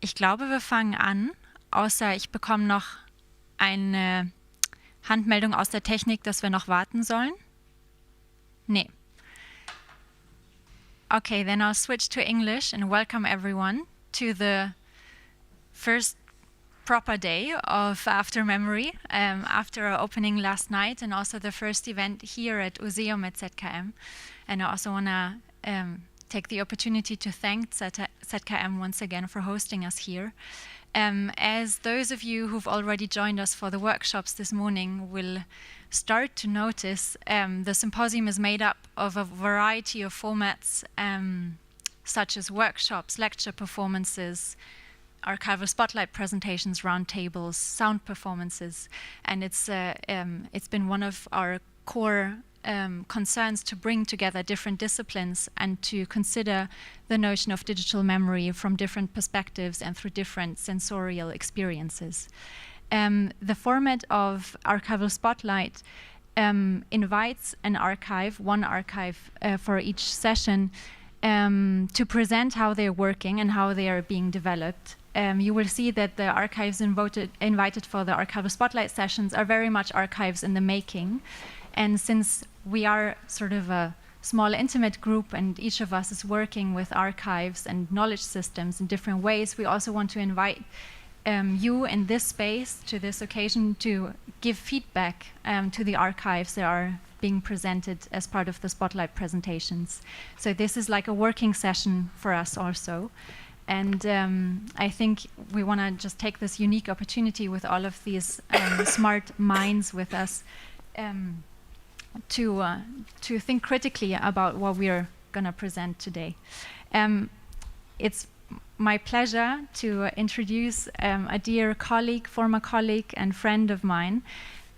Ich glaube, wir fangen an, außer ich bekomme noch eine Handmeldung aus der Technik, dass wir noch warten sollen. Nee. Okay, then I'll switch to English and welcome everyone to the first proper day of After Memory, after our opening last night, and also the first event here at Museum at ZKM. And I also want to take the opportunity to thank ZKM once again for hosting us here. As those of you who've already joined us for the workshops this morning will start to notice, the symposium is made up of a variety of formats, such as workshops, lecture performances, archival spotlight presentations, roundtables, sound performances, and it's been one of our core concerns to bring together different disciplines and to consider the notion of digital memory from different perspectives and through different sensorial experiences. The format of archival spotlight invites an archive, one archive for each session, to present how they're working and how they are being developed. You will see that the archives invited for the archival spotlight sessions are very much archives in the making. And since we are sort of a small intimate group and each of us is working with archives and knowledge systems in different ways, we also want to invite you in this space to this occasion to give feedback to the archives that are being presented as part of the spotlight presentations. So this is like a working session for us also. And I think we want to just take this unique opportunity with all of these smart minds with us to think critically about what we're going to present today. It's my pleasure to introduce a dear colleague, former colleague and friend of mine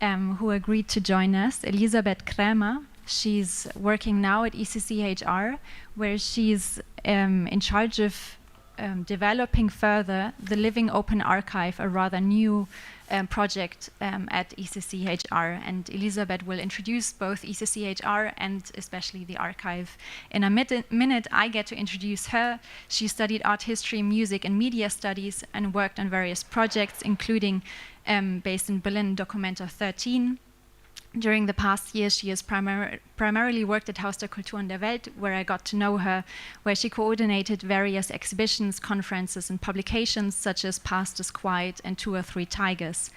who agreed to join us, Elisabeth Krämer. She's working now at ECCHR, where she's in charge of developing further the Living Open Archive, a rather new project at ECCHR. And Elisabeth will introduce both ECCHR and especially the archive. In a minute, I get to introduce her. She studied art history, music, and media studies and worked on various projects, including based in Berlin, Documenta 13. During the past years, she has primarily worked at Haus der Kulturen der Welt, where I got to know her, where she coordinated various exhibitions, conferences, and publications, such as Past is Quiet and 2 or 3 Tigers.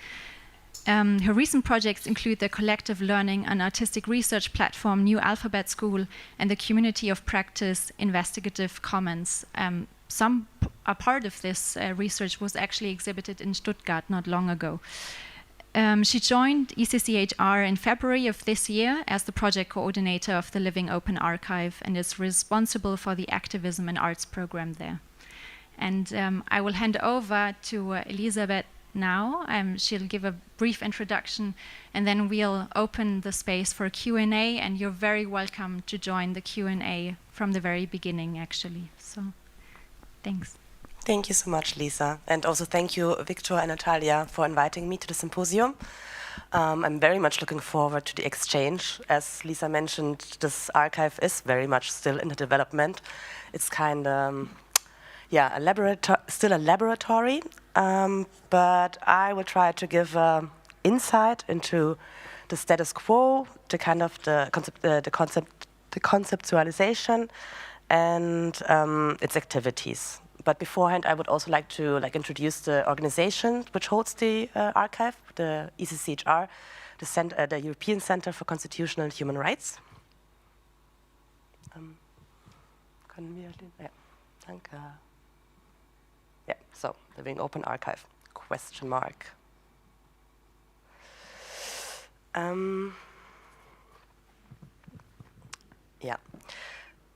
Her recent projects include the collective learning and artistic research platform New Alphabet School and the community of practice Investigative Commons. A part of this research was actually exhibited in Stuttgart not long ago. She joined ECCHR in February of this year as the project coordinator of the Living Open Archive and is responsible for the activism and arts program there. And I will hand over to Elisabeth now. She'll give a brief introduction and then we'll open the space for Q&A, and you're very welcome to join the Q&A from the very beginning, actually. So, thanks. Thank you so much, Lisa. And also thank you, Victor and Natalia, for inviting me to the symposium. I'm very much looking forward to the exchange. As Lisa mentioned, this archive is very much still in the development. It's kind of, still a laboratory, but I will try to give insight into the status quo, the kind of the conceptualization, and its activities. But beforehand, I would also like to introduce the organization which holds the archive, the ECCHR, the European Center for Constitutional and Human Rights. So Living Open Archive, question mark.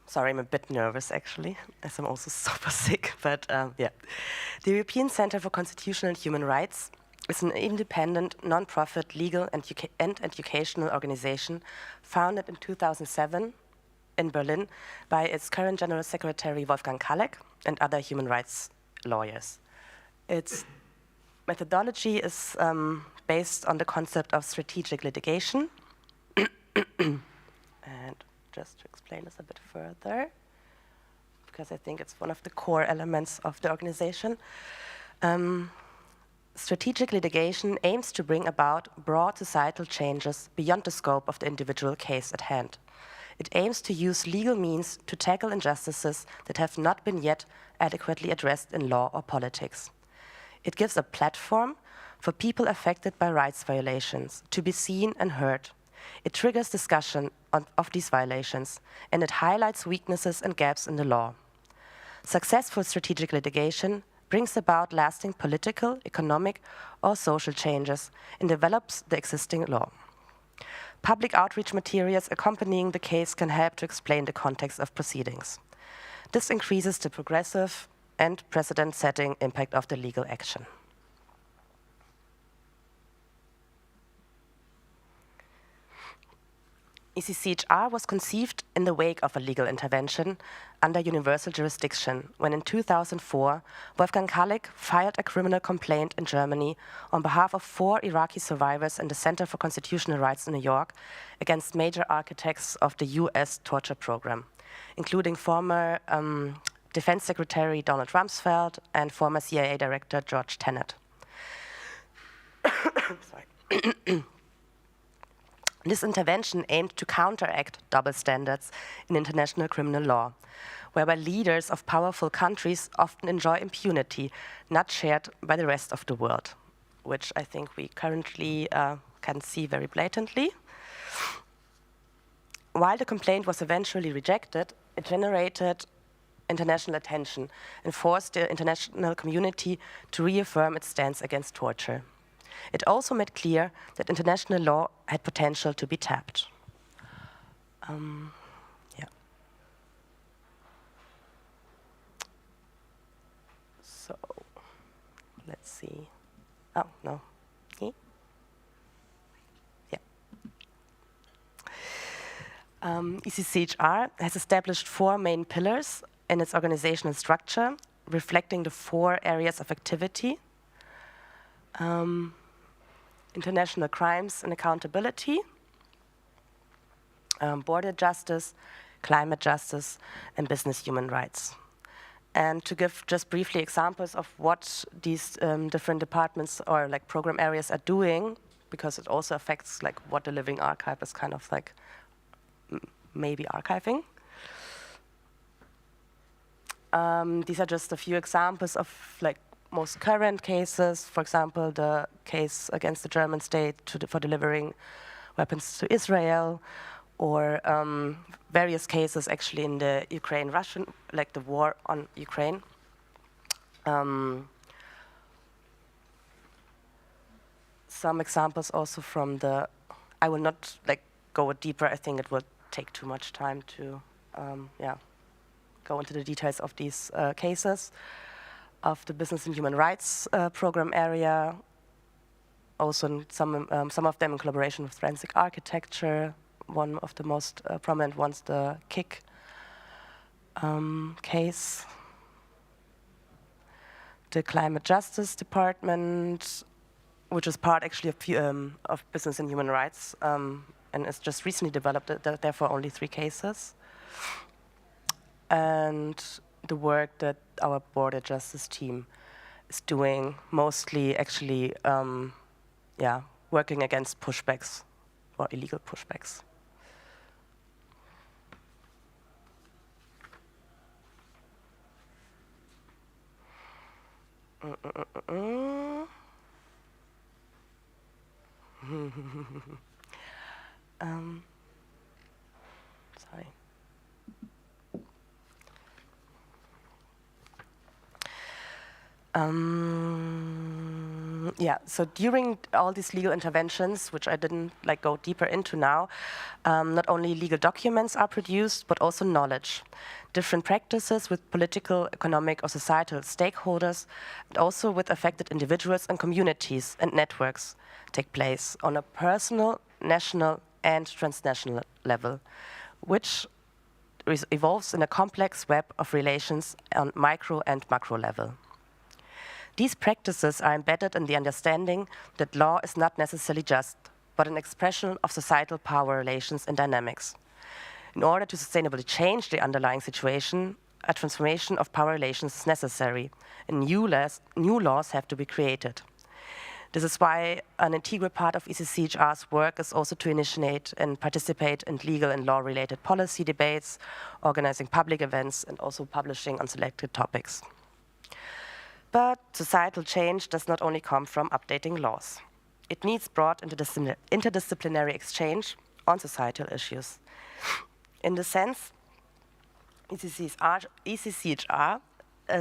Sorry, I'm a bit nervous, actually, as I'm also super sick, but The European Center for Constitutional and Human Rights is an independent, non-profit, legal and educational organization founded in 2007 in Berlin by its current General Secretary, Wolfgang Kalleck, and other human rights lawyers. Its methodology is based on the concept of strategic litigation. And just to explain this a bit further, because I think it's one of the core elements of the organization. Strategic litigation aims to bring about broad societal changes beyond the scope of the individual case at hand. It aims to use legal means to tackle injustices that have not been yet adequately addressed in law or politics. It gives a platform for people affected by rights violations to be seen and heard. It triggers discussion of these violations, and it highlights weaknesses and gaps in the law. Successful strategic litigation brings about lasting political, economic, or social changes and develops the existing law. Public outreach materials accompanying the case can help to explain the context of proceedings. This increases the progressive and precedent-setting impact of the legal action. ECCHR was conceived in the wake of a legal intervention under universal jurisdiction when in 2004, Wolfgang Kalleck filed a criminal complaint in Germany on behalf of 4 Iraqi survivors in the Center for Constitutional Rights in New York against major architects of the US torture program, including former Defense Secretary Donald Rumsfeld and former CIA Director George Tenet. Sorry. This intervention aimed to counteract double standards in international criminal law, whereby leaders of powerful countries often enjoy impunity not shared by the rest of the world, which I think we currently can see very blatantly. While the complaint was eventually rejected, it generated international attention and forced the international community to reaffirm its stance against torture. It also made clear that international law had potential to be tapped. Yeah. So, let's see. Oh, no. Yeah. ECCHR has established 4 main pillars in its organizational structure, reflecting the 4 areas of activity. International crimes and accountability, border justice, climate justice, and business human rights. And to give just briefly examples of what these different departments or like program areas are doing, because it also affects like what the Living Archive is kind of like maybe archiving. These are just a few examples of like most current cases, for example, the case against the German state for delivering weapons to Israel, or various cases actually in the Ukraine-Russian, like the war on Ukraine. Some examples also from the, I will not like go deeper, I think it will take too much time to go into the details of these cases. Of the business and human rights program area, also some of them in collaboration with forensic architecture. One of the most prominent ones, the KIK case. The Climate Justice Department, which is part actually of business and human rights, and it's just recently developed, therefore only 3 cases. And the work that our border justice team is doing, mostly actually, working against pushbacks or illegal pushbacks. Sorry. So during all these legal interventions, which I didn't like go deeper into now, not only legal documents are produced, but also knowledge. Different practices with political, economic, or societal stakeholders, and also with affected individuals and communities and networks take place on a personal, national, and transnational level, which evolves in a complex web of relations on micro and macro level. These practices are embedded in the understanding that law is not necessarily just, but an expression of societal power relations and dynamics. In order to sustainably change the underlying situation, a transformation of power relations is necessary, and new laws have to be created. This is why an integral part of ECCHR's work is also to initiate and participate in legal and law-related policy debates, organizing public events, and also publishing on selected topics. But societal change does not only come from updating laws. It needs broad interdisciplinary exchange on societal issues. In this sense, ECCHR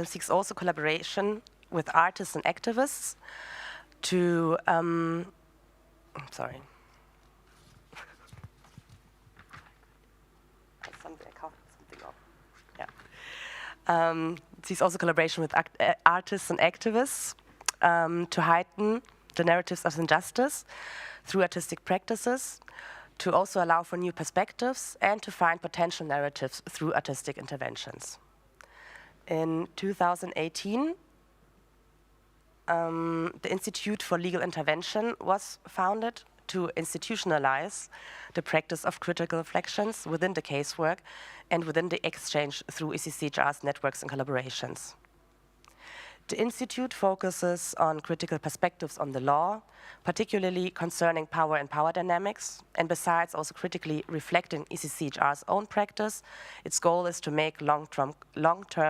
seeks also collaboration with artists and activists to, sorry. Something up. Yeah. Seeks also collaboration with artists and activists to heighten the narratives of injustice through artistic practices, to also allow for new perspectives, and to find potential narratives through artistic interventions. In 2018, the Institute for Legal Intervention was founded to institutionalize the practice of critical reflections within the casework and within the exchange through ECCHR's networks and collaborations. The Institute focuses on critical perspectives on the law, particularly concerning power and power dynamics, and besides also critically reflecting ECCHR's own practice, its goal is to make long-term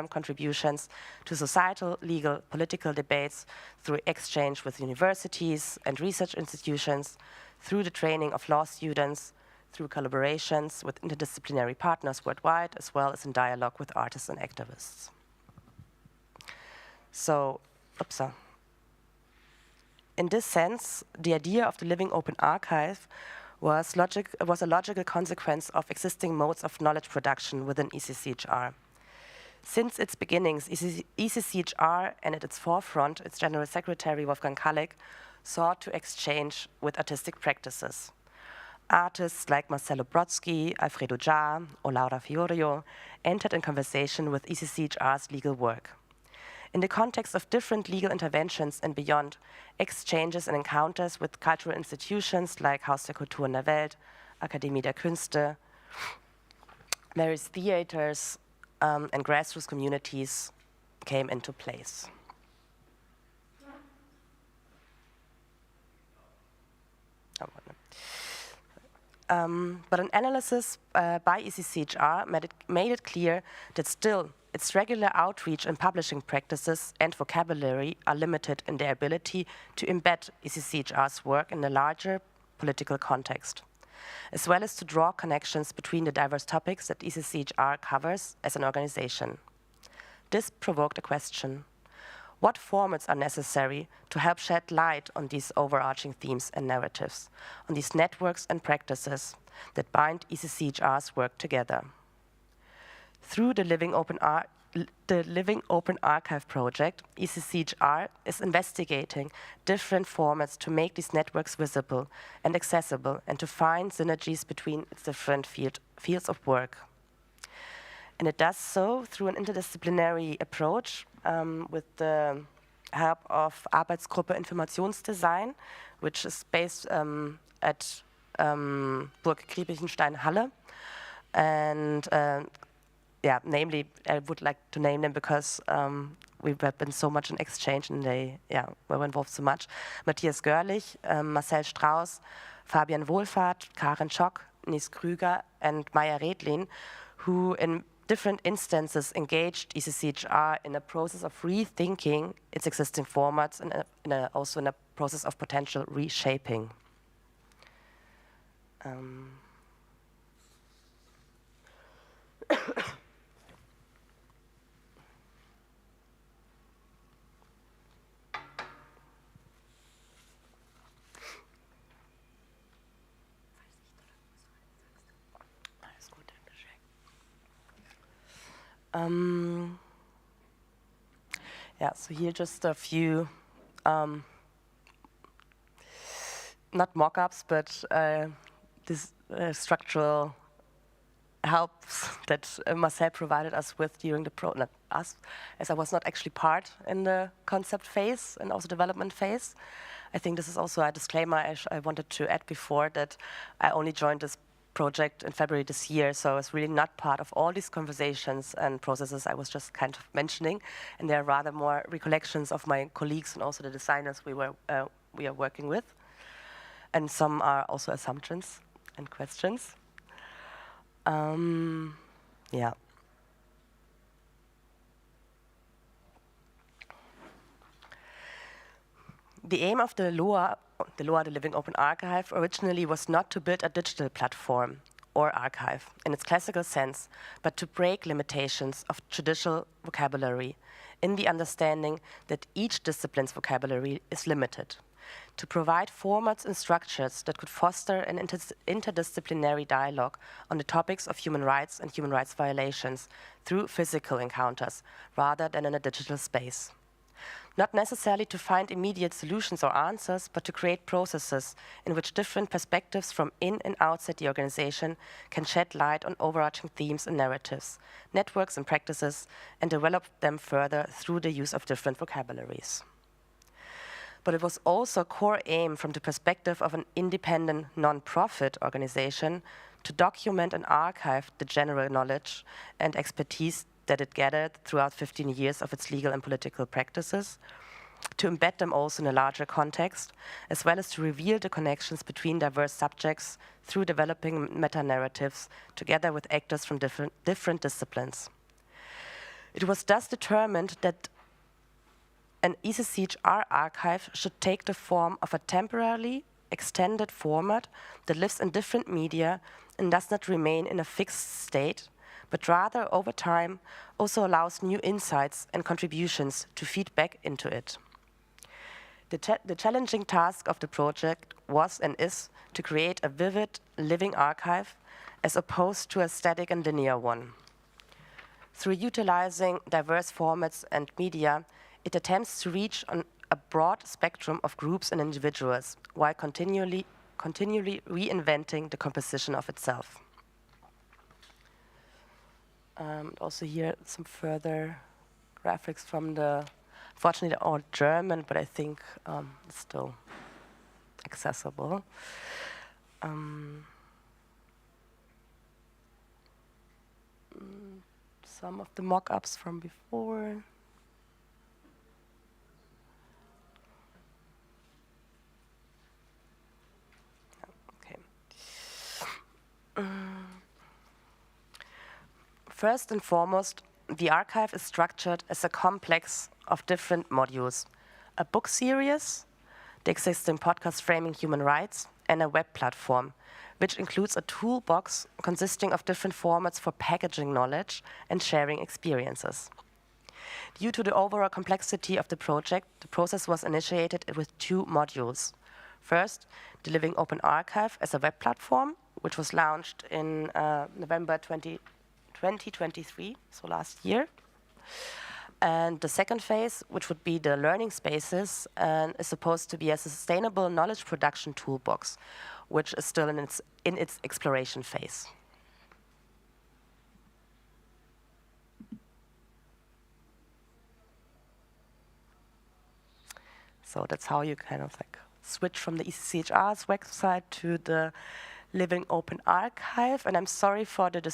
contributions to societal, legal, political debates through exchange with universities and research institutions, through the training of law students, through collaborations with interdisciplinary partners worldwide, as well as in dialogue with artists and activists. So, in this sense, the idea of the living open archive was a logical consequence of existing modes of knowledge production within ECCHR. Since its beginnings, ECCHR and at its forefront, its General Secretary Wolfgang Kalleck sought to exchange with artistic practices. Artists like Marcello Brodsky, Alfredo Già, or Laura Fiorio entered in conversation with ECCHR's legal work. In the context of different legal interventions and beyond, exchanges and encounters with cultural institutions like Haus der Kultur in der Welt, Akademie der Künste, various theaters, and grassroots communities came into place. But an analysis by ECCHR made it clear that still its regular outreach and publishing practices and vocabulary are limited in their ability to embed ECCHR's work in a larger political context, as well as to draw connections between the diverse topics that ECCHR covers as an organization. This provoked a question: what formats are necessary to help shed light on these overarching themes and narratives, on these networks and practices that bind ECCHR's work together? Through the Living Open Archive project, ECCHR is investigating different formats to make these networks visible and accessible and to find synergies between its different fields of work. And it does so through an interdisciplinary approach with the help of Arbeitsgruppe Informationsdesign, which is based at Burg Kriebichenstein-Halle. And namely, I would like to name them because we've been so much in exchange and they were involved so much. Matthias Görlich, Marcel Strauß, Fabian Wohlfahrt, Karen Schock, Nis Krüger, and Maya Redlin, who in different instances engaged ECCHR in a process of rethinking its existing formats and also in a process of potential reshaping. So here just a few, not mock-ups, but this structural helps that Marcel provided us with during the not us, as I was not actually part in the concept phase and also development phase. I think this is also a disclaimer I wanted to add before, that I only joined this project in February this year, so I was really not part of all these conversations and processes I was just kind of mentioning, and they're rather more recollections of my colleagues and also the designers we are working with, and some are also assumptions and questions. Yeah. The aim of the LOA, the Living Open Archive, originally was not to build a digital platform or archive in its classical sense, but to break limitations of traditional vocabulary in the understanding that each discipline's vocabulary is limited, to provide formats and structures that could foster an interdisciplinary dialogue on the topics of human rights and human rights violations through physical encounters rather than in a digital space. Not necessarily to find immediate solutions or answers, but to create processes in which different perspectives from in and outside the organization can shed light on overarching themes and narratives, networks and practices, and develop them further through the use of different vocabularies. But it was also a core aim from the perspective of an independent non-profit organization to document and archive the general knowledge and expertise that it gathered throughout 15 years of its legal and political practices, to embed them also in a larger context, as well as to reveal the connections between diverse subjects through developing meta-narratives together with actors from different disciplines. It was thus determined that an ECCHR archive should take the form of a temporarily extended format that lives in different media and does not remain in a fixed state, but rather over time also allows new insights and contributions to feed back into it. The challenging task of the project was and is to create a vivid, living archive as opposed to a static and linear one. Through utilizing diverse formats and media, it attempts to reach a broad spectrum of groups and individuals while continually reinventing the composition of itself. Also here some further graphics from fortunately they're all German, but I think it's still accessible. Some of the mock-ups from before. Okay. First and foremost, the archive is structured as a complex of different modules: a book series, the existing podcast Framing Human Rights, and a web platform, which includes a toolbox consisting of different formats for packaging knowledge and sharing experiences. Due to the overall complexity of the project, the process was initiated with 2 modules. First, the Living Open Archive as a web platform, which was launched in November 2023, so last year. And the second phase, which would be the learning spaces, is supposed to be a sustainable knowledge production toolbox, which is still in its exploration phase. So that's how you kind of like switch from the ECCHR's website to the Living Open Archive. And I'm sorry for the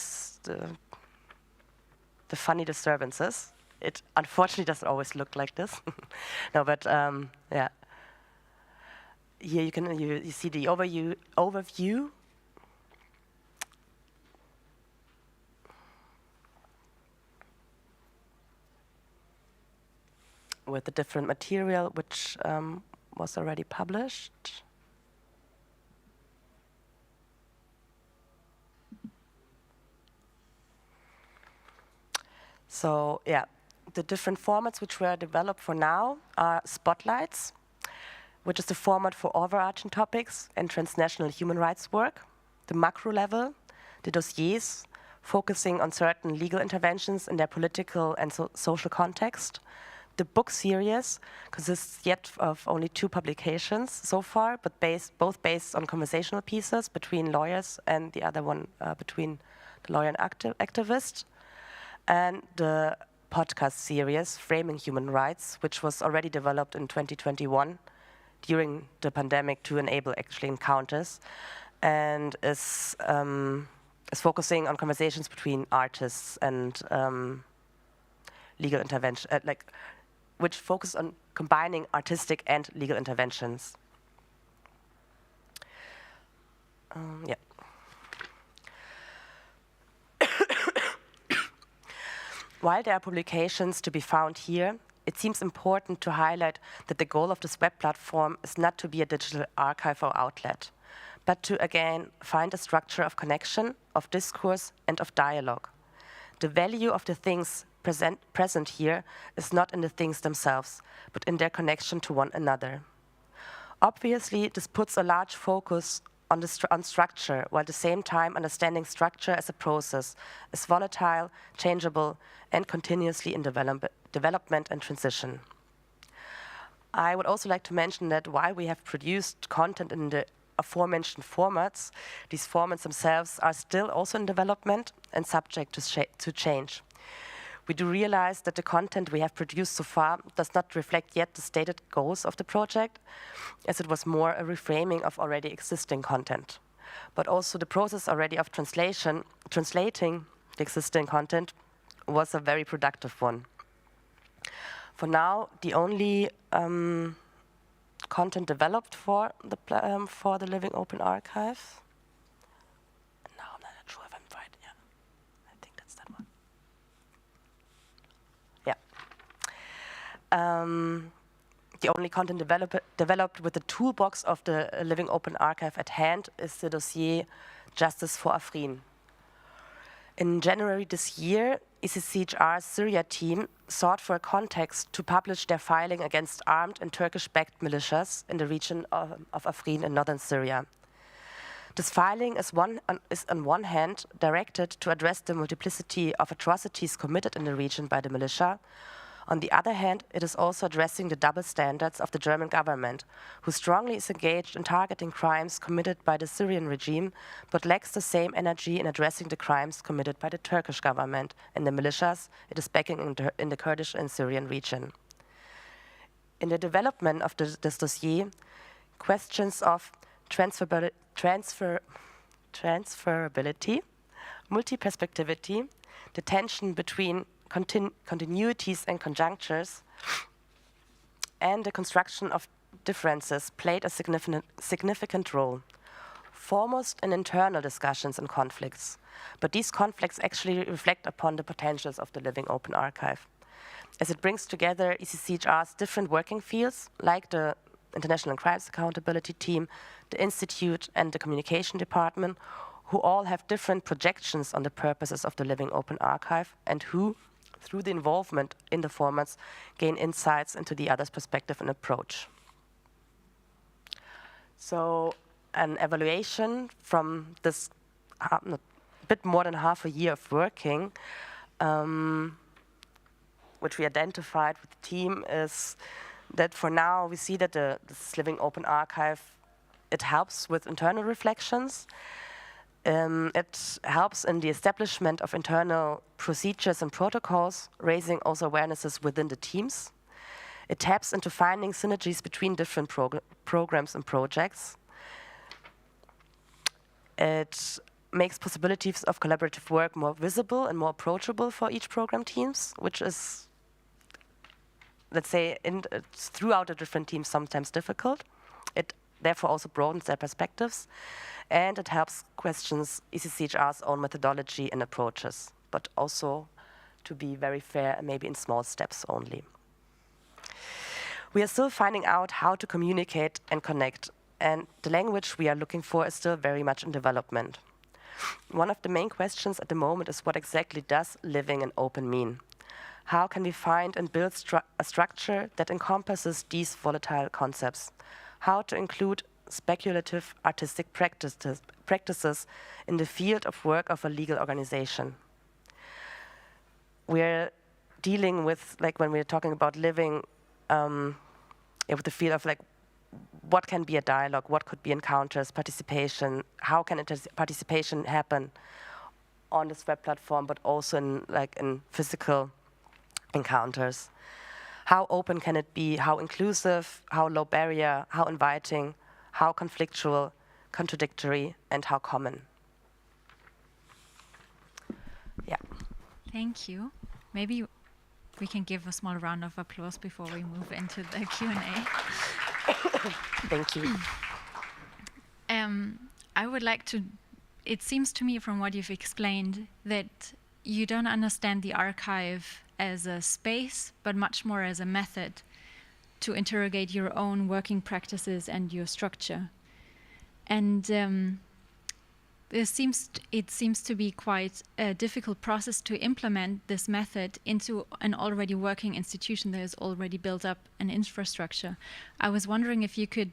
funny disturbances. It unfortunately doesn't always look like this. No, but yeah. Here you see the overview. With the different material which was already published. So yeah, the different formats which were developed for now are spotlights, which is the format for overarching topics and transnational human rights work, the macro level, the dossiers, focusing on certain legal interventions in their political and social context. The book series consists yet of only 2 publications so far, but both based on conversational pieces between lawyers and the other one between the lawyer and activist. And the podcast series, Framing Human Rights, which was already developed in 2021 during the pandemic to enable actually encounters. and is focusing on conversations between artists and legal intervention, which focus on combining artistic and legal interventions. Yeah. While there are publications to be found here, it seems important to highlight that the goal of this web platform is not to be a digital archive or outlet, but to again find a structure of connection, of discourse, and of dialogue. The value of the things present here is not in the things themselves, but in their connection to one another. Obviously, this puts a large focus on structure, while at the same time understanding structure as a process is volatile, changeable, and continuously in development and transition. I would also like to mention that while we have produced content in the aforementioned formats, these formats themselves are still also in development and subject to change. We do realize that the content we have produced so far does not reflect yet the stated goals of the project, as it was more a reframing of already existing content. But also the process already of translating the existing content was a very productive one. For now, the only content developed for the Living Open Archive. Now I'm not sure if I'm right. Yeah, I think that's that one. Yeah. The only content developed with the toolbox of the Living Open Archive at hand is the dossier Justice for Afrin. In January this year, ECCHR's Syria team sought for a context to publish their filing against armed and Turkish-backed militias in the region of Afrin in northern Syria. This filing is on one hand directed to address the multiplicity of atrocities committed in the region by the militia. On the other hand, it is also addressing the double standards of the German government, who strongly is engaged in targeting crimes committed by the Syrian regime, but lacks the same energy in addressing the crimes committed by the Turkish government and the militias it is backing in the Kurdish and Syrian region. In the development of this dossier, questions of transferability, multi-perspectivity, the tension between continuities and conjunctures, and the construction of differences played a significant role, foremost in internal discussions and conflicts. But these conflicts actually reflect upon the potentials of the Living Open Archive, as it brings together ECCHR's different working fields, like the International Crimes Accountability Team, the Institute, and the Communication Department, who all have different projections on the purposes of the Living Open Archive, and who, through the involvement in the formats, gain insights into the other's perspective and approach. So an evaluation from this bit more than half a year of working, which we identified with the team, is that for now we see that this Living Open Archive, it helps with internal reflections. It helps in the establishment of internal procedures and protocols, raising also awarenesses within the teams. It taps into finding synergies between different programs and projects. It makes possibilities of collaborative work more visible and more approachable for each program teams, which is, let's say, throughout the different teams sometimes difficult. It therefore also broadens their perspectives, and it helps questions ECCHR's own methodology and approaches, but also to be very fair, maybe in small steps only. We are still finding out how to communicate and connect, and the language we are looking for is still very much in development. One of the main questions at the moment is what exactly does living and open mean? How can we find and build a structure that encompasses these volatile concepts? How to include speculative artistic practices in the field of work of a legal organization. We're dealing with, like when we're talking about living, with the field of like, what can be a dialogue, what could be encounters, participation, how can participation happen on this web platform, but also in physical encounters. How open can it be, how inclusive, how low barrier, how inviting, how conflictual, contradictory, and how common. Yeah. Thank you. Maybe we can give a small round of applause before we move into the Q&A. Thank you. I would like to, it seems to me from what you've explained that you don't understand the archive as a space, but much more as a method to interrogate your own working practices and your structure. And it seems to be quite a difficult process to implement this method into an already working institution that has already built up an infrastructure. I was wondering if you could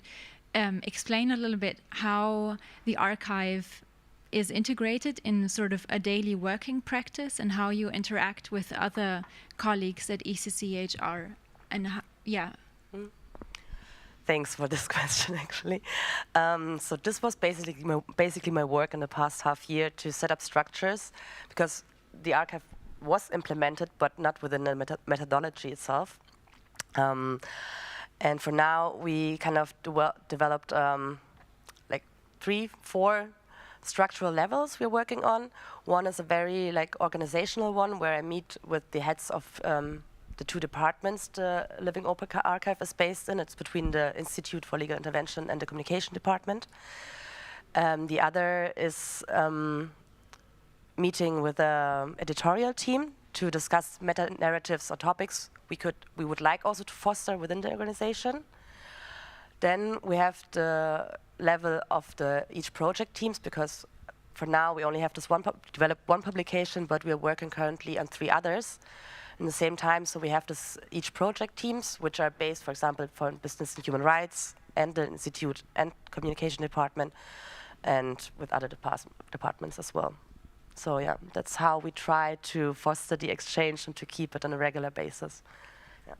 explain a little bit how the archive is integrated in sort of a daily working practice and how you interact with other colleagues at ECCHR. And Thanks for this question, actually. So this was basically my work in the past half year to set up structures, because the archive was implemented, but not within the methodology itself. And for now, we kind of developed like 3-4 structural levels we're working on. One is a very like organizational one, where I meet with the heads of the 2 departments the Living Open Archive is based in. It's between the Institute for Legal Intervention and the Communication Department. The other is meeting with the editorial team to discuss meta-narratives or topics we would like also to foster within the organization. Then we have the level of each project teams, because for now we only have this developed one publication, but we are working currently on 3 others in the same time. So we have each project teams, which are based, for example, for business and human rights and the institute and communication department, and with other departments as well. So yeah, that's how we try to foster the exchange and to keep it on a regular basis. Yeah.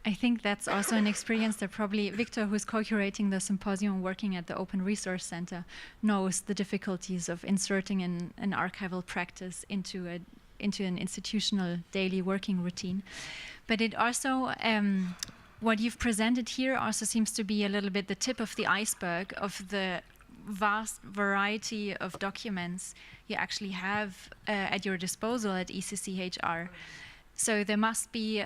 I think that's also an experience that probably Victor, who's co-curating the symposium working at the Open Resource Center, knows the difficulties of inserting an archival practice into an institutional daily working routine. But it also, what you've presented here also seems to be a little bit the tip of the iceberg of the vast variety of documents you actually have at your disposal at ECCHR. So there must be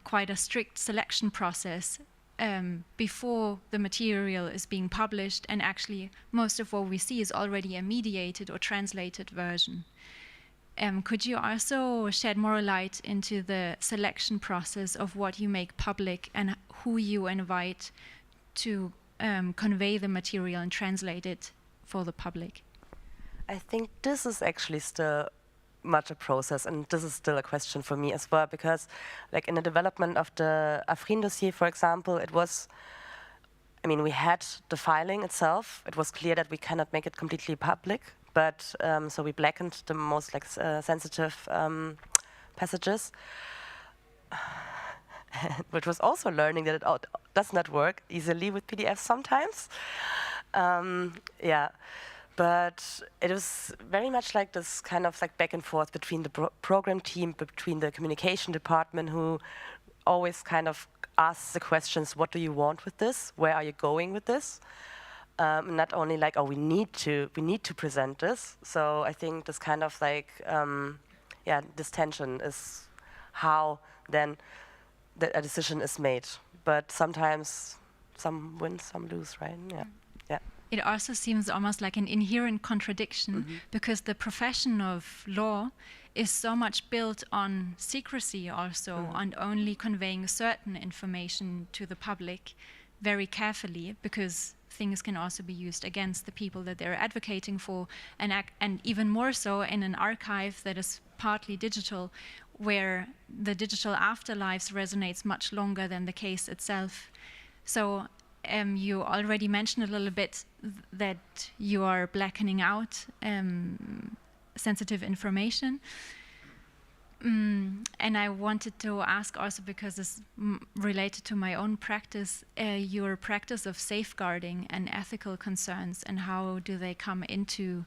quite a strict selection process before the material is being published, and actually most of what we see is already a mediated or translated version. Could you also shed more light into the selection process of what you make public and who you invite to convey the material and translate it for the public? I think this is actually still much a process, and this is still a question for me as well, because like in the development of the Ofri dossier, for example, it was, I mean, we had the filing itself. It was clear that we cannot make it completely public, but so we blackened the most like sensitive passages, which was also learning that it does not work easily with PDFs sometimes. Yeah. But it was very much like this kind of like back and forth between the program team, between the communication department, who always kind of asks the questions, what do you want with this? Where are you going with this? Not only like, oh, we need to present this. So I think this kind of like, this tension is how then a decision is made. But sometimes some win, some lose, right? Yeah. Yeah. It also seems almost like an inherent contradiction, because the profession of law is so much built on secrecy also, on only conveying certain information to the public very carefully, because things can also be used against the people that they're advocating for, and even more so in an archive that is partly digital, where the digital afterlives resonates much longer than the case itself. So you already mentioned a little bit that you are blackening out sensitive information. And I wanted to ask also, because it's related to my own practice, your practice of safeguarding and ethical concerns, and how do they come into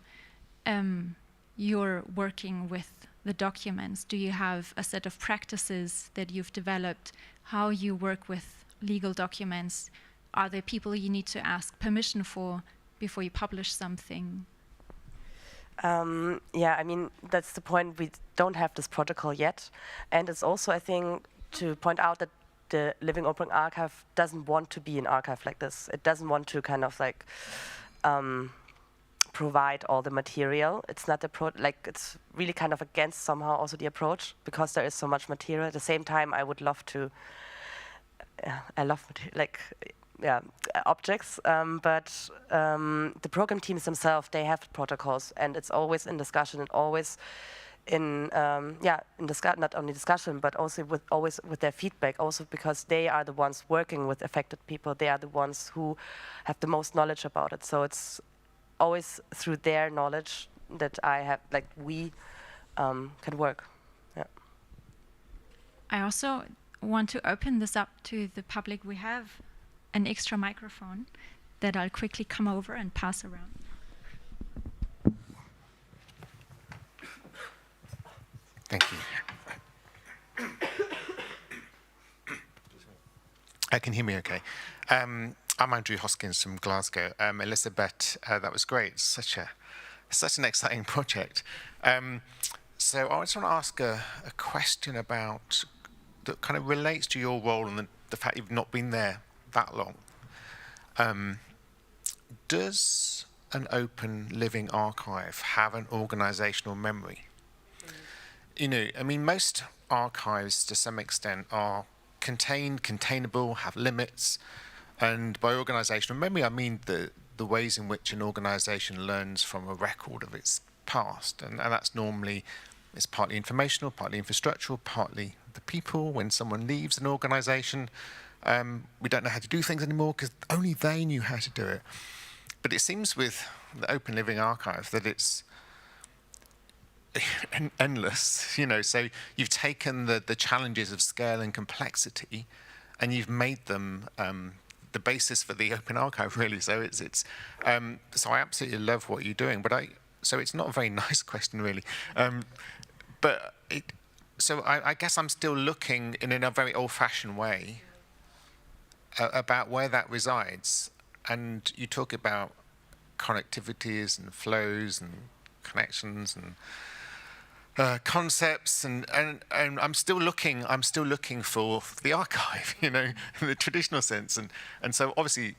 your working with the documents? Do you have a set of practices that you've developed, how you work with legal documents? Are there people you need to ask permission for before you publish something? Yeah, I mean, that's the point. We don't have this protocol yet. And it's also, I think, to point out that the Living Open Archive doesn't want to be an archive like this. It doesn't want to kind of like provide all the material. It's not it's really kind of against somehow also the approach, because there is so much material. At the same time, I would love to, I love objects, but the program teams themselves, they have protocols, and it's always in discussion and always in not only discussion, but also always with their feedback, also because they are the ones working with affected people. They are the ones who have the most knowledge about it. So it's always through their knowledge that we can work. Yeah. I also want to open this up to the public. We have an extra microphone that I'll quickly come over and pass around. Thank you. Can you hear me okay? I'm Andrew Hoskins from Glasgow. Elisabeth, that was great. Such an exciting project. So I just want to ask a question about that kind of relates to your role and the fact you've not been there that long. Does an open living archive have an organizational memory? You know, I mean, most archives to some extent are contained, containable, have limits. And by organizational memory, I mean the ways in which an organization learns from a record of its past. And that's normally, it's partly informational, partly infrastructural, partly the people. When someone leaves an organization, we don't know how to do things anymore because only they knew how to do it. But it seems with the Open Living Archive that it's endless, you know. So you've taken the challenges of scale and complexity, and you've made them the basis for the Open Archive, really. So so I absolutely love what you're doing. But so it's not a very nice question, really. So I guess I'm still looking in a very old-fashioned way about where that resides. And you talk about connectivities and flows and connections and concepts, and I'm still looking for the archive, you know, in the traditional sense, and so obviously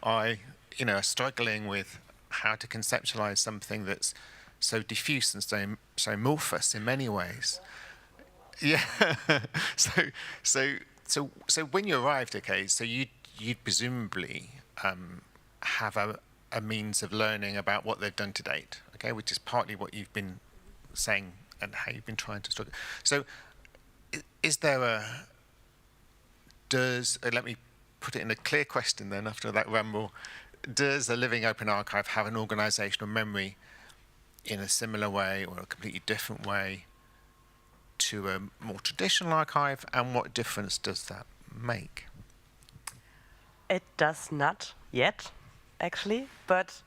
I are struggling with how to conceptualize something that's so diffuse and so amorphous in many ways. Yeah. So when you arrived, okay, so you'd presumably have a means of learning about what they've done to date, okay, which is partly what you've been saying and how you've been trying to struggle. So is there let me put it in a clear question then after that ramble, does a living open archive have an organizational memory in a similar way or a completely different way to a more traditional archive, and what difference does that make? It does not yet, actually, but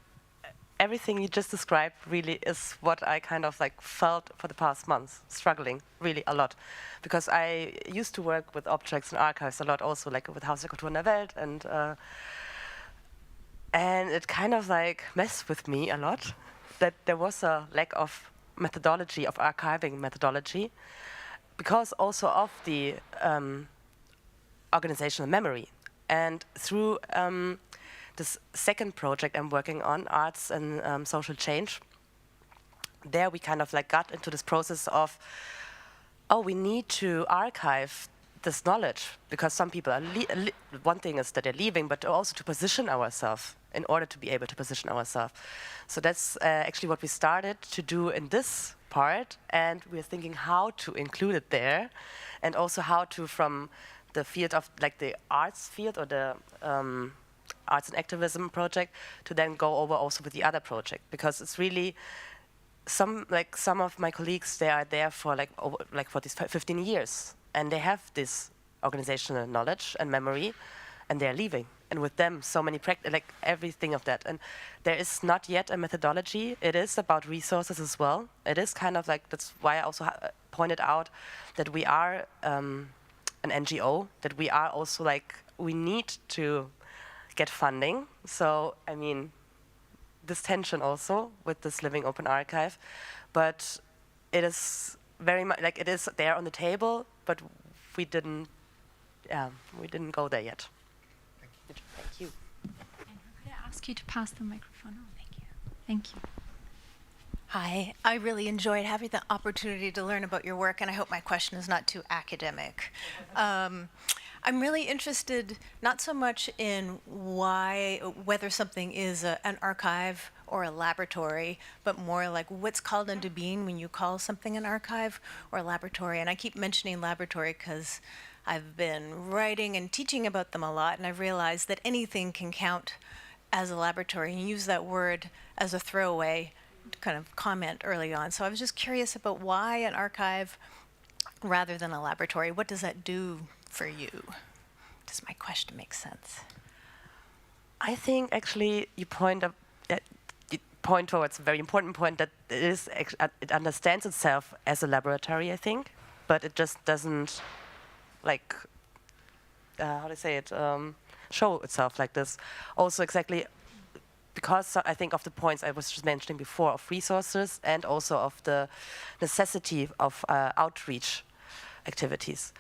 everything you just described really is what I kind of like felt for the past months, struggling really a lot. Because I used to work with objects and archives a lot also, like with Haus der Kultur in der Welt, and it kind of like messed with me a lot that there was a lack of methodology, of archiving methodology, because also of the organizational memory. And through this second project I'm working on, Arts and Social Change, there we kind of like got into this process of, we need to archive this knowledge, because some people are, one thing is that they're leaving, but also to position ourselves in order to be able to position ourselves. So that's actually what we started to do in this part, and we're thinking how to include it there, and also how to, from the field of like the arts field or the arts and activism project, to then go over also with the other project, because it's really some of my colleagues, they are there for for these 15 years, and they have this organizational knowledge and memory, and they're leaving, and with them so many everything of that, and there is not yet a methodology. It is about resources as well. It is kind of like, that's why I also pointed out that we are an NGO, that we are also we need to get funding. So I mean, this tension also with this living open archive, but it is very much like it is there on the table, but we didn't go there yet. Thank you. And could I ask you to pass the microphone on? Thank you. Thank you. Hi, I really enjoyed having the opportunity to learn about your work, and I hope my question is not too academic. I'm really interested not so much in whether something is an archive or a laboratory, but more like what's called into being when you call something an archive or a laboratory. And I keep mentioning laboratory because I've been writing and teaching about them a lot, and I've realized that anything can count as a laboratory, and you use that word as a throwaway kind of comment early on. So I was just curious about why an archive rather than a laboratory. What does that do for you? Does my question make sense? I think actually you point towards a very important point that it understands itself as a laboratory, I think, but it just doesn't like how do I say it show itself like this. Also exactly because I think of the points I was just mentioning before of resources and also of the necessity of outreach activities.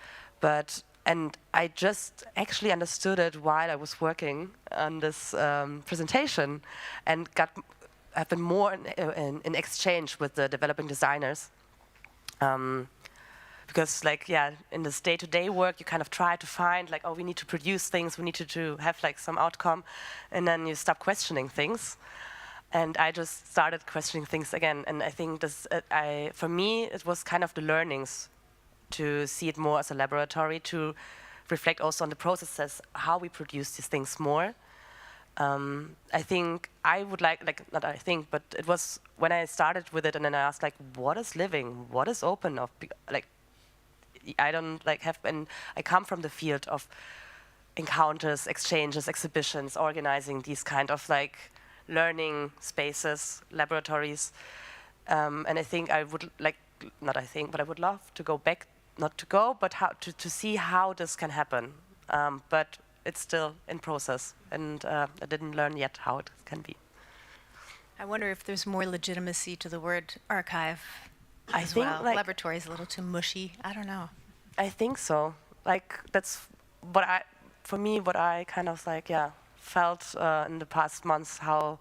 And I just actually understood it while I was working on this presentation and have been more in exchange with the developing designers. Because in this day-to-day work, you kind of try to find like, oh, we need to produce things, we need to have like some outcome, and then you stop questioning things. And I just started questioning things again. And I think this, for me, it was kind of the learnings to see it more as a laboratory, to reflect also on the processes, how we produce these things more. I think I would not I think, but it was when I started with it and then I asked like, what is living? What is open? I don't and I come from the field of encounters, exchanges, exhibitions, organizing these kind of learning spaces, laboratories. And I think I would but I would love to go back, not to go, but to see how this can happen. But it's still in process, and I didn't learn yet how it can be. I wonder if there's more legitimacy to the word archive. I think laboratory is a little too mushy. I don't know. I think so. That's what I kind of felt in the past months, how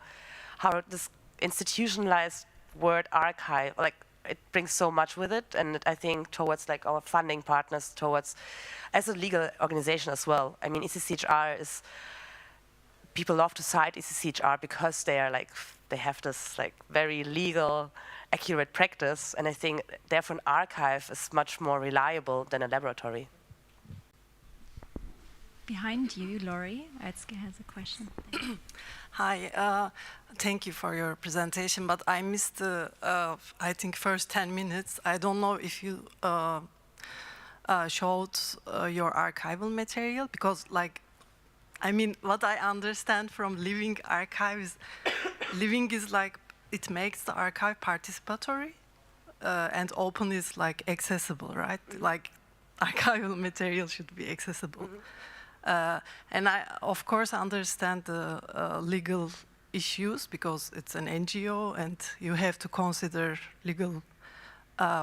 this institutionalized word archive, it brings so much with it, and I think towards our funding partners, towards as a legal organization as well. I mean, ECCHR is, people love to cite ECCHR because they have this very legal, accurate practice, and I think therefore an archive is much more reliable than a laboratory. Behind you, Laurie, Özge has a question. Hi, thank you for your presentation, but I missed the, I think, first 10 minutes. I don't know if you showed your archival material, because what I understand from living archives, living is it makes the archive participatory, and open is accessible, right? Archival material should be accessible. And I, of course, understand the legal issues because it's an NGO and you have to consider legal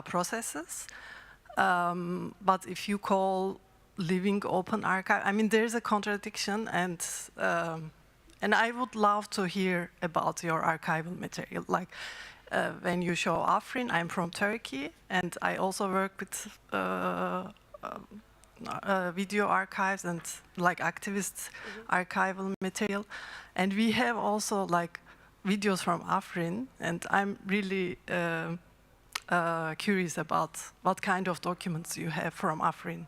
processes. But if you call living open archive, I mean, there's a contradiction, and I would love to hear about your archival material. When you show Ofri, I'm from Turkey, and I also work with video archives and activist archival material, and we have also videos from Ofri, and I'm really curious about what kind of documents you have from Ofri,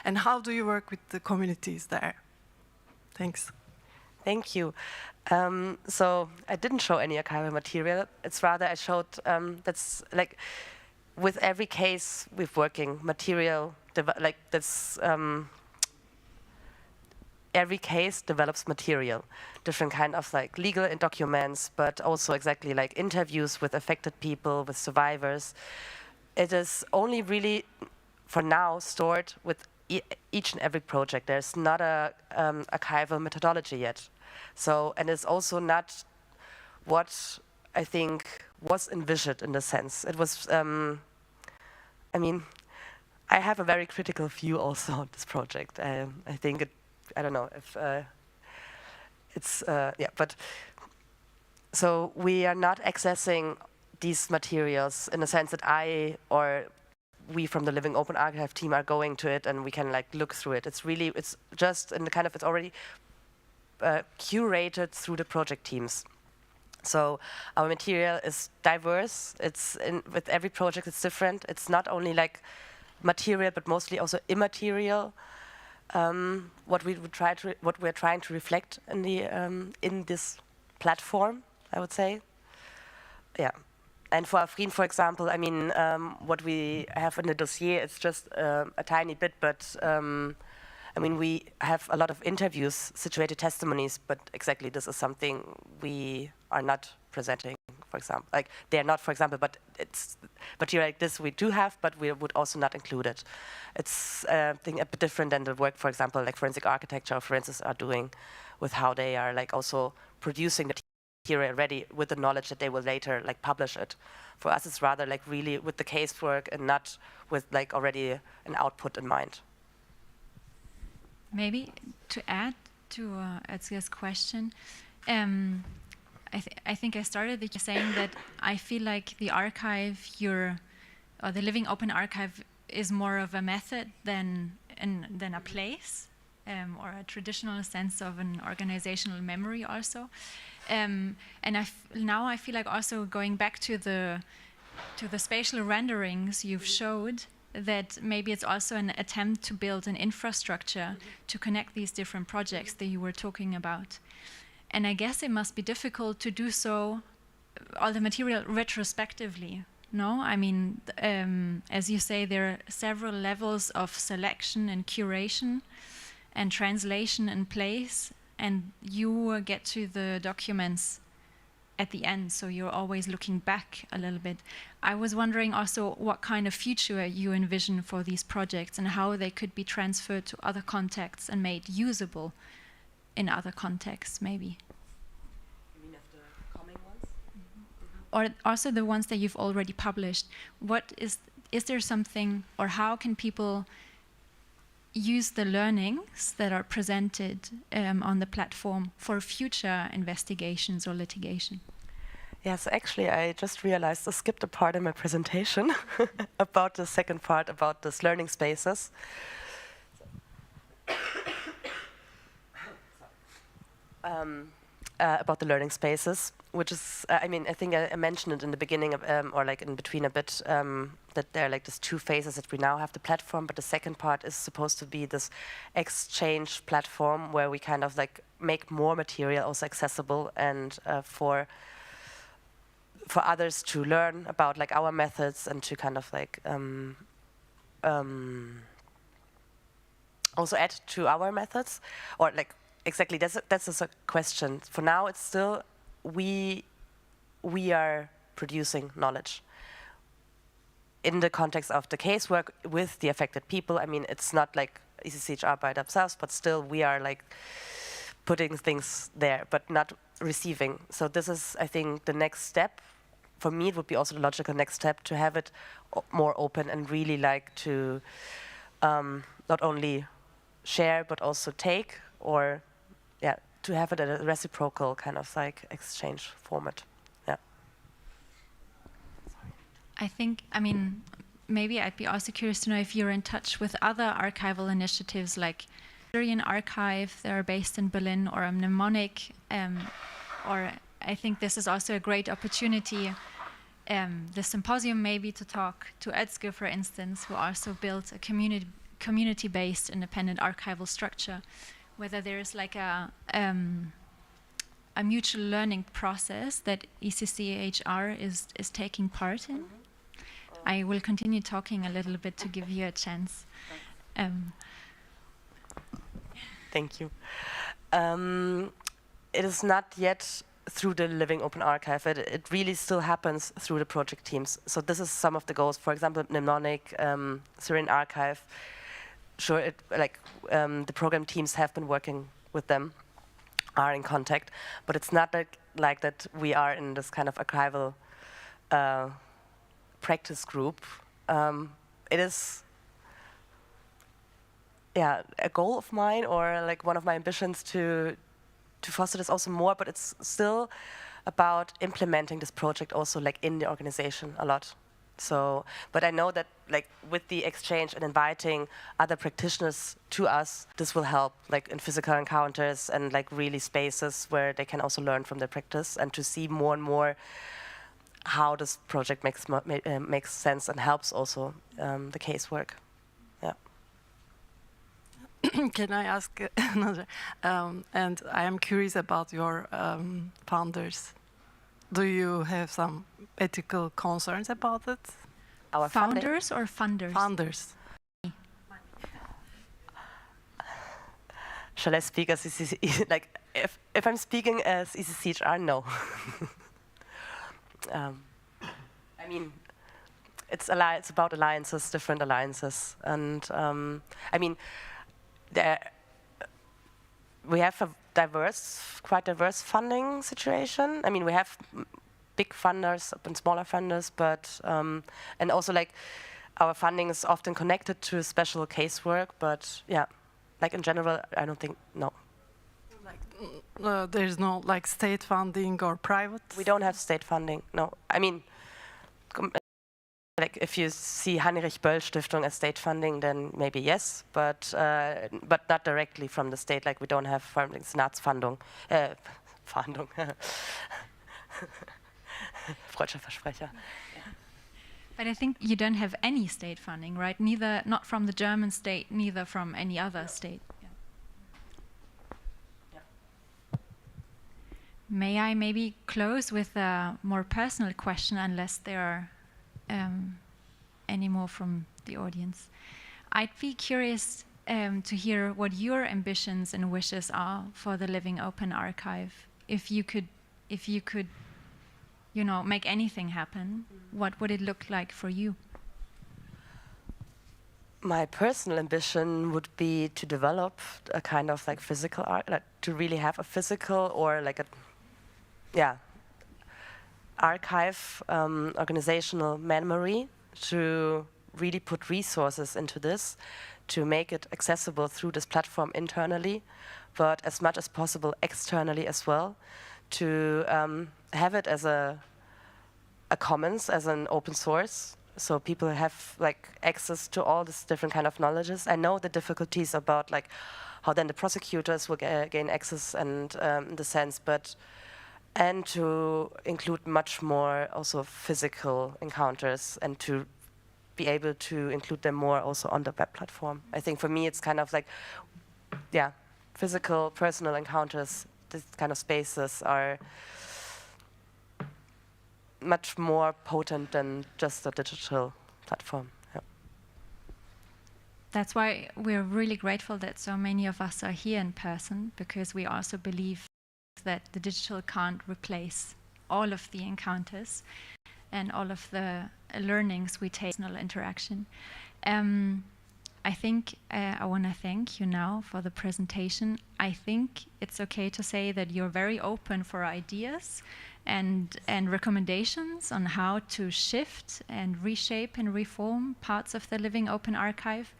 and how do you work with the communities there? Thanks. Thank you. So I didn't show any archival material. It's rather I showed that's with every case we're working material. Every case develops material, different kind of legal documents, but also exactly interviews with affected people, with survivors. It is only really, for now, stored with each and every project. There's not a archival methodology yet. So, and it's also not what I think was envisioned in the sense. It was, I mean, I have a very critical view also on this project. I think I don't know if it's, yeah, but so we are not accessing these materials in the sense that I or we from the Living Open Archive team are going to it and we can like look through it. It's really, it's just in the kind of, it's already curated through the project teams. So our material is diverse. It's with every project it's different. It's not only like material, but mostly also immaterial. What we're trying to reflect in the in this platform, I would say. Yeah, and for Ofri, for example, I mean, what we have in the dossier, it's just a tiny bit, but I mean, we have a lot of interviews, situated testimonies, but exactly this is something we are not presenting, for example. Like, they're not, for example, but it's material like this we do have, but we would also not include it. It's I think a bit different than the work, for example, like forensic architecture or forensics are doing with how they are like also producing the material already with the knowledge that they will later like publish it. For us, it's rather like really with the casework and not with like already an output in mind. Maybe to add to Özge's question, I think I started by saying that I feel like the archive, or the Living Open Archive, is more of a method than a place, or a traditional sense of an organizational memory also. And now I feel like also going back to the spatial renderings you've showed, that maybe it's also an attempt to build an infrastructure to connect these different projects that you were talking about. And I guess it must be difficult to do so, all the material retrospectively, no? I mean, as you say, there are several levels of selection and curation and translation in place, and you get to the documents at the end, so you're always looking back a little bit. I was wondering also what kind of future you envision for these projects and how they could be transferred to other contexts and made usable in other contexts, maybe. You mean of the coming ones? Or also the ones that you've already published. What is there something, or how can people use the learnings that are presented on the platform for future investigations or litigation? Yes, actually, I just realized I skipped a part in my presentation about the second part, about this learning spaces. About the learning spaces, which is, I mean, I think I mentioned it in the beginning, or like in between a bit, that there are like these two phases that we now have the platform, but the second part is supposed to be this exchange platform where we kind of like make more material also accessible and for others to learn about like our methods and to kind of like also add to our methods, or like exactly that's a question. For now, it's still we are producing knowledge in the context of the casework with the affected people. I mean, it's not like ECCHR by themselves, but still we are like putting things there, but not receiving. So this is, I think, the next step. For me, it would be also the logical next step to have it more open and really like to not only share, but also take, or yeah, to have it at a reciprocal kind of like exchange format. Yeah. I think, I mean, maybe I'd be also curious to know if you're in touch with other archival initiatives like Syrian Archive that are based in Berlin, or Mnemonic, or I think this is also a great opportunity, the Symposium maybe, to talk to Özge, for instance, who also built a community-based independent archival structure, whether there is like a mutual learning process that ECCHR is taking part in. I will continue talking a little bit to give you a chance. Thank you. It is not yet through the Living Open Archive. It really still happens through the project teams. So this is some of the goals. For example, Mnemonic, Syrian Archive. Sure, the program teams have been working with them are in contact, but it's not like that we are in this kind of archival practice group. It is, yeah, a goal of mine, or like one of my ambitions to foster this also more, but it's still about implementing this project also like in the organization a lot. So, but I know that like with the exchange and inviting other practitioners to us, this will help like in physical encounters and like really spaces where they can also learn from their practice and to see more and more how this project makes sense and helps also the casework. Yeah. Can I ask another? And I am curious about your founders. Do you have some ethical concerns about it? Our Founders or funders? Founders. Shall I speak as ECC? Like, if I'm speaking as ECCHR, no. I mean, it's about alliances, different alliances, and I mean, we have a quite diverse funding situation. I mean, we have big funders and smaller funders, but and also like our funding is often connected to special casework. But yeah, like in general, I don't think no. Like there's no like state funding or private. We don't have state funding. No, I mean, like if you see Heinrich Böll Stiftung as state funding, then maybe yes, but not directly from the state. Like we don't have funding, Senatsfundung, Fahndung. Freudscher Versprecher. But I think you don't have any state funding, right? Neither, not from the German state, neither from any other state. Yeah. Yeah. May I maybe close with a more personal question, unless there are any more from the audience? I'd be curious to hear what your ambitions and wishes are for the Living Open Archive. If you could, you know, make anything happen, what would it look like for you? My personal ambition would be to develop a kind of like physical art, like to really have a physical or like a, yeah, archive organizational memory, to really put resources into this, to make it accessible through this platform internally, but as much as possible externally as well, to have it as a commons, as an open source, so people have like access to all this different kind of knowledges. I know the difficulties about like how then the prosecutors will gain access and in the sense, but and to include much more also physical encounters and to be able to include them more also on the web platform. I think for me it's kind of like, yeah, physical, personal encounters, this kind of spaces are much more potent than just a digital platform. Yeah. That's why we're really grateful that so many of us are here in person, because we also believe that the digital can't replace all of the encounters and all of the learnings we take in personal interaction. I think I want to thank you now for the presentation. I think it's okay to say that you're very open for ideas and recommendations on how to shift and reshape and reform parts of the Living Open Archive.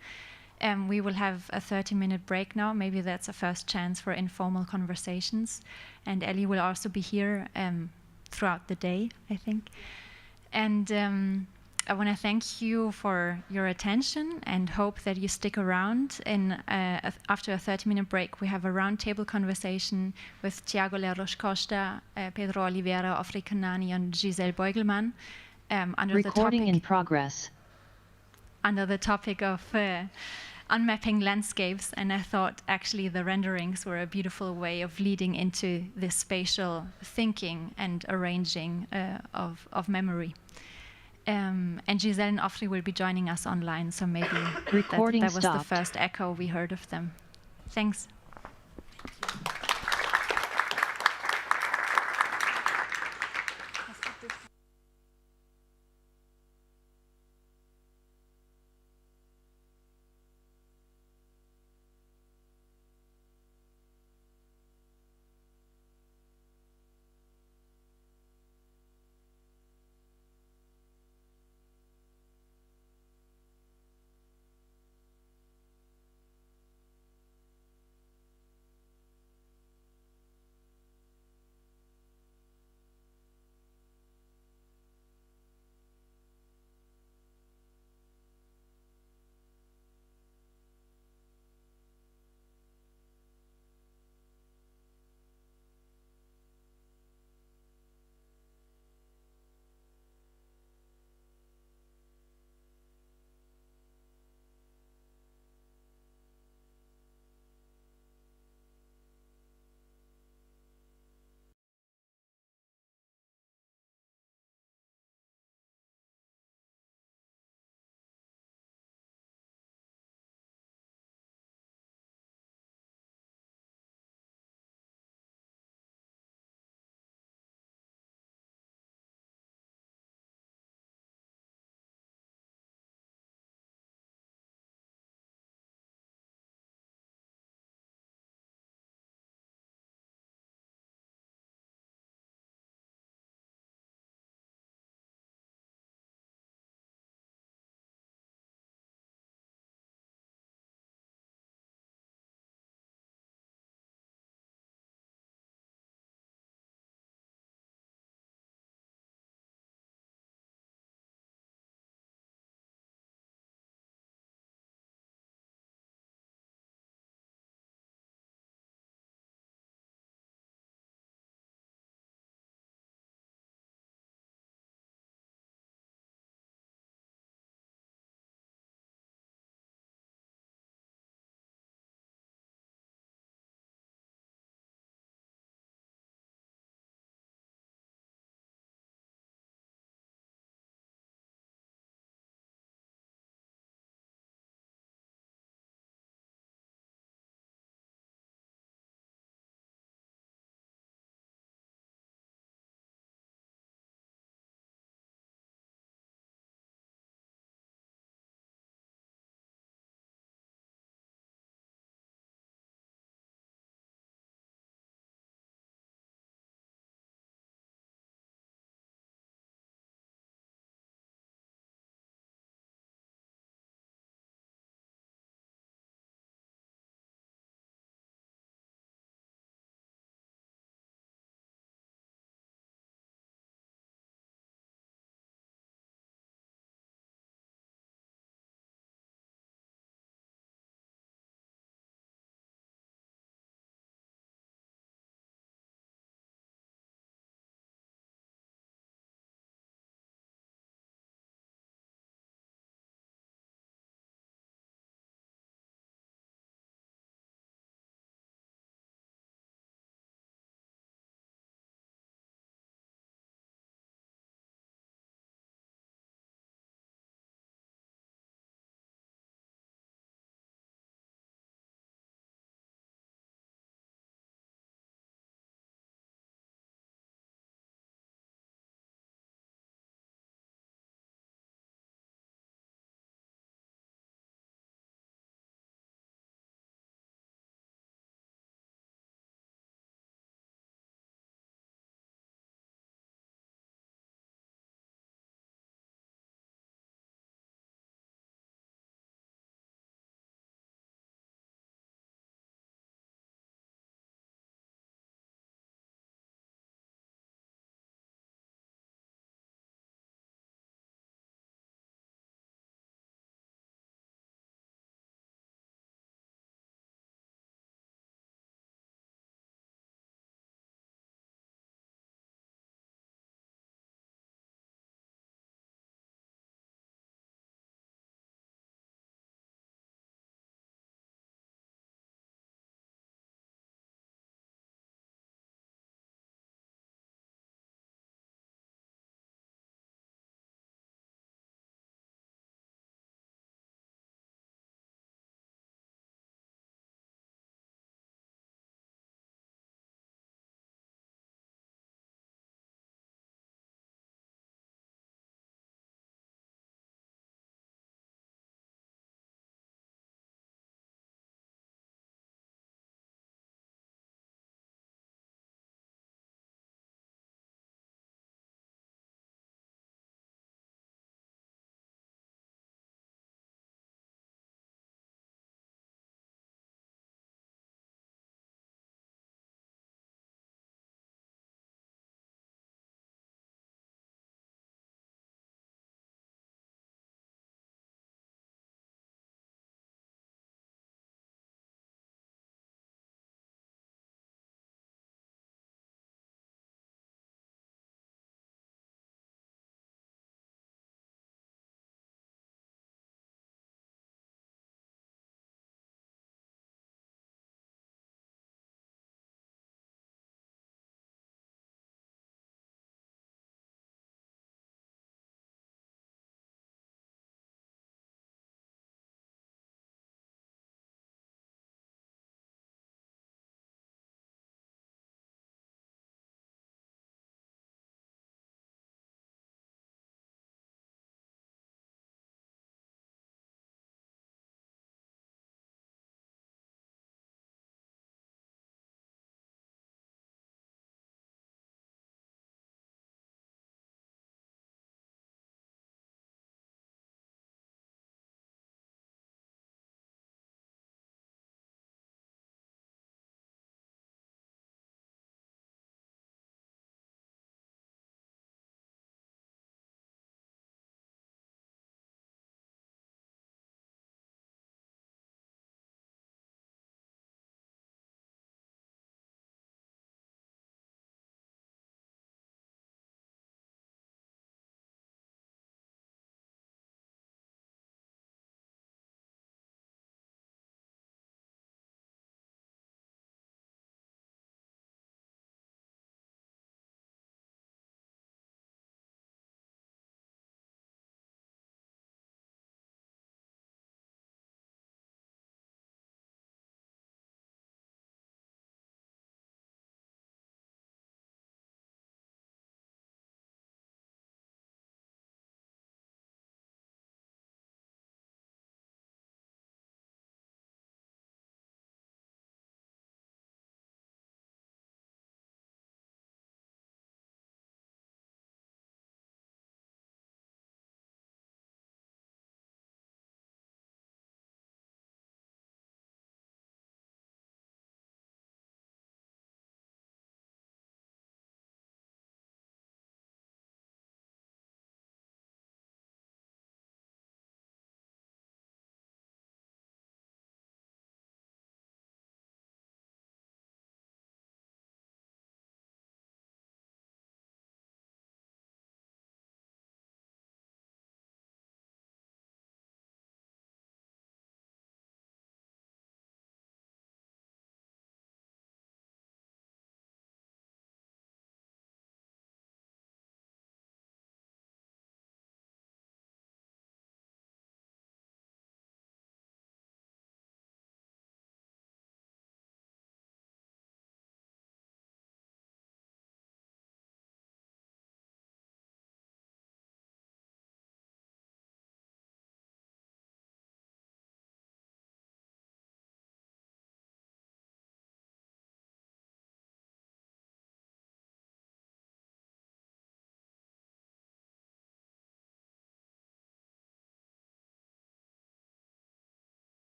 We will have a 30-minute break now. Maybe that's a first chance for informal conversations. And Ellie will also be here throughout the day, I think. And I want to thank you for your attention and hope that you stick around. After a 30-minute break, we have a roundtable conversation with Tiago Lerros Costa, Pedro Oliveira, Ofri, Cnaani, and Giselle Beiguelman. Recording in progress. Under the topic of unmapping landscapes, and I thought actually the renderings were a beautiful way of leading into this spatial thinking and arranging of memory. And Giselle and Ofri will be joining us online, so maybe that was the first echo we heard of them. Thanks.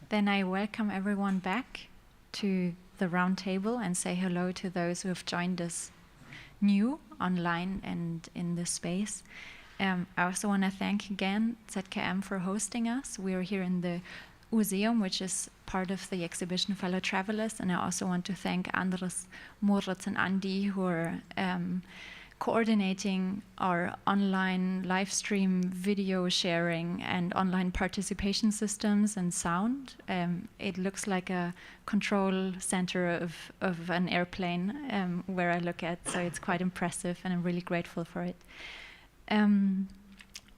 then I welcome everyone back to the round table and say hello to those who have joined us new online and in this space. I also want to thank again ZKM for hosting us. We're here in the museum, which is part of the exhibition Fellow Travelers, and I also want to thank Andres, Moritz, and Andy, who are coordinating our online live stream video sharing and online participation systems and sound. It looks like a control center of an airplane where I look at, so it's quite impressive and I'm really grateful for it.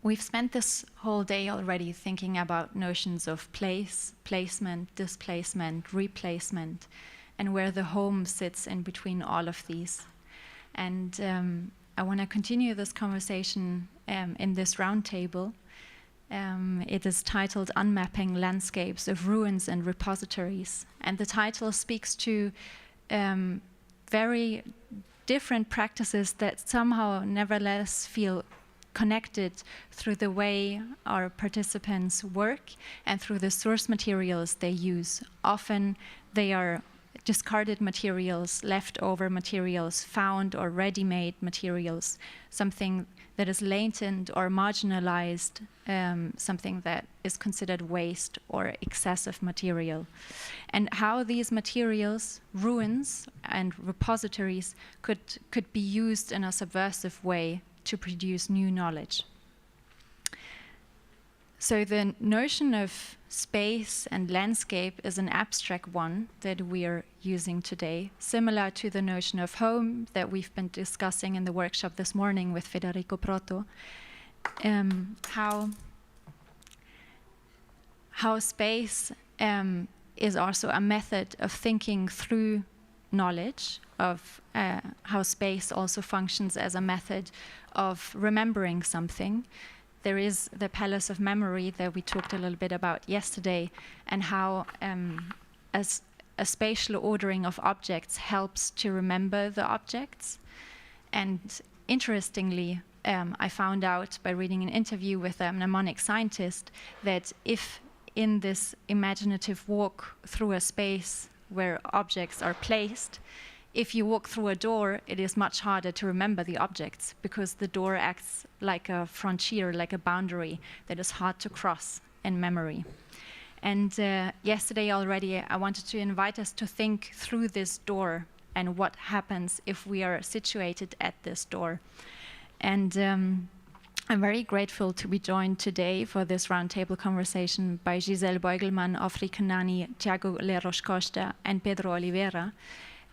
We've spent this whole day already thinking about notions of place, placement, displacement, replacement, and where the home sits in between all of these. And I want to continue this conversation in this roundtable. It is titled Unmapping Landscapes of Ruins and Repositories. And the title speaks to very different practices that somehow nevertheless feel connected through the way our participants work and through the source materials they use. Often they are discarded materials, leftover materials, found or ready-made materials, something that is latent or marginalized, something that is considered waste or excessive material. And how these materials, ruins and repositories, could be used in a subversive way to produce new knowledge. So the notion of space and landscape is an abstract one that we are using today, similar to the notion of home that we've been discussing in the workshop this morning with Federico Proto. How space is also a method of thinking through knowledge, of how space also functions as a method of remembering something. There is the palace of memory that we talked a little bit about yesterday, and how as a spatial ordering of objects helps to remember the objects. And interestingly, I found out by reading an interview with a mnemonic scientist that if in this imaginative walk through a space where objects are placed, if you walk through a door, it is much harder to remember the objects because the door acts like a frontier, like a boundary that is hard to cross in memory. And yesterday already, I wanted to invite us to think through this door and what happens if we are situated at this door. And I'm very grateful to be joined today for this roundtable conversation by Giselle Beiguelman, Ofri, Cnaani, Tiago Leros Costa, and Pedro Oliveira.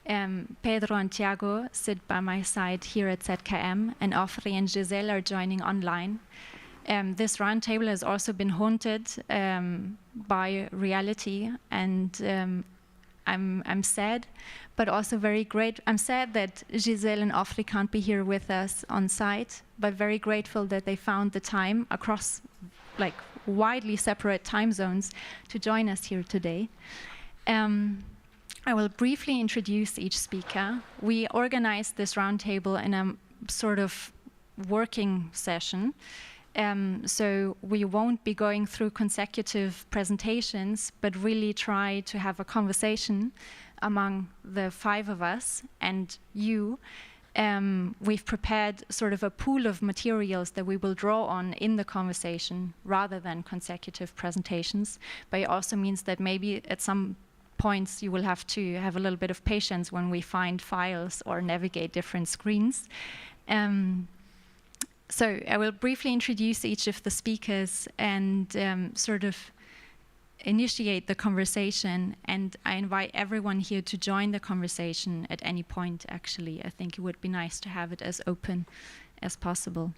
Pedro and Tiago sit by my side here at ZKM, and Ofri and Giselle are joining online. This roundtable has also been haunted by reality, and I'm sad, but also very great. I'm sad that Giselle and Ofri can't be here with us on site, but very grateful that they found the time across like widely separate time zones to join us here today. I will briefly introduce each speaker. We organized this roundtable in a sort of working session. So we won't be going through consecutive presentations, but really try to have a conversation among the five of us and you. We've prepared sort of a pool of materials that we will draw on in the conversation rather than consecutive presentations. But it also means that maybe at some points you will have to have a little bit of patience when we find files or navigate different screens. So I will briefly introduce each of the speakers and sort of initiate the conversation, and I invite everyone here to join the conversation at any point, actually. I think it would be nice to have it as open as possible.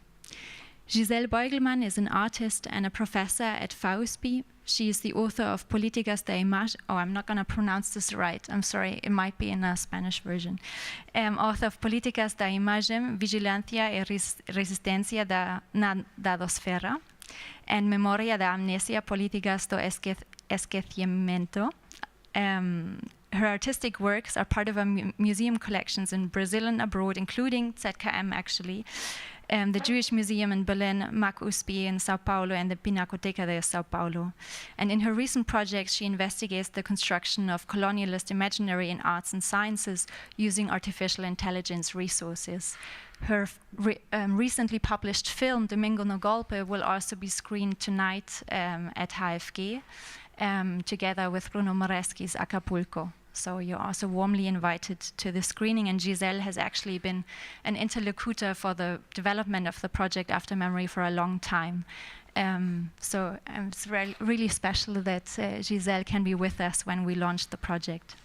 Giselle Beiguelman is an artist and a professor at FAUSP. She is the author of Políticas de Imagen. Oh, I'm not going to pronounce this right. I'm sorry. It might be in a Spanish version. Author of Políticas da Imagen, Vigilancia y Resistencia da Dadosfera, and Memoria da Amnesia, Políticas do Esquecimiento. Her artistic works are part of museum collections in Brazil and abroad, including ZKM, actually. the Jewish Museum in Berlin, Mac USP in Sao Paulo, and the Pinacoteca de Sao Paulo. And in her recent projects, she investigates the construction of colonialist imaginary in arts and sciences using artificial intelligence resources. Her recently published film, Domingo no Golpe, will also be screened tonight at HFG, together with Bruno Moreschi's Acapulco. So you're also warmly invited to the screening, and Giselle has actually been an interlocutor for the development of the project After Memory for a long time. So it's really special that Giselle can be with us when we launch the project.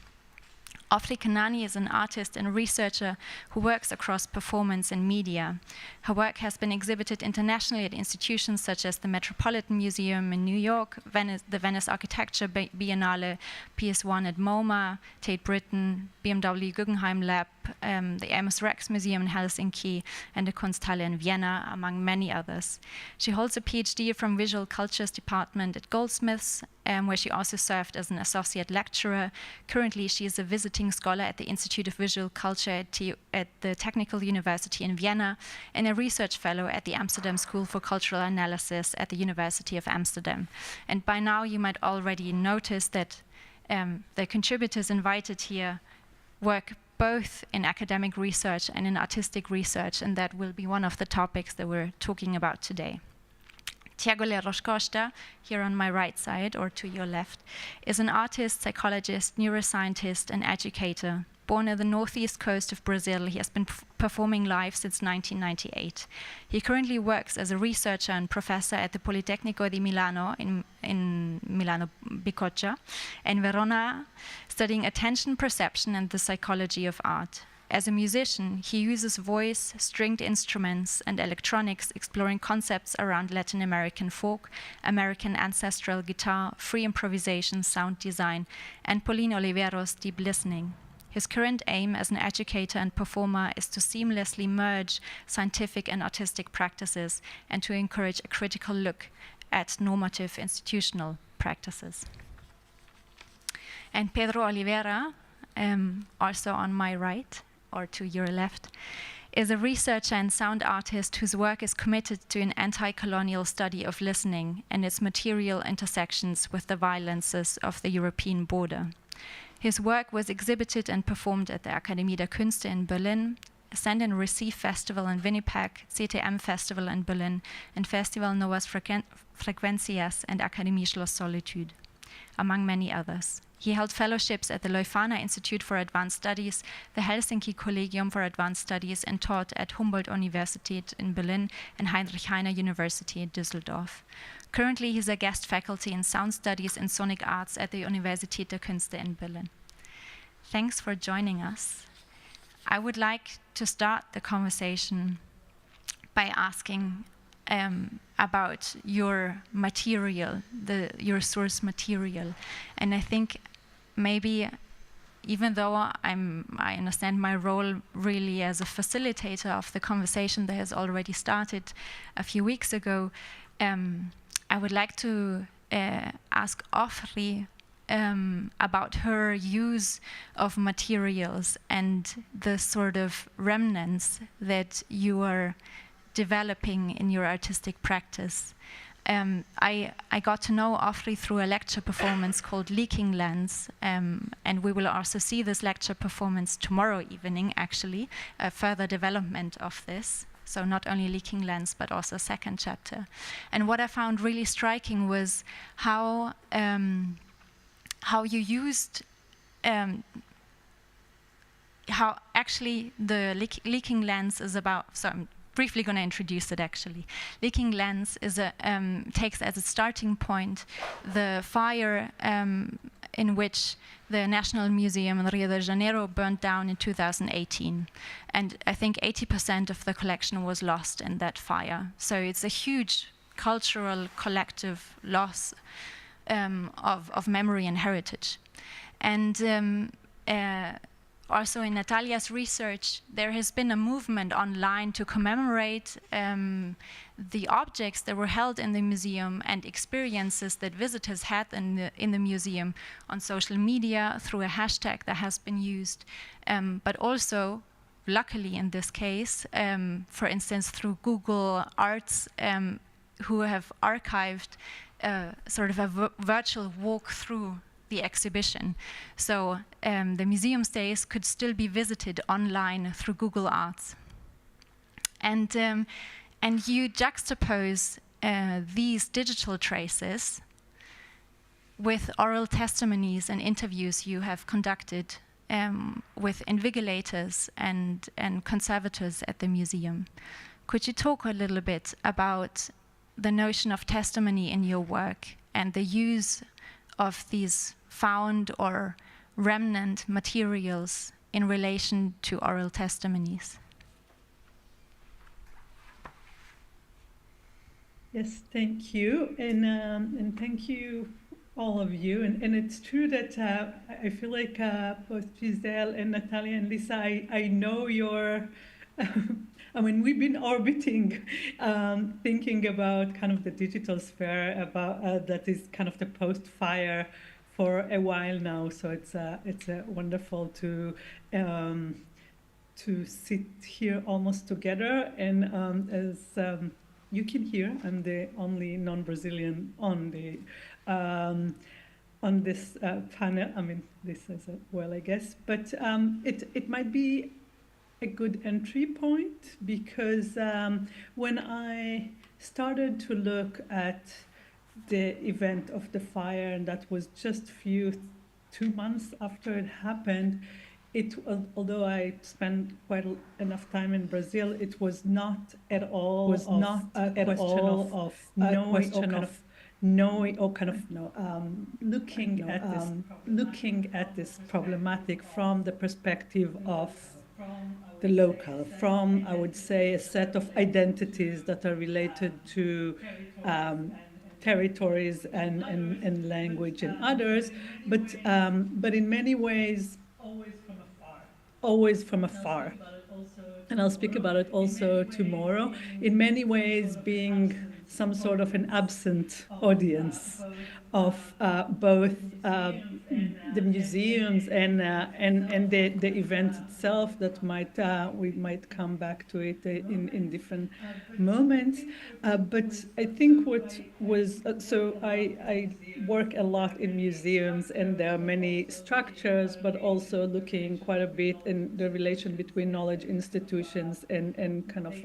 Ofri Cnaani is an artist and researcher who works across performance and media. Her work has been exhibited internationally at institutions such as the Metropolitan Museum in New York, the Venice Architecture Biennale, PS1 at MoMA, Tate Britain, BMW Guggenheim Lab, the Amos Rex Museum in Helsinki, and the Kunsthalle in Vienna, among many others. She holds a PhD from Visual Cultures Department at Goldsmiths, where she also served as an associate lecturer. Currently, she is a visiting scholar at the Institute of Visual Culture at the Technical University in Vienna, and a research fellow at the Amsterdam School for Cultural Analysis at the University of Amsterdam. And by now, you might already notice that the contributors invited here work both in academic research and in artistic research, and that will be one of the topics that we're talking about today. Tiago Leros Costa, here on my right side, or to your left, is an artist, psychologist, neuroscientist, and educator. Born in the northeast coast of Brazil, he has been performing live since 1998. He currently works as a researcher and professor at the Politecnico di Milano in Milano Bicocca, and Verona, studying attention, perception, and the psychology of art. As a musician, he uses voice, stringed instruments, and electronics, exploring concepts around Latin American folk, American ancestral guitar, free improvisation, sound design, and Pauline Oliveros' deep listening. His current aim as an educator and performer is to seamlessly merge scientific and artistic practices and to encourage a critical look at normative institutional practices. And Pedro Oliveira, also on my right, or to your left, is a researcher and sound artist whose work is committed to an anti-colonial study of listening and its material intersections with the violences of the European border. His work was exhibited and performed at the Akademie der Künste in Berlin, Send and Receive Festival in Winnipeg, CTM Festival in Berlin, and Festival Nuevas Frecuencias and Akademie Schloss Solitude, among many others. He held fellowships at the Leuphana Institute for Advanced Studies, the Helsinki Collegium for Advanced Studies, and taught at Humboldt Universität in Berlin and Heinrich Heine University in Düsseldorf. Currently, he is a guest faculty in sound studies and sonic arts at the Universität der Künste in Berlin. Thanks for joining us. I would like to start the conversation by asking about your material, your source material. And I think maybe, even though I understand my role really as a facilitator of the conversation that has already started a few weeks ago, I would like to ask Ofri about her use of materials and the sort of remnants that you are developing in your artistic practice. I got to know Ofri through a lecture performance called Leaking Lens, and we will also see this lecture performance tomorrow evening, actually, a further development of this. So not only Leaking Lens, but also a second chapter. And what I found really striking was how you used, how actually the Leaking Lens is about, so I'm briefly going to introduce it actually. Leaking Lens is takes as a starting point the fire in which the National Museum in Rio de Janeiro burned down in 2018. And I think 80% of the collection was lost in that fire. So it's a huge cultural collective loss of memory and heritage. And also in Natalia's research, there has been a movement online to commemorate the objects that were held in the museum and experiences that visitors had in the museum on social media through a hashtag that has been used, but also luckily in this case, for instance, through Google Arts, who have archived sort of a virtual walk through the exhibition. So the museum stays could still be visited online through Google Arts. And you juxtapose these digital traces with oral testimonies and interviews you have conducted with invigilators and conservators at the museum. Could you talk a little bit about the notion of testimony in your work and the use of these found or remnant materials in relation to oral testimonies? Yes, thank you, and thank you, all of you. And it's true that I feel like both Giselle and Natalia and Lisa, I know your. I mean, we've been orbiting, thinking about kind of the digital sphere, about that is kind of the post-fire for a while now. So it's wonderful to sit here almost together. And as you can hear, I'm the only non-Brazilian on this panel. I mean, this as well, I guess. But it might be a good entry point, because when I started to look at the event of the fire, and that was just 2 months after it happened, although I spent quite enough time in Brazil, it was not at all looking at this problematic from the perspective of the local, from, I would say, a set of identities that are related to territories and language and others, but in many ways always from afar. And I'll speak about it also tomorrow. In many ways, being some sort of an absent audience of both the museums and the event itself. That we might come back to it in different moments. But I think what was so I work a lot in museums, and there are many structures, but also looking quite a bit in the relation between knowledge institutions and kind of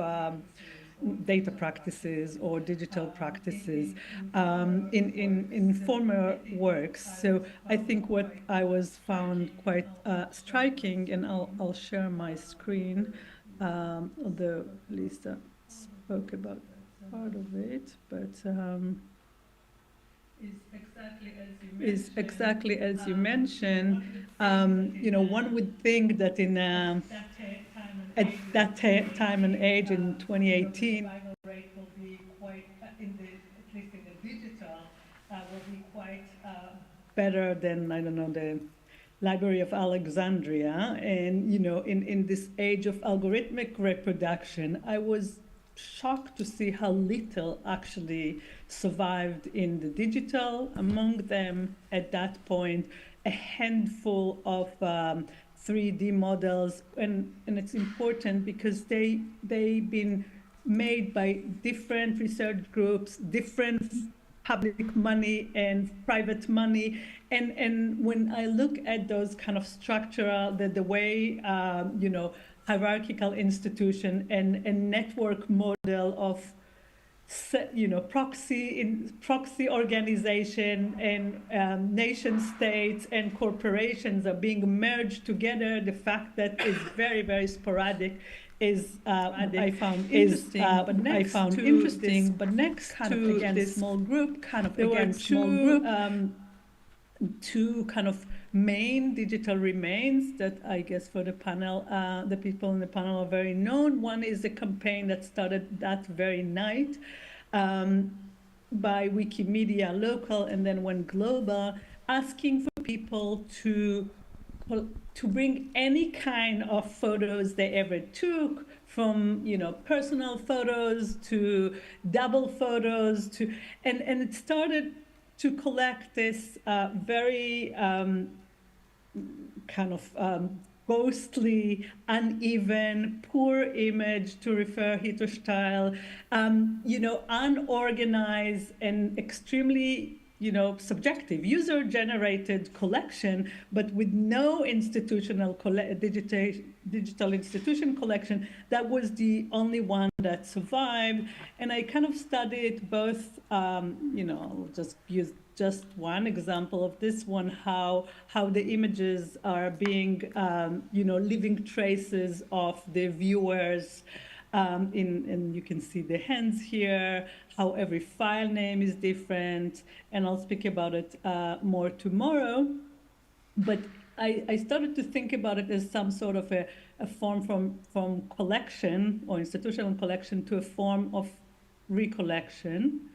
data practices or digital practices in former works. So I think what I was found quite striking, and I'll share my screen, although Lisa spoke about part of it, but is exactly as you mentioned. One would think that at that time and age in 2018, rate will be quite, at least in the digital, will be quite better than, I don't know, the Library of Alexandria. And, in this age of algorithmic reproduction, I was shocked to see how little actually survived in the digital. Among them, at that point, a handful of 3D models, and it's important because they've been made by different research groups, different public money and private money, and when I look at those kind of structural, the way hierarchical institution and network model of proxy organization and nation states and corporations are being merged together. The fact that is very, very sporadic is I found interesting. But next to this small group, two kind of main digital remains that I guess for the panel, the people in the panel are very known. One is a campaign that started that very night by Wikimedia Local and then went global, asking for people to bring any kind of photos they ever took, from personal photos to double photos and it started to collect this very kind of ghostly, uneven, poor image to refer Hito style, unorganized and extremely, subjective, user-generated collection, but with no institutional digital institution collection. That was the only one that survived. And I kind of studied both, I'll just use just one example of this one, how the images are being, leaving traces of the viewers. And you can see the hands here, how every file name is different, and I'll speak about it more tomorrow. But I started to think about it as some sort of a form from collection or institutional collection to a form of recollection.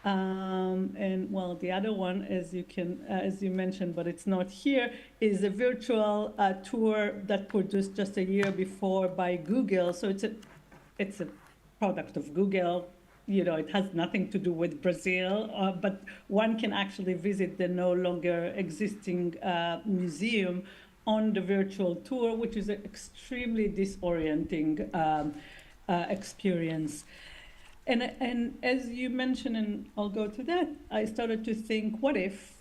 And well, the other one, as you mentioned, but it's not here, is a virtual tour that produced just a year before by Google. So it's a product of Google. It has nothing to do with Brazil, but one can actually visit the no longer existing museum on the virtual tour, which is an extremely disorienting experience. And as you mentioned, and I'll go to that, I started to think, what if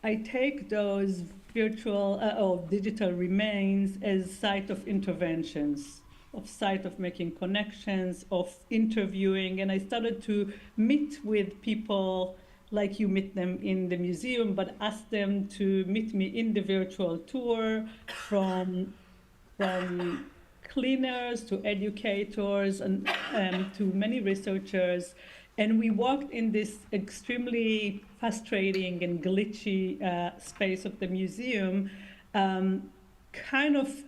I take those virtual or digital remains as site of interventions, of site of making connections, of interviewing, and I started to meet with people like you meet them in the museum, but ask them to meet me in the virtual tour, from cleaners to educators and to many researchers. And we walked in this extremely frustrating and glitchy space of the museum, kind of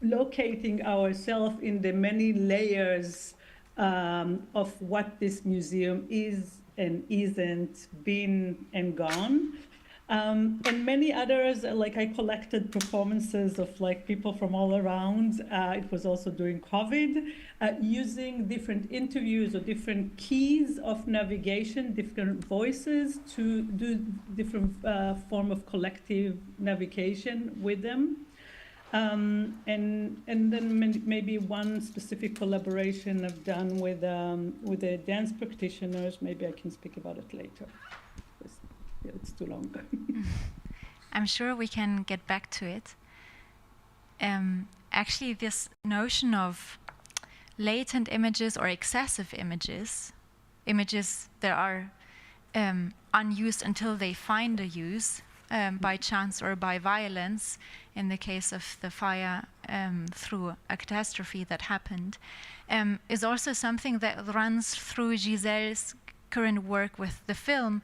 locating ourselves in the many layers of what this museum is and isn't, been and gone. And many others, like I collected performances of like people from all around. It was also during COVID, using different interviews or different keys of navigation, different voices to do different form of collective navigation with them. And then maybe one specific collaboration I've done with the dance practitioners. Maybe I can speak about it later. It's too long. I'm sure we can get back to it. Actually, this notion of latent images or excessive images that are unused until they find a use by chance or by violence, in the case of the fire through a catastrophe that happened, is also something that runs through Giselle's current work with the film,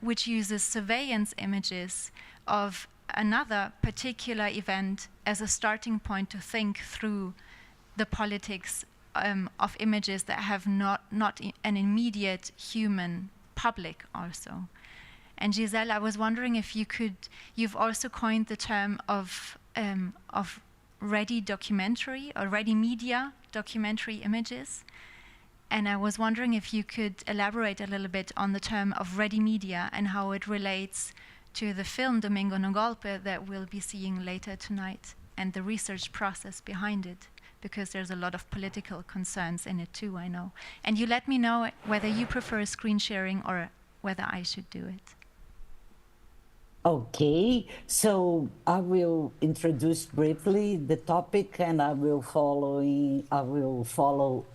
which uses surveillance images of another particular event as a starting point to think through the politics of images that have not an immediate human public also. And Giselle, I was wondering if you've also coined the term of ready documentary or ready media documentary images. And I was wondering if you could elaborate a little bit on the term of ready media and how it relates to the film Domingo no Golpe that we'll be seeing later tonight, and the research process behind it, because there's a lot of political concerns in it too, I know. And you let me know whether you prefer screen sharing or whether I should do it. Okay, so I will introduce briefly the topic, and I will follow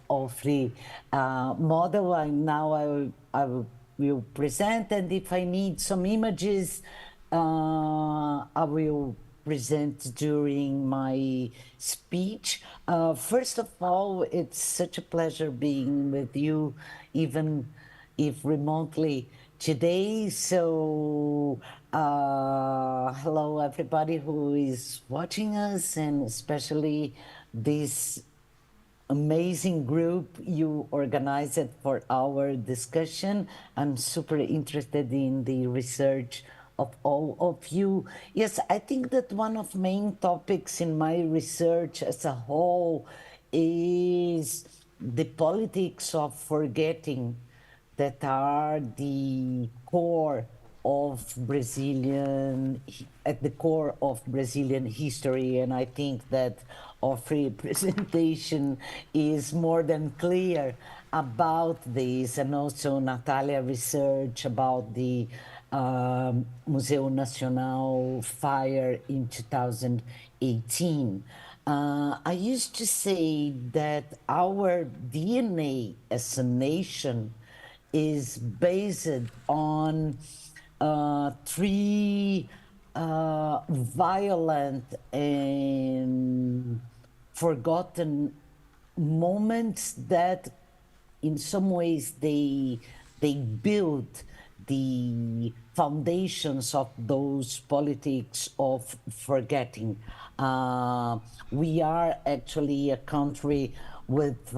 Ofri model. And now I will present, and if I need some images, I will present during my speech. First of all, it's such a pleasure being with you, even if remotely today. So hello everybody who is watching us, and especially this amazing group you organized for our discussion. I'm super interested in the research of all of you. Yes, I think that one of main topics in my research as a whole is the politics of forgetting that are the core of at the core of Brazilian history, and I think that Ofri presentation is more than clear about this, and also Natalia research about the Museu Nacional fire in 2018. I used to say that our DNA as a nation is based on three violent and forgotten moments that in some ways they build the foundations of those politics of forgetting. We are actually a country with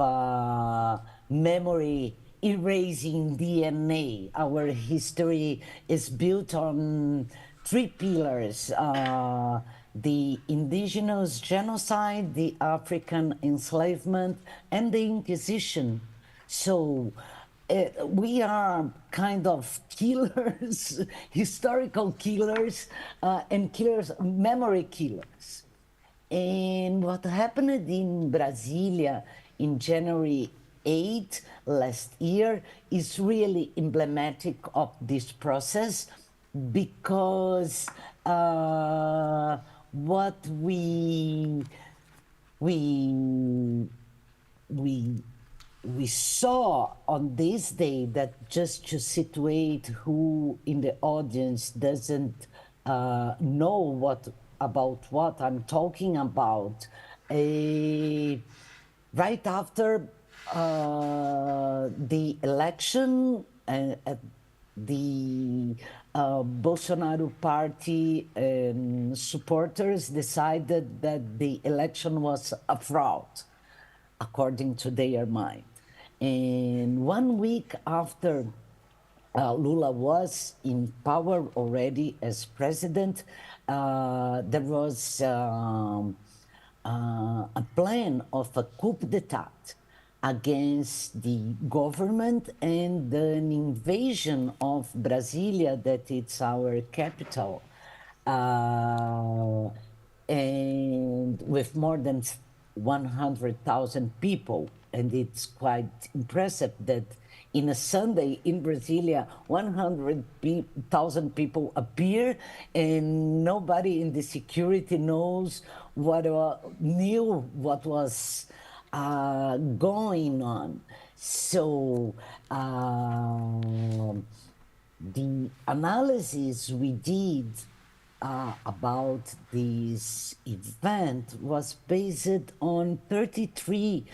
memory erasing DNA. Our history is built on three pillars: the indigenous genocide, the African enslavement, and the Inquisition. So we are kind of killers, historical killers, and killers, memory killers. And what happened in Brasilia in January 8 last year is really emblematic of this process, because what we saw on this day, that just to situate who in the audience doesn't know about what I'm talking about, right after the election, the Bolsonaro party supporters decided that the election was a fraud, according to their mind. And 1 week after Lula was in power already as president, there was a plan of a coup d'etat against the government and an invasion of Brasilia, that it's our capital, and with more than 100,000 people. And it's quite impressive that in a Sunday in Brasilia, 100,000 people appear, and nobody in the security knew what was going on. So the analysis we did about this event was based on 33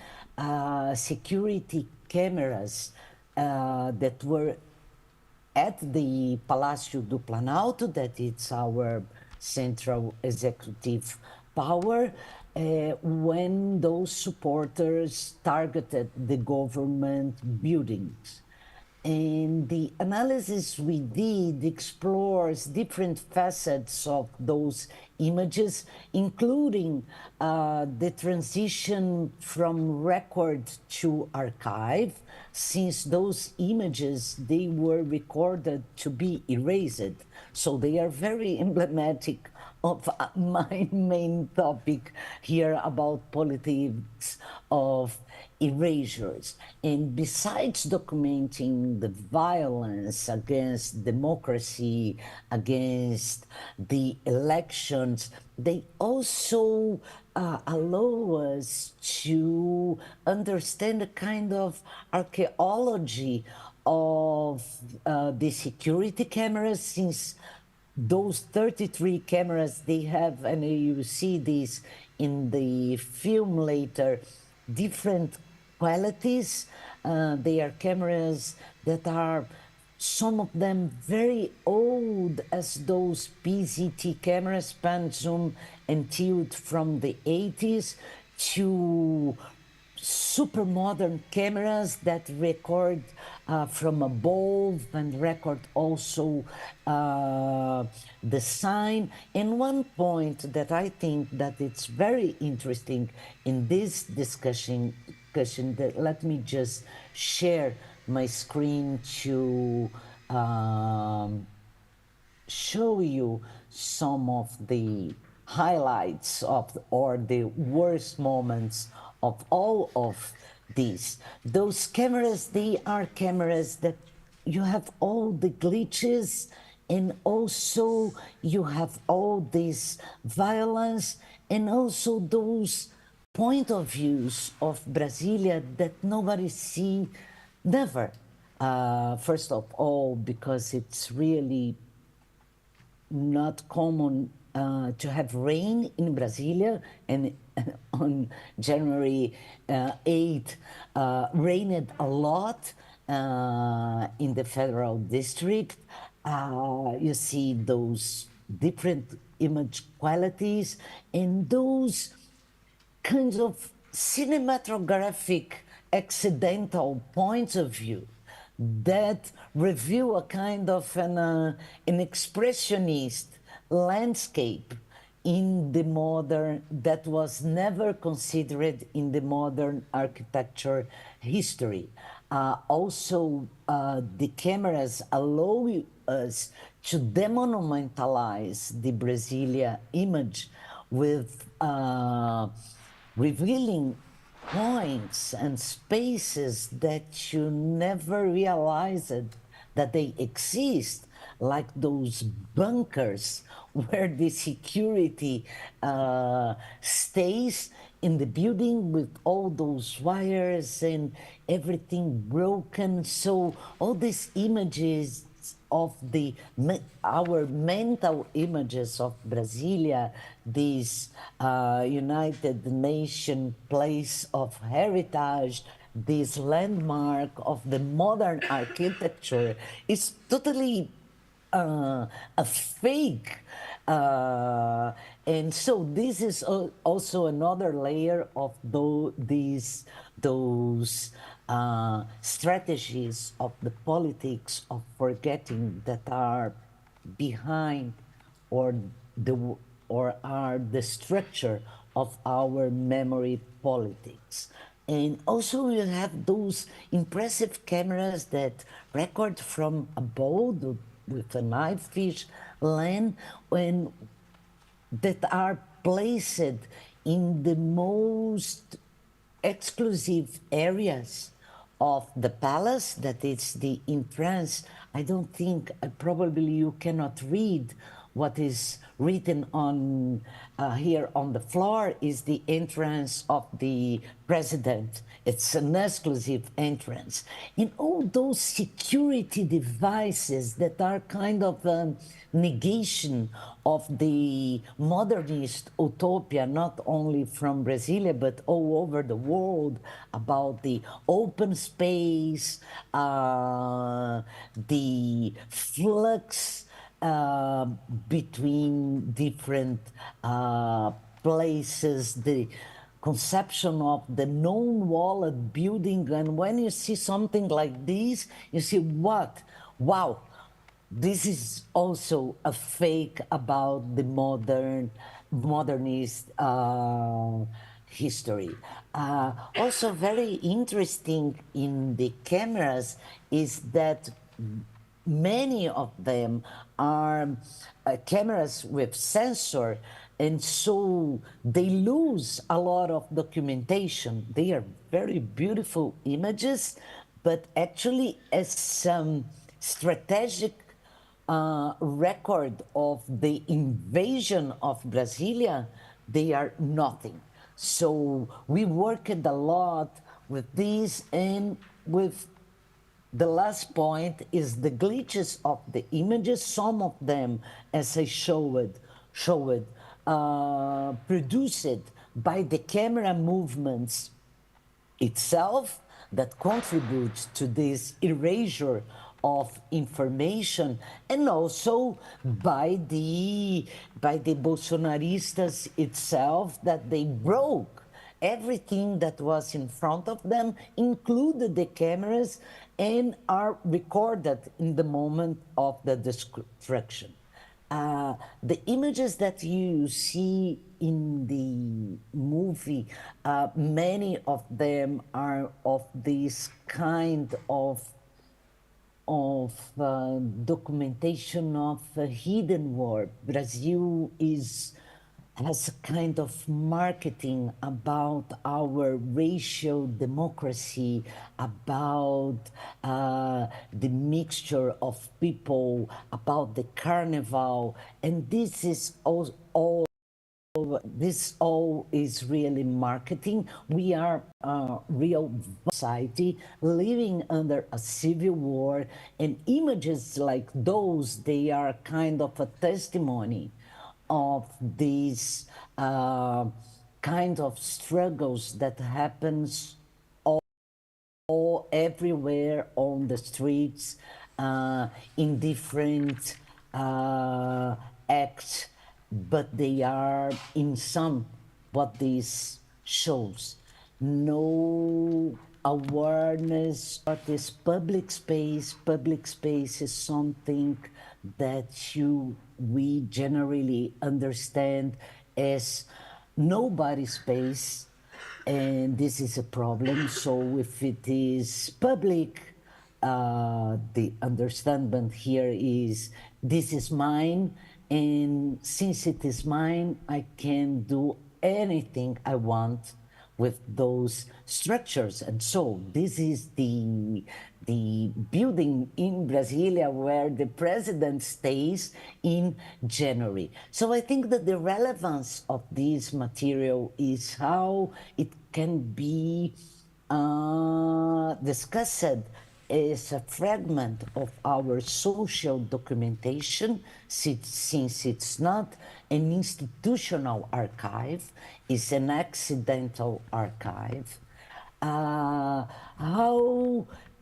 security cameras that were at the Palácio do Planalto, that it's our central executive power, when those supporters targeted the government buildings. And the analysis we did explores different facets of those images, including the transition from record to archive, since those images, they were recorded to be erased. So they are very emblematic of my main topic here about politics of erasures. And besides documenting the violence against democracy, against the elections, they also allow us to understand a kind of archaeology of the security cameras, since those 33 cameras, they have, and you see this in the film later, different qualities. They are cameras that are, some of them very old, as those PZT cameras, pan, zoom, and tilt from the 80s, to super modern cameras that record from above and record also the sign. And one point that I think that it's very interesting in this discussion that, let me just share my screen to show you some of the highlights of or the worst moments of all of these. Those cameras, they are cameras that you have all the glitches, and also you have all this violence, and also those point of views of Brasilia that nobody see, never. First of all, because it's really not common to have rain in Brasilia, and on January 8th, rained a lot in the federal district. You see those different image qualities and those kinds of cinematographic accidental points of view that reveal a kind of an expressionist landscape in the modern, that was never considered in the modern architecture history. Also, the cameras allow us to demonumentalize the Brasilia image with revealing points and spaces that you never realized that they exist, like those bunkers where the security stays in the building with all those wires and everything broken. So all these images of our mental images of Brasilia, this United Nations place of heritage, this landmark of the modern architecture, is totally a fake. And so this is also another layer of those strategies of the politics of forgetting that are behind or are the structure of our memory politics. And also we have those impressive cameras that record from above with a night fish lens, and that are placed in the most exclusive areas of the palace, that is the entrance. I don't think, probably you cannot read what is written on here on the floor is the entrance of the president. It's an exclusive entrance. And all those security devices that are kind of a negation of the modernist utopia, not only from Brasilia, but all over the world, about the open space, the flux between different places, the conception of the non-walled building. And when you see something like this, you see what? Wow, this is also a fake about the modernist history. Also very interesting in the cameras is that many of them are cameras with sensor, and so they lose a lot of documentation. They are very beautiful images, but actually as some strategic record of the invasion of Brasilia, they are nothing. So we worked a lot with these, and with the last point is the glitches of the images. Some of them, as I showed, produced by the camera movements itself, that contributes to this erasure of information, and also by the Bolsonaristas itself, that they broke everything that was in front of them, included the cameras, and are recorded in the moment of the destruction. The images that you see in the movie, many of them are of this kind of of documentation of a hidden war. Brazil has a kind of marketing about our racial democracy, about the mixture of people, about the carnival, and this is all this all is really marketing. We are a real society living under a civil war, and images like those, they are kind of a testimony of these kind of struggles that happens all everywhere on the streets, in different acts, but they are in some what this shows. No awareness of this public space. Public space is something that we generally understand as nobody's space, and this is a problem. So if it is public, the understanding here is this is mine, and since it is mine, I can do anything I want with those structures. And so this is the building in Brasilia where the president stays in January. So I think that the relevance of this material is how it can be discussed as a fragment of our social documentation, since it's not an institutional archive, it's an accidental archive. How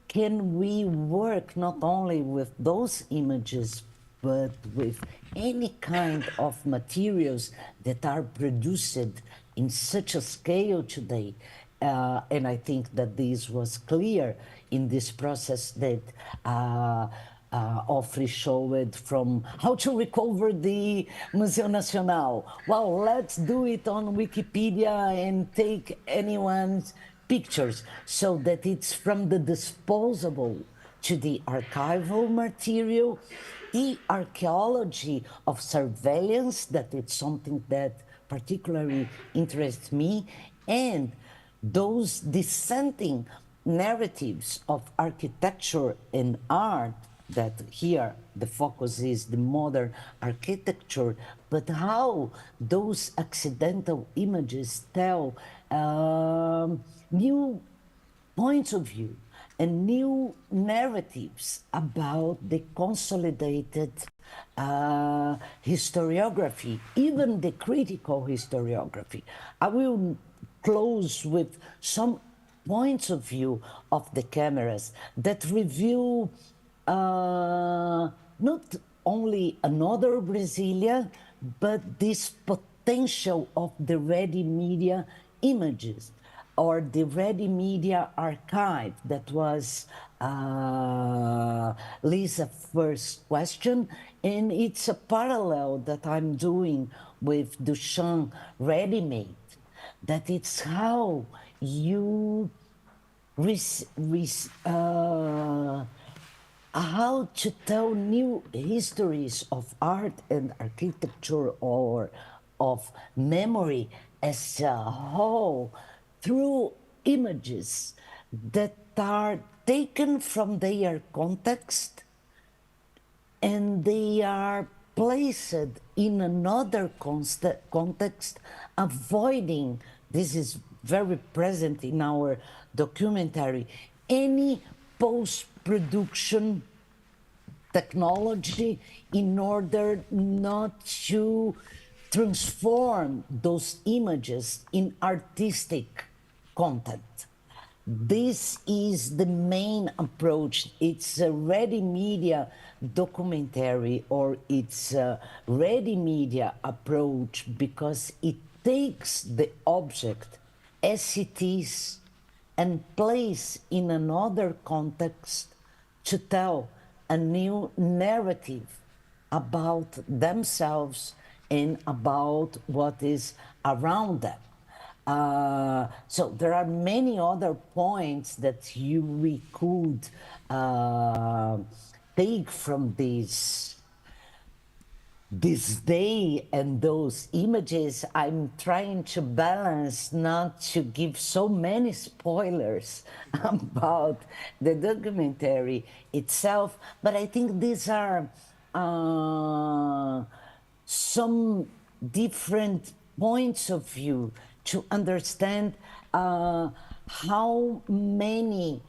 can we work not only with those images, but with any kind of materials that are produced in such a scale today? And I think that this was clear in this process that Ofri showed, from how to recover the Museu Nacional. Well, let's do it on Wikipedia and take anyone's pictures, so that it's from the disposable to the archival material, the archaeology of surveillance, that it's something that particularly interests me, and those dissenting narratives of architecture and art, that here the focus is the modern architecture, but how those accidental images tell new points of view and new narratives about the consolidated historiography, even the critical historiography. I will close with some points of view of the cameras that reveal not only another Brasilia, but this potential of the ready media images, or the ready media archive. That was Lisa's first question, and it's a parallel that I'm doing with Duchamp ready-made, that it's how you how to tell new histories of art and architecture, or of memory as a whole, through images that are taken from their context and they are placed in another context, avoiding, this is very present in our documentary, any post-production technology, in order not to transform those images in artistic content. This is the main approach. It's a ready media documentary, or it's a ready media approach, because it takes the object as it is and place in another context to tell a new narrative about themselves and about what is around them. So there are many other points that we could take from this day and those images. I'm trying to balance not to give so many spoilers about the documentary itself, but I think these are some different points of view to understand how many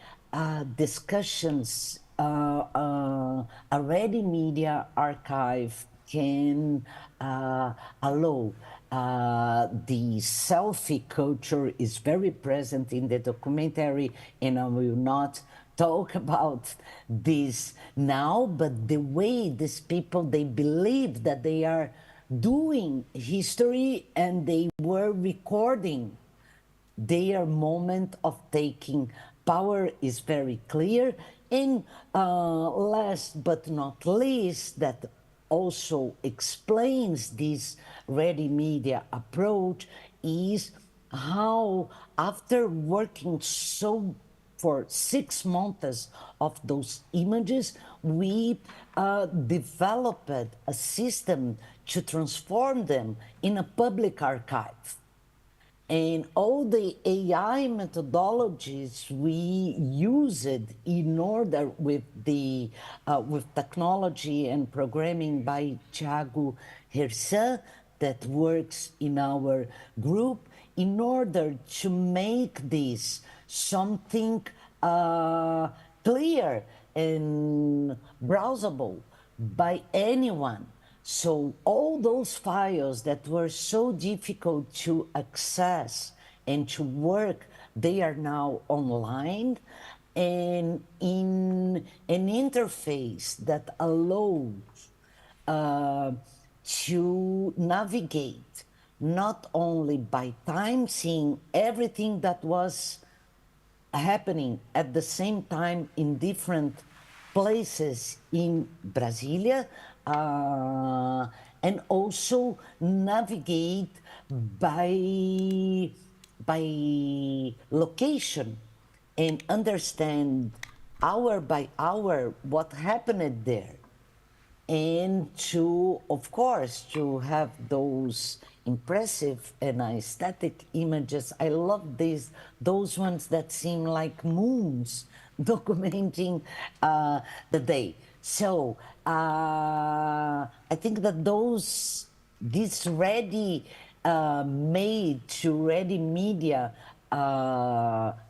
discussions a ready media archive can allow. The selfie culture is very present in the documentary, and I will not talk about this now, but the way these people, they believe that they are doing history and they were recording their moment of taking power is very clear. And last but not least, that also explains this ready media approach is how, after working for 6 months of those images, we developed a system to transform them in a public archive. And all the AI methodologies we used in order with the with technology and programming by Thiago Hersan that works in our group, in order to make this something clear and browsable by anyone. So all those files that were so difficult to access and to work, they are now online and in an interface that allows to navigate not only by time, seeing everything that was happening at the same time in different places in Brasilia, and also navigate by location and understand hour by hour what happened there. And to, of course, to have those impressive and aesthetic images. I love those ones that seem like moons documenting the day. So I think that this ready made to ready media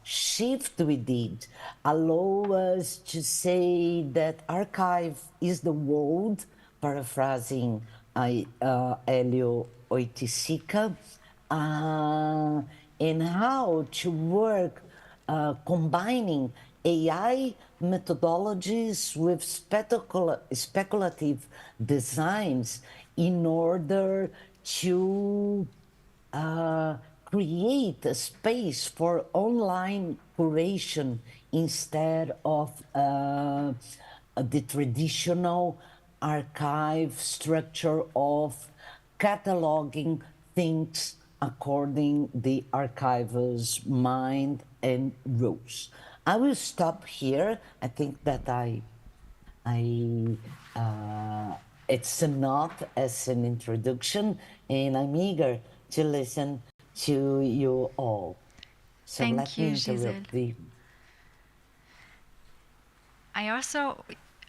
shift we did allow us to say that archive is the world, paraphrasing Hélio Oiticica, and how to work combining AI methodologies with speculative designs in order to create a space for online curation instead of the traditional archive structure of cataloging things according the archiver's mind and rules. I will stop here. I think that it's enough as an introduction, and I'm eager to listen to you all. So Thank you, Giselle.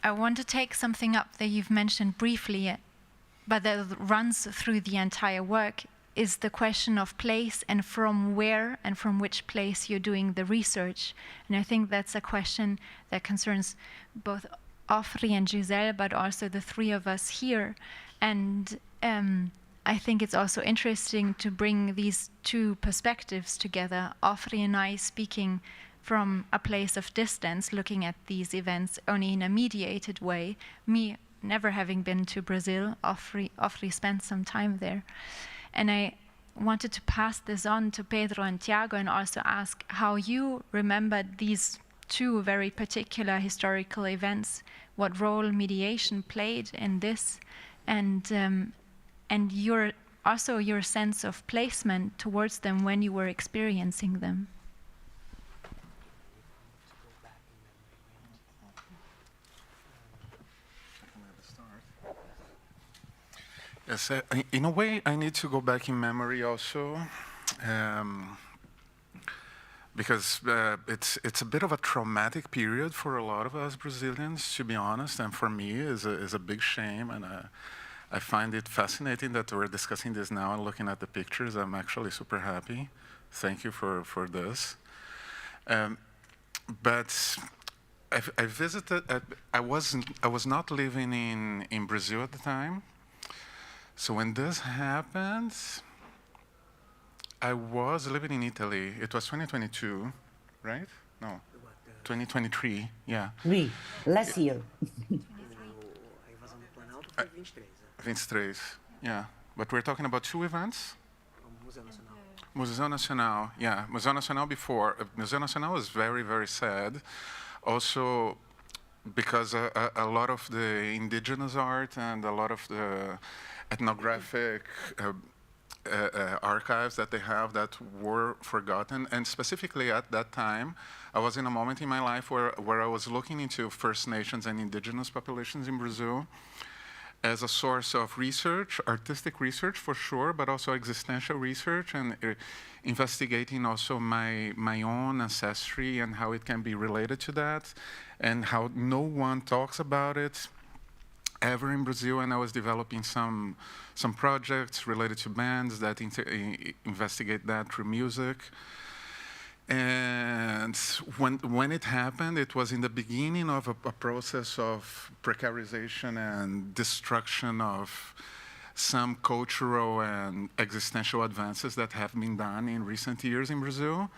I want to take something up that you've mentioned briefly, but that runs through the entire work, is the question of place and from where and from which place you're doing the research. And I think that's a question that concerns both Ofri and Giselle, but also the three of us here. And I think it's also interesting to bring these two perspectives together, Ofri and I speaking from a place of distance, looking at these events only in a mediated way, me never having been to Brazil, Ofri spent some time there. And I wanted to pass this on to Pedro and Thiago and also ask how you remembered these two very particular historical events, what role mediation played in this, and your also your sense of placement towards them when you were experiencing them. Yes, in a way, I need to go back in memory also, because it's a bit of a traumatic period for a lot of us Brazilians, to be honest, and for me is a big shame, and I find it fascinating that we're discussing this now and looking at the pictures. I'm actually super happy. Thank you for this. But I visited. I was not living in Brazil at the time. So when this happened, I was living in Italy. It was 2022, right? No, 2023. Yeah. Oui, last year. 23, yeah. But we're talking about two events? Museu Nacional, yeah. Museu Nacional before. Museu Nacional was very, very sad. Also, because a lot of the indigenous art and a lot of the ethnographic archives that they have that were forgotten. And specifically at that time, I was in a moment in my life where I was looking into First Nations and indigenous populations in Brazil as a source of research, artistic research for sure, but also existential research and investigating also my own ancestry and how it can be related to that and how no one talks about it ever in Brazil. And I was developing some projects related to bands that investigate that through music. And when it happened, it was in the beginning of a process of precarization and destruction of some cultural and existential advances that have been done in recent years in Brazil.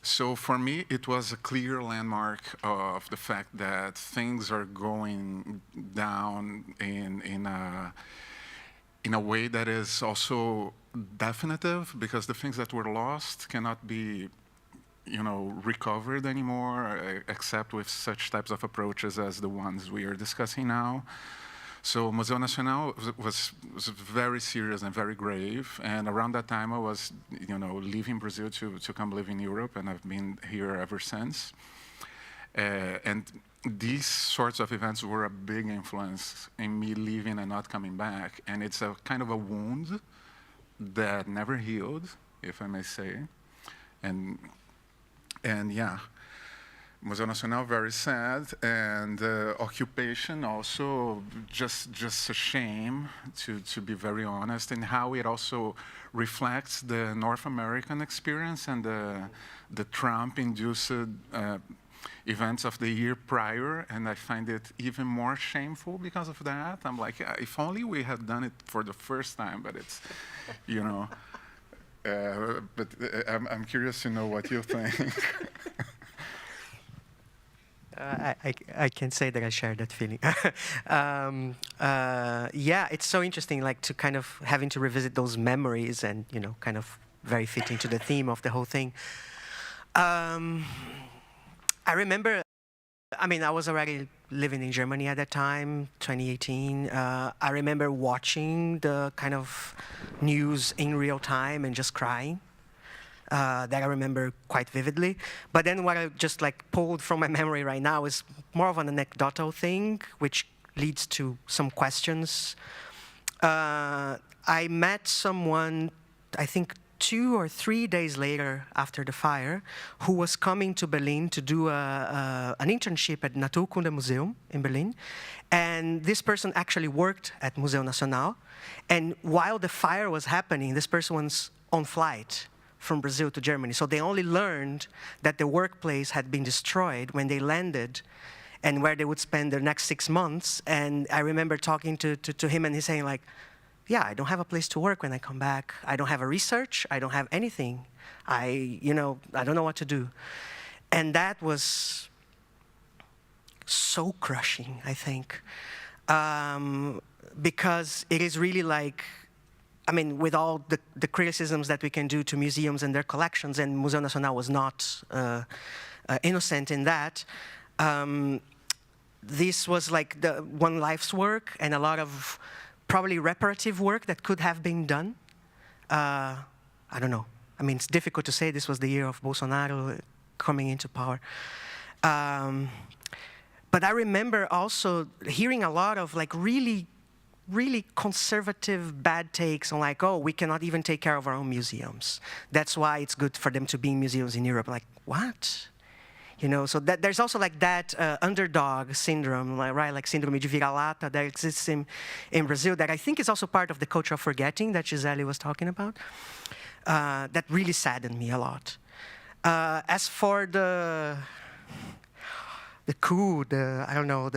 So for me, it was a clear landmark of the fact that things are going down in a way that is also definitive, because the things that were lost cannot be recovered anymore, except with such types of approaches as the ones we are discussing now. So Museu Nacional was very serious and very grave. And around that time, I was, leaving Brazil to come live in Europe, and I've been here ever since. And these sorts of events were a big influence in me leaving and not coming back. And it's a kind of a wound that never healed, if I may say. And yeah, Museu Nacional, very sad, and occupation also just a shame, to be very honest, and how it also reflects the North American experience and the Trump-induced events of the year prior, and I find it even more shameful because of that. I'm like, if only we had done it for the first time, but it's, but I'm curious to know what you think. I can say that I share that feeling. Yeah, it's so interesting, like to kind of having to revisit those memories and, kind of very fitting to the theme of the whole thing. I remember, I was already living in Germany at that time, 2018. I remember watching the kind of news in real time and just crying. That I remember quite vividly. But then what I just pulled from my memory right now is more of an anecdotal thing, which leads to some questions. I met someone, I think 2 or 3 days later after the fire, who was coming to Berlin to do an internship at Naturkunde Museum in Berlin. And this person actually worked at Museu Nacional. And while the fire was happening, this person was on flight from Brazil to Germany. So they only learned that the workplace had been destroyed when they landed and where they would spend their next 6 months. And I remember talking to him, and he's saying yeah, I don't have a place to work when I come back. I don't have a research. I don't have anything. I don't know what to do. And that was so crushing, I think, because it is really with all the criticisms that we can do to museums and their collections, and Museu Nacional was not innocent in that, this was the one life's work and a lot of probably reparative work that could have been done I don't know. I mean, it's difficult to say this was the year of Bolsonaro coming into power. But I remember also hearing a lot of like really conservative bad takes on like, oh, we cannot even take care of our own museums. That's why it's good for them to be in museums in Europe. Like, what? You know, so that, there's also like that underdog syndrome, like, right? Like syndrome de vira-lata that exists in Brazil that I think is also part of the culture of forgetting that Giselle was talking about. That really saddened me a lot. As for the coup, I don't know,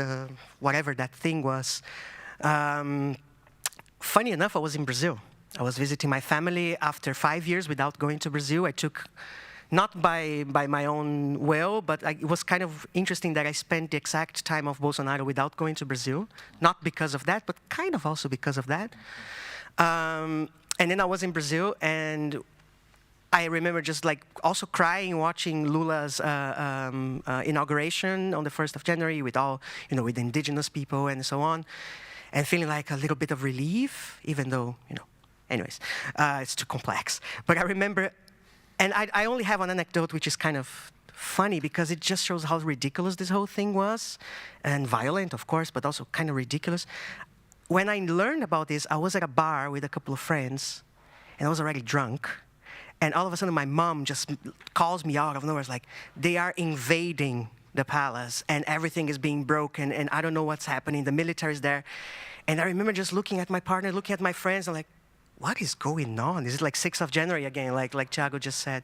whatever that thing was, funny enough, I was in Brazil. I was visiting my family after 5 years without going to Brazil. I took, not by my own will, but it was kind of interesting that I spent the exact time of Bolsonaro without going to Brazil. Not because of that, but kind of also because of that. And then I was in Brazil, and I remember just like also crying watching Lula's inauguration on the 1st of January with all, you know, with indigenous people and so on, and feeling like a little bit of relief, even though, you know, anyways, it's too complex. But I remember, and I only have an anecdote which is kind of funny because it just shows how ridiculous this whole thing was, and violent, of course, but also kind of ridiculous. When I learned about this, I was at a bar with a couple of friends, and I was already drunk. And all of a sudden, my mom just calls me out of nowhere. It's like, they are invading the palace, and everything is being broken, and I don't know what's happening. The military's there. And I remember just looking at my partner, looking at my friends, and like, what is going on? Is it like 6th of January again, like Thiago just said?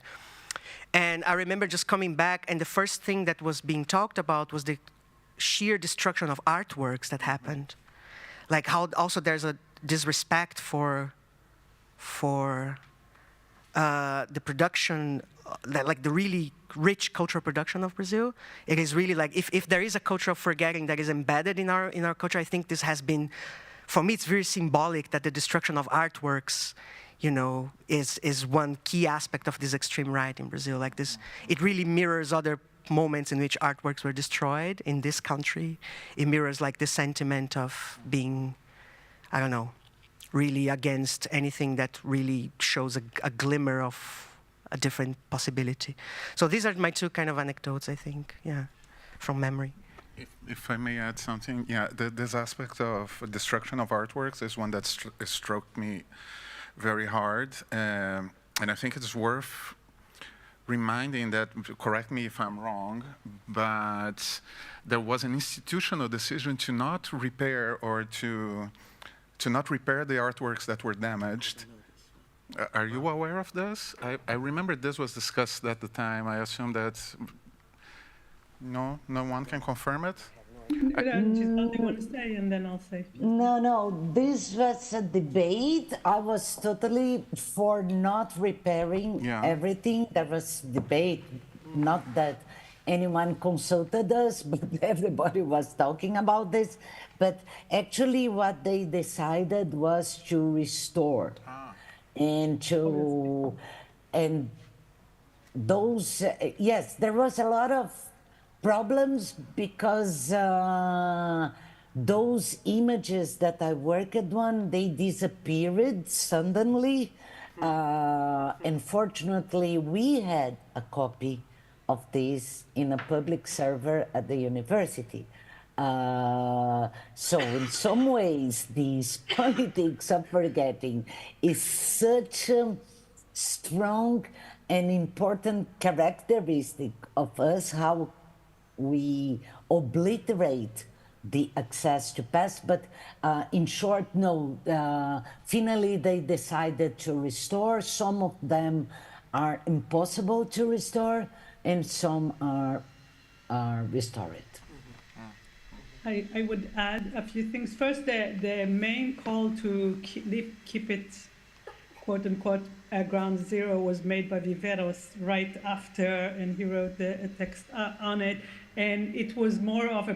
And I remember just coming back, and the first thing that was being talked about was the sheer destruction of artworks that happened. Like how also there's a disrespect for the production, like the really rich cultural production of Brazil. It is really like, if there is a culture of forgetting that is embedded in our culture, I think this has been, for me, it's very symbolic that the destruction of artworks, you know, is one key aspect of this extreme right in Brazil. Like this, it really mirrors other moments in which artworks were destroyed in this country. It mirrors like the sentiment of being, I don't know, really against anything that really shows a glimmer of a different possibility. So these are my two kind of anecdotes, I think, yeah, from memory. If I may add something, yeah, this aspect of destruction of artworks is one that struck me very hard, and I think it's worth reminding that, correct me if I'm wrong, but there was an institutional decision to not repair or to not repair the artworks that were damaged. Are you aware of this? I remember this was discussed at the time. I assume that no one can confirm it? Giselle, you want to say, and then I'll say. No, this was a debate. I was totally for not repairing everything. There was debate, not that anyone consulted us, but everybody was talking about this. But actually what they decided was to restore and those, yes, there was a lot of problems because those images that I worked on, they disappeared suddenly. Unfortunately, we had a copy of this in a public server at the university. So in some ways, these politics of forgetting is such a strong and important characteristic of us, how we obliterate the access to past. But in short, no, finally they decided to restore. Some of them are impossible to restore, and some are restored. I would add a few things. First, the main call to keep it, quote unquote, ground zero was made by Viveros right after, and he wrote a text on it. And it was more of a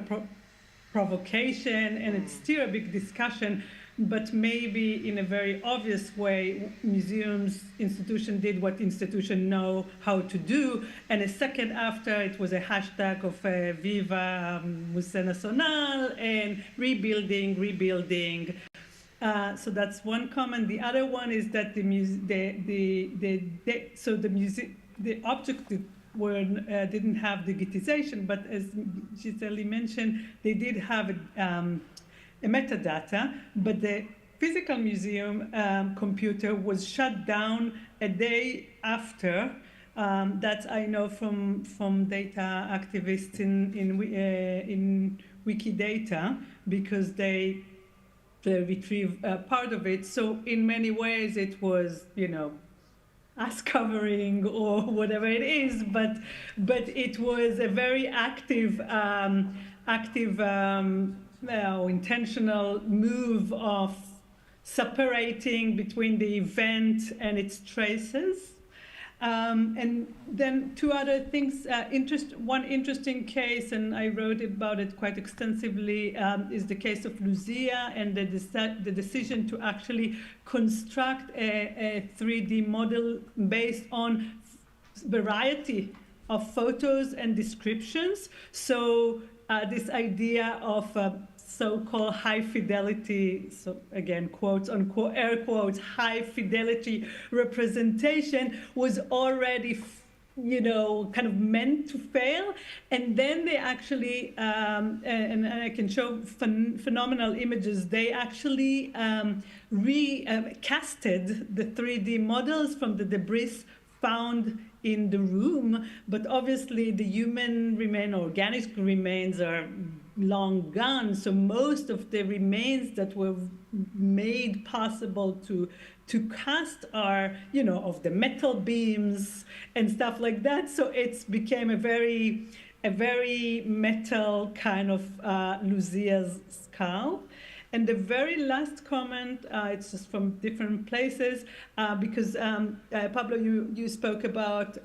provocation, and it's still a big discussion, but maybe in a very obvious way, museums, institutions did what institutions know how to do. And a second after, it was a hashtag of Viva Musée Nacional and rebuilding. So that's one comment. The other one is that the objects didn't have digitization, but as Giselle mentioned, they did have a metadata, but the physical museum computer was shut down a day after. That I know from data activists in Wikidata, because they retrieve part of it. So in many ways it was, ass covering or whatever it is, but it was a very active intentional move of separating between the event and its traces. And then two other things. One interesting case, and I wrote about it quite extensively, is the case of Lucia and the decision to actually construct a 3D model based on variety of photos and descriptions. So this idea of so-called high fidelity, so again, quotes unquote, air quotes, high fidelity representation was already, kind of meant to fail. And then they actually, and I can show phenomenal images, they actually recasted the 3D models from the debris found in the room, but obviously the human organic remains are long gone. So most of the remains that were made possible to cast are, of the metal beams and stuff like that. So it's became a very metal kind of Lucia's skull. And the very last comment, it's just from different places, because Pablo, you spoke about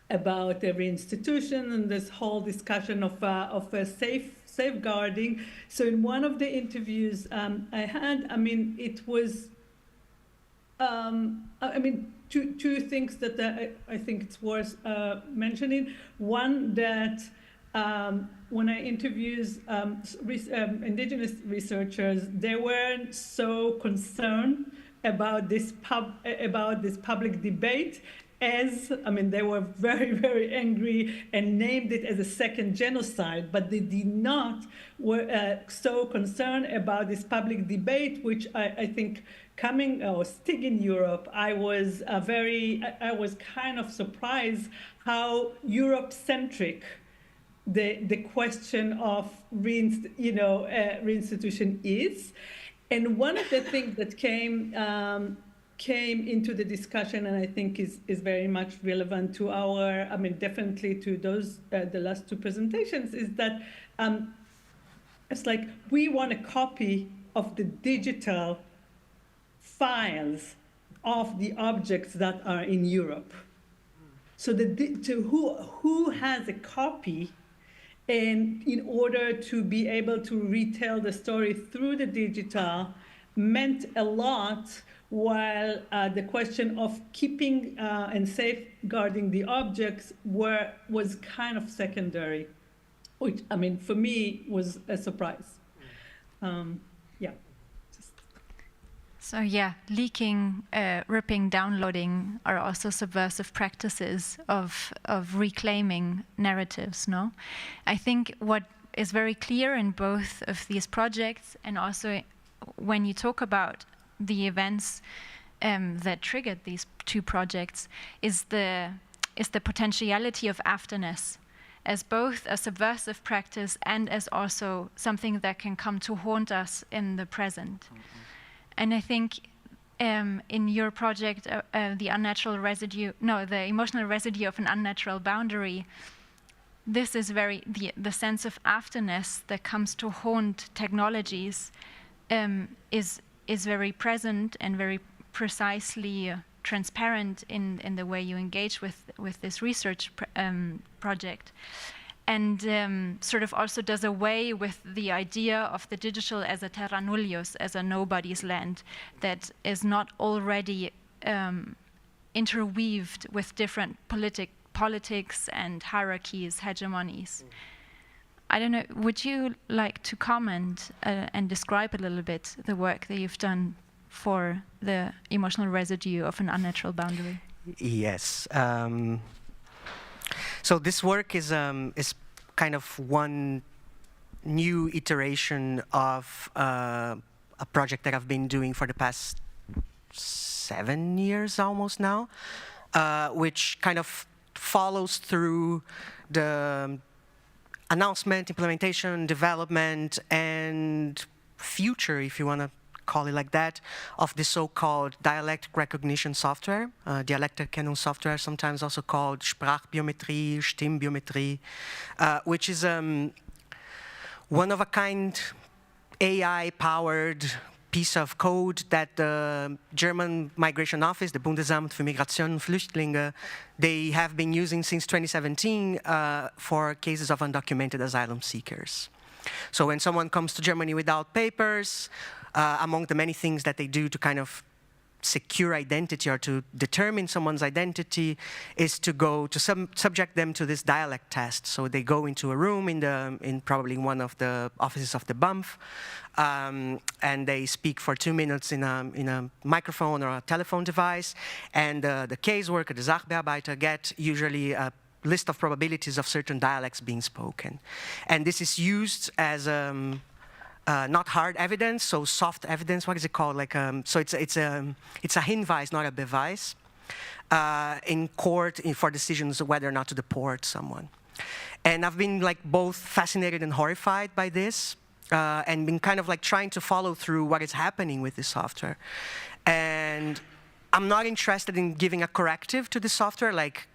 the reinstitution and this whole discussion of safeguarding. So in one of the interviews I had, it was, two things that I think it's worth mentioning. One, that when I interviewed indigenous researchers, they weren't so concerned about this public debate as, they were very, very angry and named it as a second genocide, but they did not were so concerned about this public debate, which I think staying in Europe, I was kind of surprised how Europe-centric the question of reinstitution is. And one of the things that came into the discussion, and I think is very much relevant to our, definitely to those, the last two presentations, is that it's like we want a copy of the digital files of the objects that are in Europe. So who has a copy, and in order to be able to retell the story through the digital meant a lot, while the question of keeping and safeguarding the objects was kind of secondary, which, for me was a surprise. So yeah, leaking, ripping, downloading are also subversive practices of reclaiming narratives, no? I think what is very clear in both of these projects, and also when you talk about the events that triggered these two projects, is the potentiality of afterness as both a subversive practice and as also something that can come to haunt us in the present. Mm-hmm. And I think in your project, the emotional residue of an unnatural boundary, this is the sense of afterness that comes to haunt technologies is very present and very precisely transparent in the way you engage with this research project. And sort of also does away with the idea of the digital as a terra nullius, as a nobody's land that is not already interweaved with different politics and hierarchies, hegemonies. I don't know, would you like to comment and describe a little bit the work that you've done for the emotional residue of an unnatural boundary? Yes. So this work is kind of one new iteration of a project that I've been doing for the past 7 years almost now, which kind of follows through the announcement, implementation, development, and future, if you want to call it like that, of the so-called dialectic recognition software, Dialekterkennung software, sometimes also called Sprachbiometrie, Stimmbiometrie, which is one-of-a-kind AI-powered piece of code that the German Migration Office, the Bundesamt für Migration und Flüchtlinge, they have been using since 2017 for cases of undocumented asylum seekers. So when someone comes to Germany without papers, among the many things that they do to kind of secure identity or to determine someone's identity is to go to subject them to this dialect test. So they go into a room in probably one of the offices of the BAMF, and they speak for 2 minutes in a microphone or a telephone device, and the caseworker, the Sachbearbeiter, get usually a list of probabilities of certain dialects being spoken. And this is used as not hard evidence, so soft evidence. What is it called? Like, so it's a Hinweis, not a Beweis, in court for decisions of whether or not to deport someone. And I've been like both fascinated and horrified by this, and been kind of like trying to follow through what is happening with this software. And I'm not interested in giving a corrective to the software, like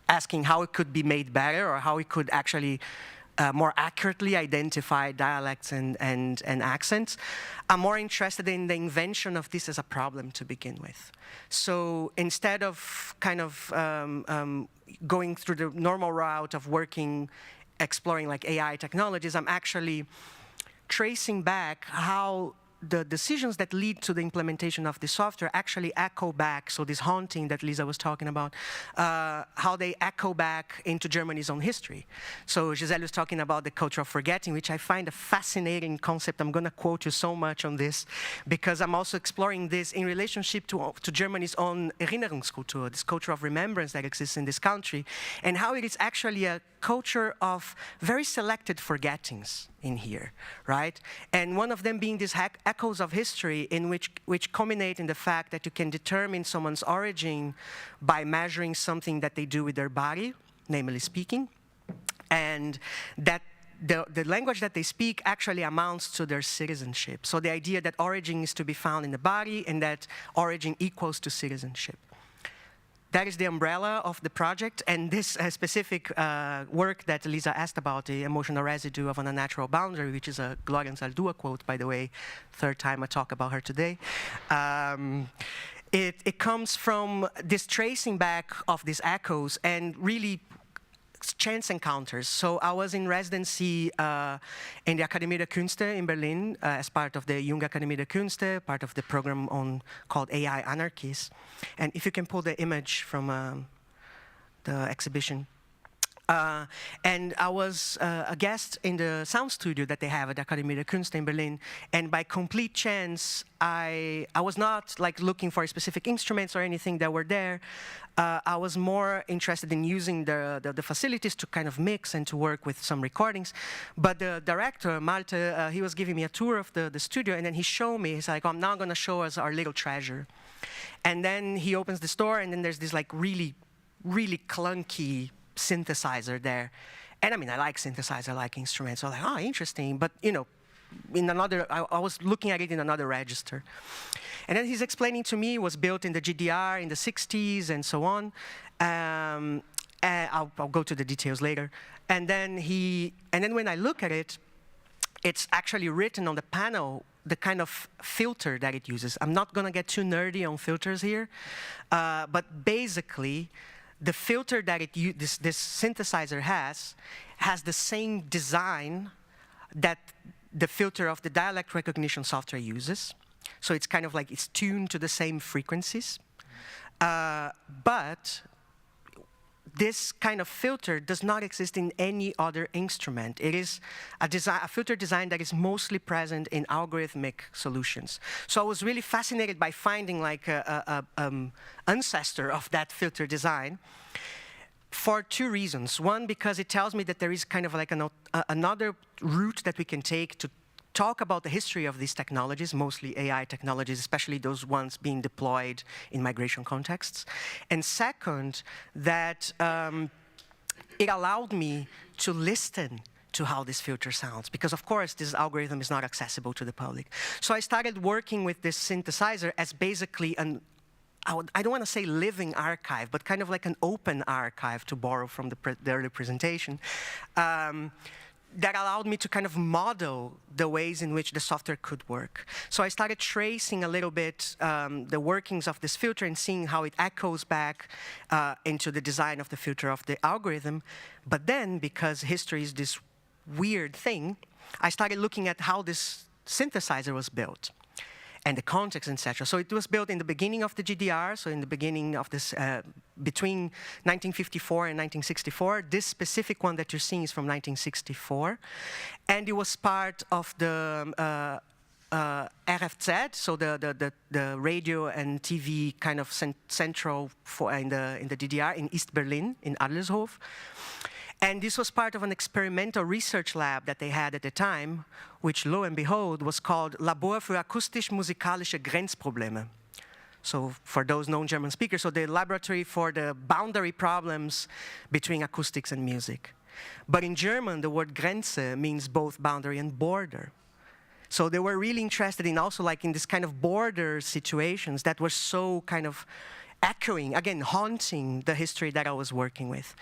asking how it could be made better or how it could actually more accurately identify dialects and accents. I'm more interested in the invention of this as a problem to begin with. So instead of kind of going through the normal route of working, exploring like AI technologies, I'm actually tracing back how the decisions that lead to the implementation of the software actually echo back, so this haunting that Lisa was talking about, how they echo back into Germany's own history. So Giselle was talking about the culture of forgetting, which I find a fascinating concept. I'm going to quote you so much on this, because I'm also exploring this in relationship to Germany's own Erinnerungskultur, this culture of remembrance that exists in this country, and how it is actually a culture of very selected forgettings in here, right? And one of them being these echoes of history in which culminate in the fact that you can determine someone's origin by measuring something that they do with their body, namely speaking, and that the language that they speak actually amounts to their citizenship. So the idea that origin is to be found in the body and that origin equals to citizenship. That is the umbrella of the project, and this specific work that Lisa asked about, the emotional residue of an unnatural boundary, which is a Gloria Anzaldúa quote, by the way, 3rd time I talk about her today. It comes from this tracing back of these echoes and really chance encounters. So I was in residency in the Akademie der Künste in Berlin as part of the Junge Akademie der Künste, part of the program called AI Anarchies. And if you can pull the image from the exhibition. And I was a guest in the sound studio that they have at the Akademie der Künste in Berlin. And by complete chance, I was not like looking for specific instruments or anything that were there. I was more interested in using the facilities to kind of mix and to work with some recordings. But the director, Malte, he was giving me a tour of the studio, and then he showed me, he's like, I'm now going to show us our little treasure. And then he opens this door, and then there's this like really, really clunky synthesizer there. And I mean, I like synthesizer, I like instruments. So I was like, oh, interesting. But, you know, in another, I was looking at it in another register. And then he's explaining to me it was built in the GDR in the 60s and so on. And I'll go to the details later. And then when I look at it, it's actually written on the panel the kind of filter that it uses. I'm not going to get too nerdy on filters here, but basically, the filter that this synthesizer has the same design that the filter of the dialect recognition software uses. So it's kind of like it's tuned to the same frequencies. But this kind of filter does not exist in any other instrument. It is a filter design that is mostly present in algorithmic solutions. So I was really fascinated by finding like an ancestor of that filter design for two reasons. One, because it tells me that there is kind of like another route that we can take to talk about the history of these technologies, mostly AI technologies, especially those ones being deployed in migration contexts. And second, that it allowed me to listen to how this filter sounds, because of course this algorithm is not accessible to the public. So I started working with this synthesizer as basically I don't want to say living archive, but kind of like an open archive, to borrow from the earlier presentation, that allowed me to kind of model the ways in which the software could work. So I started tracing a little bit the workings of this filter and seeing how it echoes back into the design of the filter of the algorithm. But then, because history is this weird thing, I started looking at how this synthesizer was built and the context, etc. So it was built in the beginning of the GDR, so in the beginning of this, between 1954 and 1964. This specific one that you're seeing is from 1964. And it was part of the RFZ, so the radio and TV kind of central in the DDR in East Berlin, in Adlershof. And this was part of an experimental research lab that they had at the time, which, lo and behold, was called Labor für akustisch-musikalische Grenzprobleme. So for those non-German speakers, so the laboratory for the boundary problems between acoustics and music. But in German, the word Grenze means both boundary and border. So they were really interested in also like in this kind of border situations that were so kind of echoing, again, haunting the history that I was working with.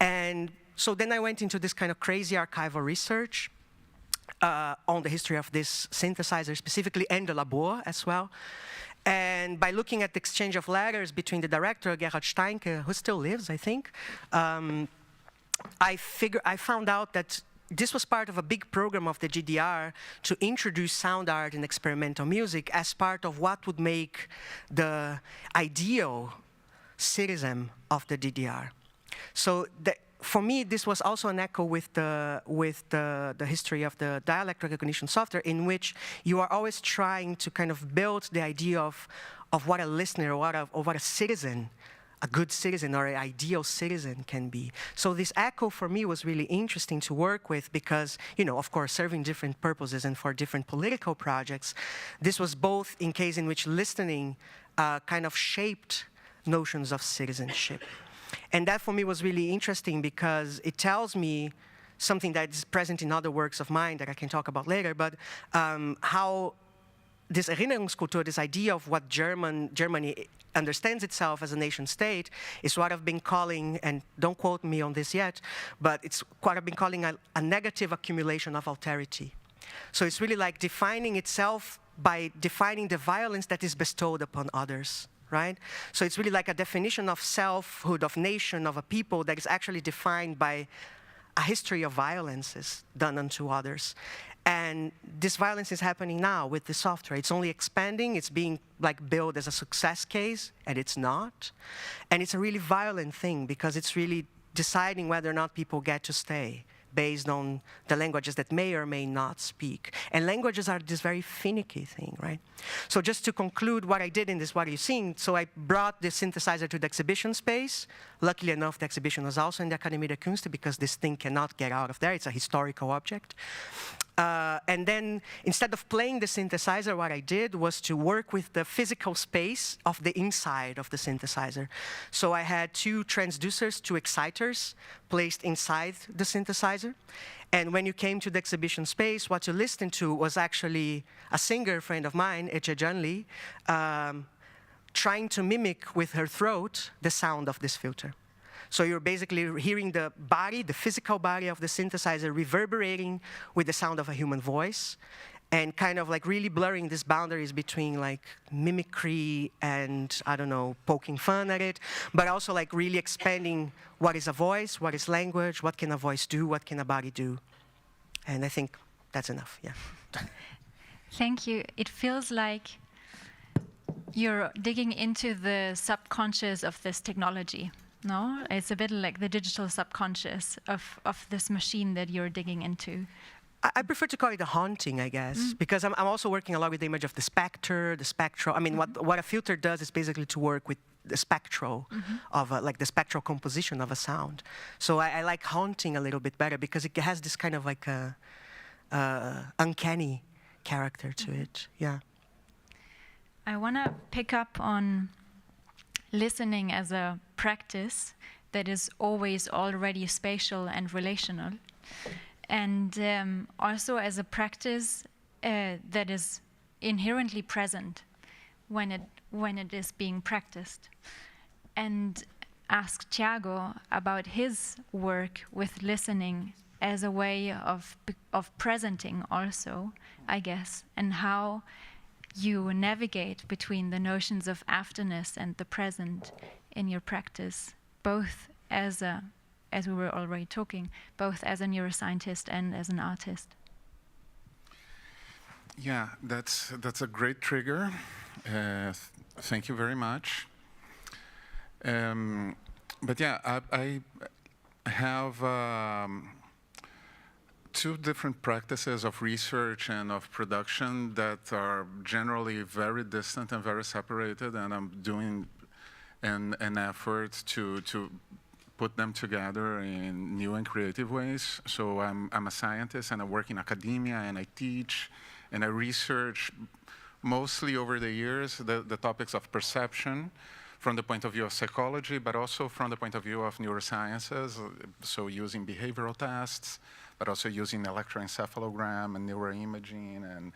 And so then I went into this kind of crazy archival research on the history of this synthesizer specifically, and the Labor as well. And by looking at the exchange of letters between the director, Gerhard Steinke, who still lives, I think, I found out that this was part of a big program of the GDR to introduce sound art and experimental music as part of what would make the ideal citizen of the DDR. So for me, this was also an echo with the history of the dialect recognition software, in which you are always trying to kind of build the idea of what a listener or what a citizen, a good citizen or an ideal citizen can be. So this echo for me was really interesting to work with because, you know, of course, serving different purposes and for different political projects, this was both in case in which listening kind of shaped notions of citizenship. And that for me was really interesting because it tells me something that is present in other works of mine that I can talk about later, but how this Erinnerungskultur, this idea of what Germany understands itself as a nation state, is what I've been calling, and don't quote me on this yet, but it's what I've been calling a negative accumulation of alterity. So it's really like defining itself by defining the violence that is bestowed upon others. Right? So it's really like a definition of selfhood, of nation, of a people that is actually defined by a history of violences done unto others. And this violence is happening now with the software. It's only expanding, it's being like billed as a success case, and it's not. And it's a really violent thing because it's really deciding whether or not people get to stay based on the languages that may or may not speak. And languages are this very finicky thing, right? So just to conclude what I did in this, what you're seeing, so I brought the synthesizer to the exhibition space. Luckily enough, the exhibition was also in the Akademie der Künste because this thing cannot get out of there. It's a historical object. And then instead of playing the synthesizer, what I did was to work with the physical space of the inside of the synthesizer. So I had two transducers, two exciters placed inside the synthesizer. And when you came to the exhibition space, what you listened to was actually a singer friend of mine, Eche Junli, trying to mimic with her throat the sound of this filter. So you're basically hearing the body, the physical body of the synthesizer reverberating with the sound of a human voice and kind of like really blurring these boundaries between like mimicry and, I don't know, poking fun at it, but also like really expanding what is a voice, what is language, what can a voice do, what can a body do. And I think that's enough, yeah. Thank you. It feels like you're digging into the subconscious of this technology. No, it's a bit like the digital subconscious of this machine that you're digging into. I prefer to call it a haunting, I guess, because I'm also working a lot with the image of the specter, the spectral. I mean, what a filter does is basically to work with the spectral of like the spectral composition of a sound. So I like haunting a little bit better because it has this kind of like a uncanny character to it. Yeah. I want to pick up on listening as a practice that is always already spatial and relational. And also as a practice that is inherently present when it is being practiced. And ask Thiago about his work with listening as a way of presenting also, I guess, and how you navigate between the notions of afterness and the present in your practice, both as we were already talking, both as a neuroscientist and as an artist. Yeah, that's a great trigger. Thank you very much. But yeah, I have two different practices of research and of production that are generally very distant and very separated, and I'm doing an effort to put them together in new and creative ways. So I'm a scientist, and I work in academia, and I teach, and I research mostly over the years the topics of perception from the point of view of psychology, but also from the point of view of neurosciences, so using behavioral tests, but also using electroencephalogram and neuroimaging and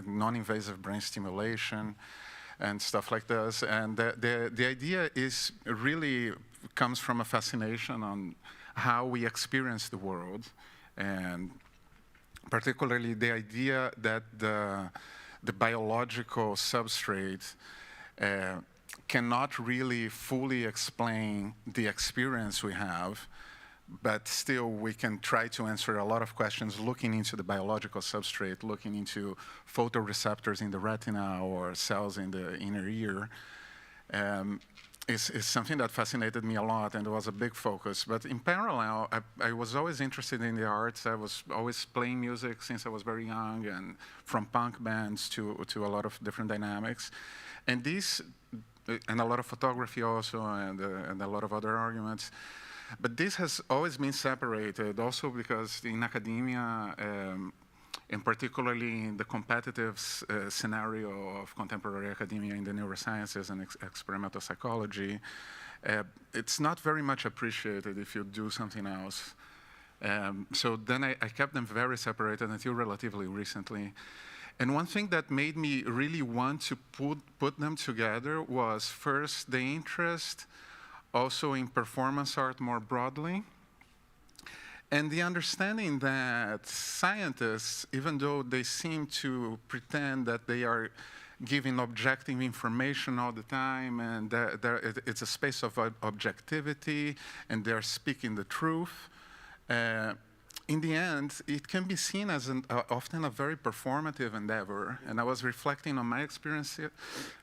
non-invasive brain stimulation and stuff like this. And the idea is really comes from a fascination on how we experience the world, and particularly the idea that the biological substrate cannot really fully explain the experience we have, but still we can try to answer a lot of questions looking into the biological substrate, looking into photoreceptors in the retina or cells in the inner ear. Is something that fascinated me a lot, and it was a big focus. But in parallel, I was always interested in the arts. I was always playing music since I was very young, and from punk bands to a lot of different dynamics. And and a lot of photography also, and a lot of other arguments. But this has always been separated, also because in academia, and particularly in the competitive scenario of contemporary academia in the neurosciences and experimental psychology, it's not very much appreciated if you do something else. So then I kept them very separated until relatively recently. And one thing that made me really want to put them together was first the interest also in performance art more broadly, and the understanding that scientists, even though they seem to pretend that they are giving objective information all the time, and it's a space of objectivity, and they're speaking the truth, in the end, it can be seen as often a very performative endeavor. And I was reflecting on my experience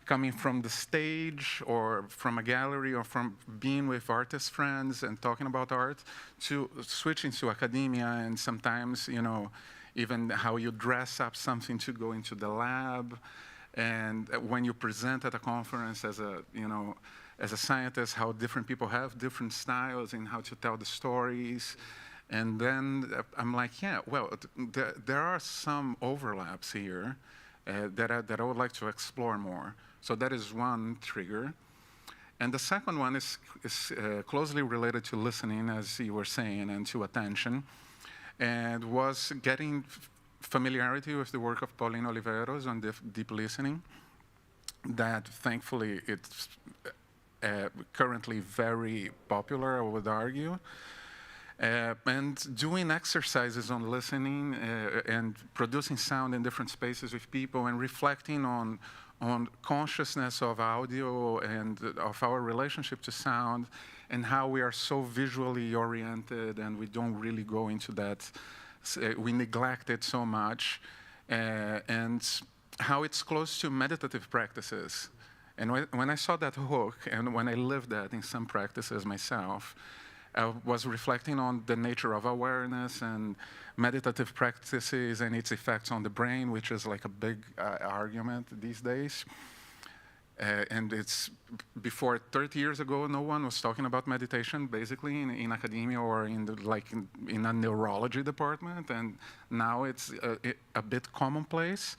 coming from the stage or from a gallery or from being with artist friends and talking about art to switching to academia, and sometimes, even how you dress up something to go into the lab. And when you present at a conference as a scientist, how different people have different styles in how to tell the stories. And then I'm like, yeah, well, there are some overlaps here that I would like to explore more. So that is one trigger. And the second one is closely related to listening, as you were saying, and to attention, and was getting familiarity with the work of Pauline Oliveros on deep listening. That thankfully it's currently very popular, I would argue. And doing exercises on listening and producing sound in different spaces with people and reflecting on consciousness of audio and of our relationship to sound and how we are so visually oriented and we don't really go into that, we neglect it so much, and how it's close to meditative practices. And when I saw that hook, and when I lived that in some practices myself, I was reflecting on the nature of awareness and meditative practices and its effects on the brain, which is like a big argument these days. And it's before 30 years ago, no one was talking about meditation, basically in academia or in a neurology department. And now it's a bit commonplace.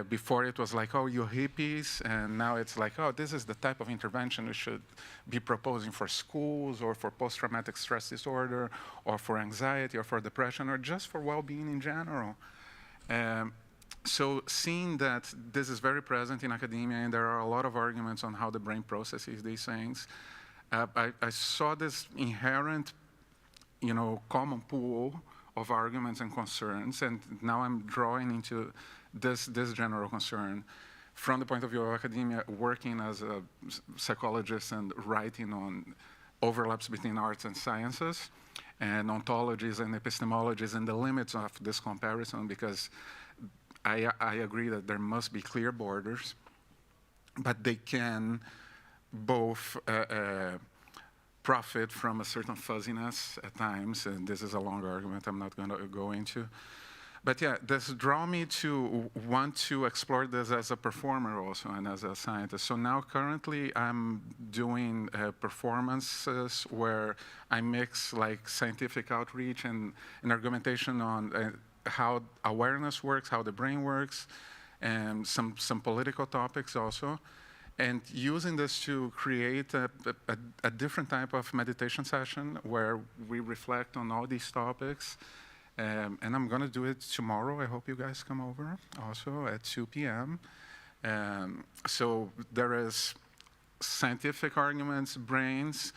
Before it was like, oh, you hippies, and now it's like, oh, this is the type of intervention we should be proposing for schools or for post-traumatic stress disorder or for anxiety or for depression or just for well-being in general. So seeing that this is very present in academia and there are a lot of arguments on how the brain processes these things, I saw this inherent, common pool of arguments and concerns, and now I'm drawing into this general concern from the point of view of academia, working as a psychologist and writing on overlaps between arts and sciences and ontologies and epistemologies and the limits of this comparison, because I agree that there must be clear borders, but they can both profit from a certain fuzziness at times, and this is a long argument I'm not going to go into. But yeah, this drew me to want to explore this as a performer also and as a scientist. So now currently I'm doing performances where I mix like scientific outreach and an argumentation on how awareness works, how the brain works, and some political topics also. And using this to create a different type of meditation session where we reflect on all these topics. And I'm going to do it tomorrow. I hope you guys come over also at 2 p.m. So there is scientific arguments, brains,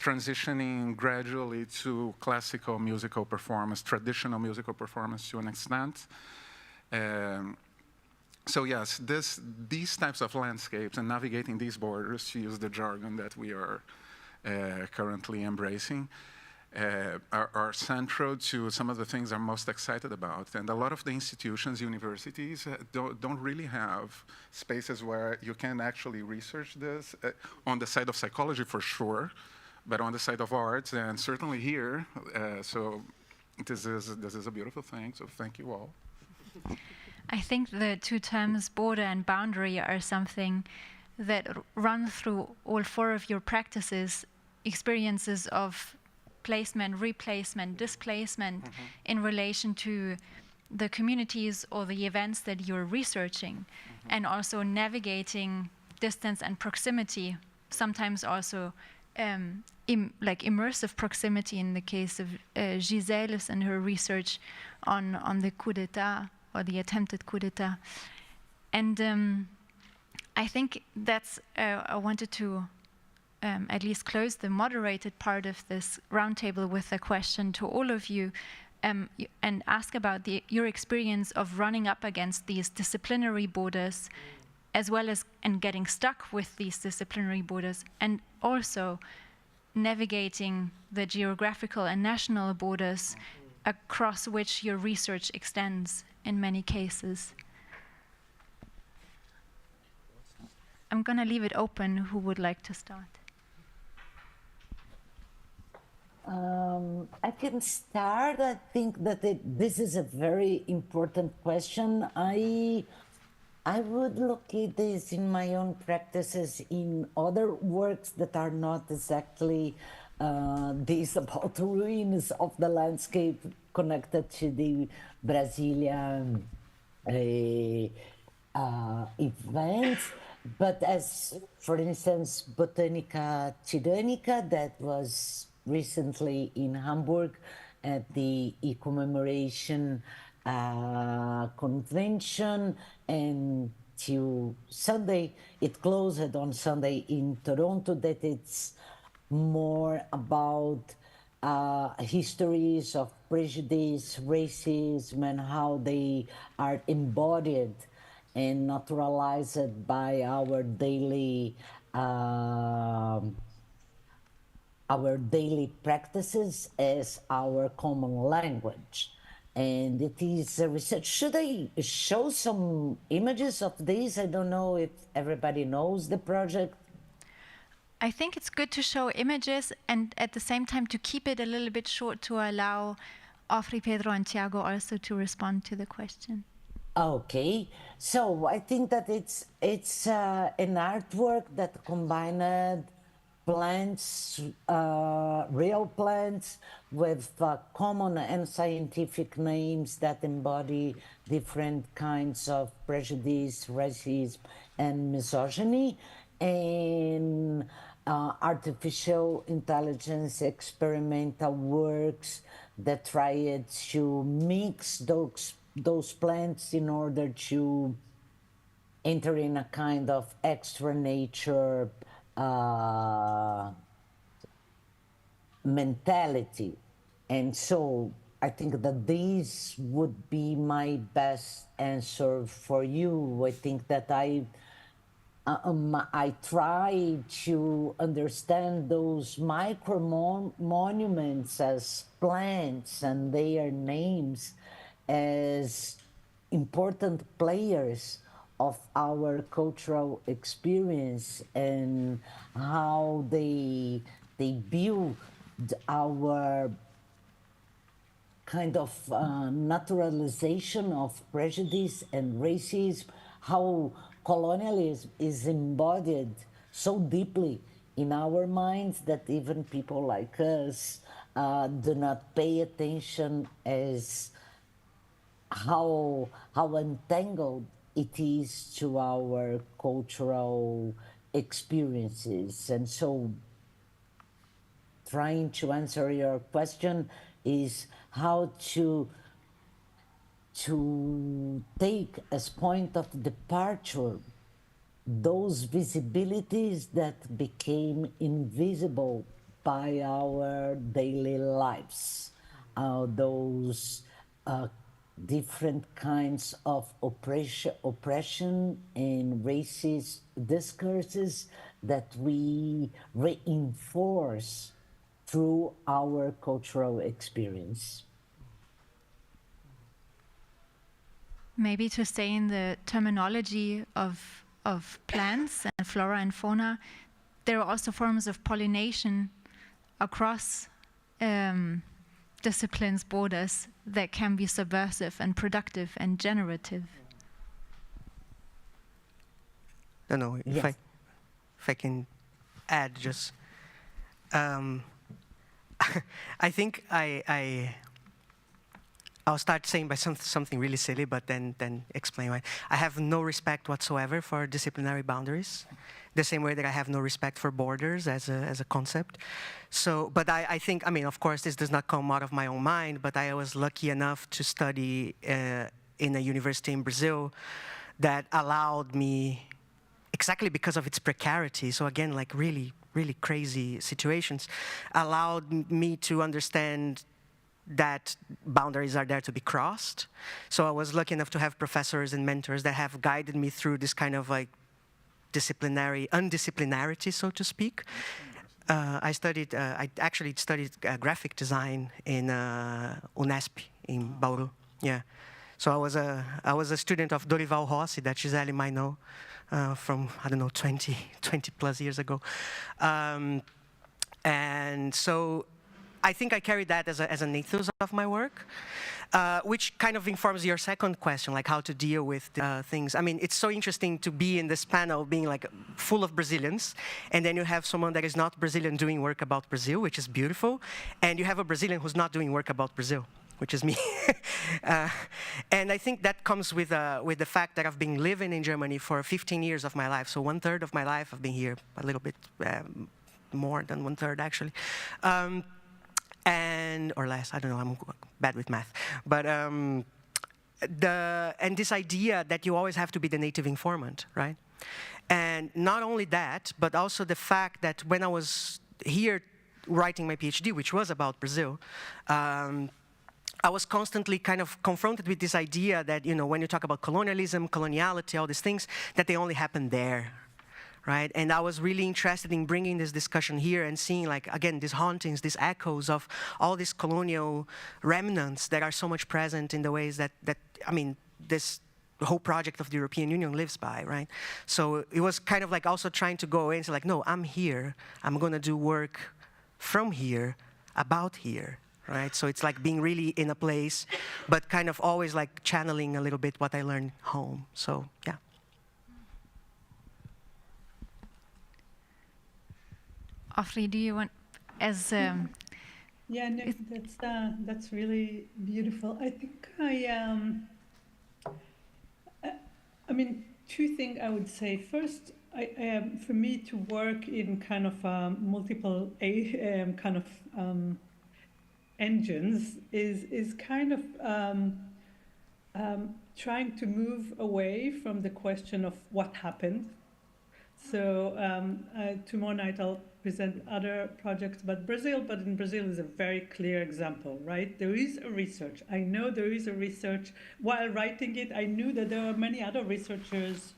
transitioning gradually to classical musical performance, traditional musical performance to an extent. So yes, these types of landscapes and navigating these borders, to use the jargon that we are currently embracing, are central to some of the things I'm most excited about. And a lot of the institutions, universities, don't really have spaces where you can actually research this on the side of psychology for sure, but on the side of arts, and certainly here. So this is a beautiful thing, so thank you all. I think the two terms border and boundary are something that run through all four of your practices, experiences of placement, replacement, displacement in relation to the communities or the events that you're researching, and also navigating distance and proximity, sometimes also like immersive proximity in the case of Giselle and her research on the coup d'etat or the attempted coup d'etat. And I think that's, I wanted to at least close the moderated part of this roundtable with a question to all of you, and ask about your experience of running up against these disciplinary borders, as well as and getting stuck with these disciplinary borders, and also navigating the geographical and national borders across which your research extends in many cases. I'm going to leave it open who would like to start. I can start. I think that this is a very important question. I would look at this in my own practices, in other works that are not exactly these about ruins of the landscape connected to the Brazilian events. But as, for instance, Botanica Tirânica, that was recently in Hamburg at the commemoration convention, and till Sunday, it closed on Sunday in Toronto, that it's more about histories of prejudice, racism, and how they are embodied and naturalized by our daily practices as our common language. and it is a research. Should I show some images of this? I don't know if everybody knows the project. I think it's good to show images and at the same time to keep it a little bit short to allow Ofri, Pedro, and Tiago also to respond to the question. Okay, so I think that it's an artwork that combined plants, real plants, with common and scientific names that embody different kinds of prejudice, racism, and misogyny, and artificial intelligence experimental works that try to mix those plants in order to enter in a kind of extra nature mentality. And so I think that this would be my best answer for you. I think that I try to understand those micro monuments as plants and their names as important players of our cultural experience and how they build our kind of naturalization of prejudice and racism, how colonialism is embodied so deeply in our minds that even people like us do not pay attention as how entangled it is to our cultural experiences. And so trying to answer your question is how to take as point of departure those visibilities that became invisible by our daily lives, those different kinds of oppression and racist discourses that we reinforce through our cultural experience. Maybe to stay in the terminology of plants and flora and fauna, there are also forms of pollination across disciplines, borders, that can be subversive and productive and generative. I don't know if I can add just. I think I'll start saying by something really silly, but then explain why. I have no respect whatsoever for disciplinary boundaries, the same way that I have no respect for borders as a concept. So, but I think, I mean, of course, this does not come out of my own mind, but I was lucky enough to study in a university in Brazil that allowed me, exactly because of its precarity, so again, like really crazy situations, allowed me to understand that boundaries are there to be crossed. So I was lucky enough to have professors and mentors that have guided me through this kind of like undisciplinarity, so to speak. I actually studied graphic design in Unesp in Bauru. Yeah. So I was a student of Dorival Rossi that Giselle might know from, I don't know, 20 plus years ago. And so I think I carry that as an ethos of my work, which kind of informs your second question, like how to deal with things. I mean, it's so interesting to be in this panel being like full of Brazilians, and then you have someone that is not Brazilian doing work about Brazil, which is beautiful, and you have a Brazilian who's not doing work about Brazil, which is me. And I think that comes with the fact that I've been living in Germany for 15 years of my life. So 1/3 of my life I've been here, a little bit more than 1/3 actually. Or less, I don't know, I'm bad with math. But this idea that you always have to be the native informant, right? And not only that, but also the fact that when I was here writing my PhD, which was about Brazil, I was constantly kind of confronted with this idea that, you know, when you talk about colonialism, coloniality, all these things, that they only happen there, right? And I was really interested in bringing this discussion here and seeing, like, again, these hauntings, these echoes of all these colonial remnants that are so much present in the ways that I mean, this whole project of the European Union lives by, right? So it was kind of like also trying to go into like, no, I'm here. I'm going to do work from here, about here, right? So it's like being really in a place, but kind of always like channeling a little bit what I learned home. So, yeah. Ofri, do you want, as yeah, no, that's really beautiful. I think I mean, two things I would say. First, for me to work in kind of multiple kind of engines is kind of trying to move away from the question of what happened. So tomorrow night I'll present other projects about Brazil, but in Brazil is a very clear example, right? There is a research. I know there is a research. While writing it, I knew that there are many other researchers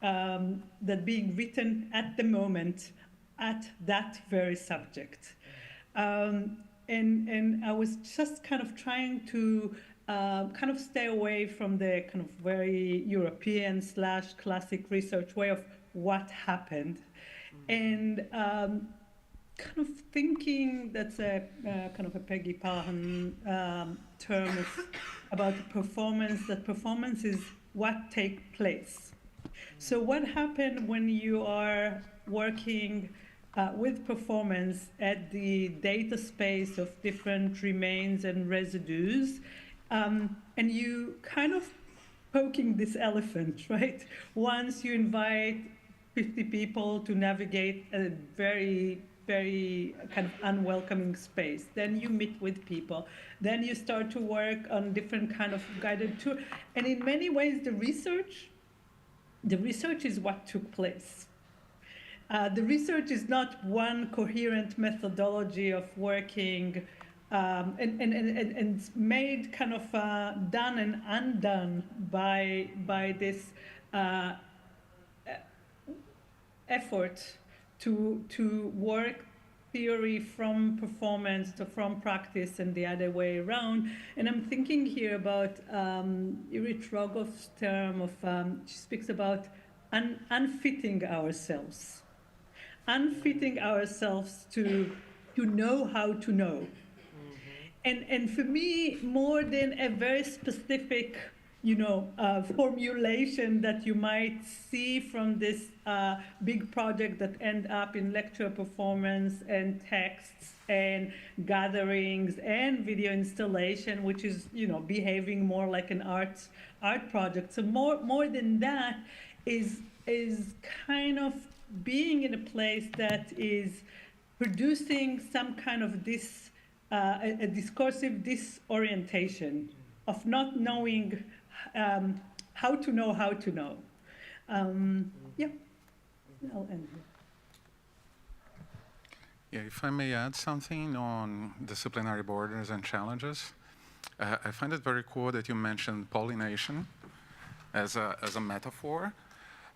that being written at the moment at that very subject. And I was just kind of trying to kind of stay away from the kind of very European / classic research way of what happened. And kind of thinking that's a kind of a Peggy Pahan term about performance, that performance is what takes place. So what happened when you are working with performance at the data space of different remains and residues, and you kind of poking this elephant, right? Once you invite 50 people to navigate a very, very kind of unwelcoming space. Then you meet with people. Then you start to work on different kind of guided tour. And in many ways, the research is what took place. The research is not one coherent methodology of working and made kind of done and undone by this effort to work theory from performance to from practice and the other way around. And I'm thinking here about Irit Rogoff's term of, she speaks about unfitting ourselves. Unfitting ourselves to know how to know. And for me, more than a very specific formulation that you might see from this big project that end up in lecture performance and texts and gatherings and video installation, which is behaving more like an art project. So more than that is kind of being in a place that is producing some kind of this a discursive disorientation of not knowing how to know how to know. Yeah, I'll end here. Yeah, if I may add something on disciplinary borders and challenges, I find it very cool that you mentioned pollination as a metaphor,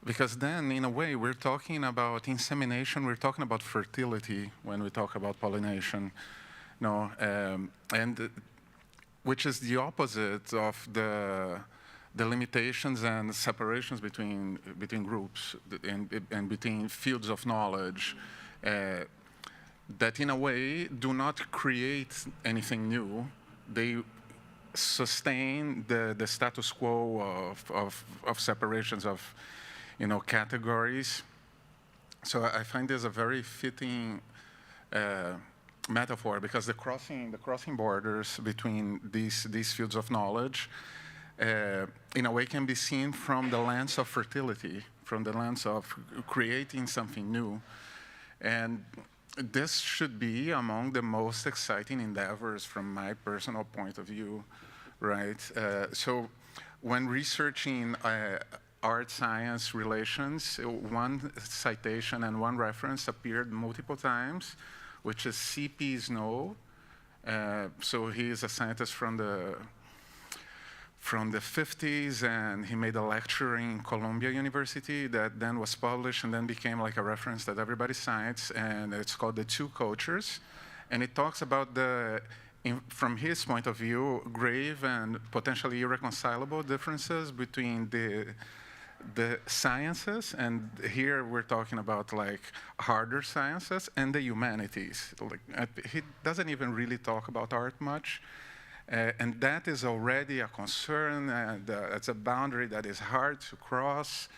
because then, in a way, we're talking about insemination, we're talking about fertility when we talk about pollination, and which is the opposite of the limitations and separations between groups and between fields of knowledge that, in a way, do not create anything new. They sustain the status quo of separations of categories. So I find this a very fitting metaphor, because the crossing borders between these fields of knowledge in a way can be seen from the lens of fertility, from the lens of creating something new. And this should be among the most exciting endeavors from my personal point of view, right? So when researching art-science relations, one citation and one reference appeared multiple times, which is C.P. Snow. So he is a scientist from from the 50s, and he made a lecture in Columbia University that then was published and then became like a reference that everybody cites, and it's called The Two Cultures. And it talks about from his point of view, grave and potentially irreconcilable differences between the sciences, and here we're talking about like harder sciences, and the humanities. Like, he doesn't even really talk about art much, and that is already a concern, and it's a boundary that is hard to cross.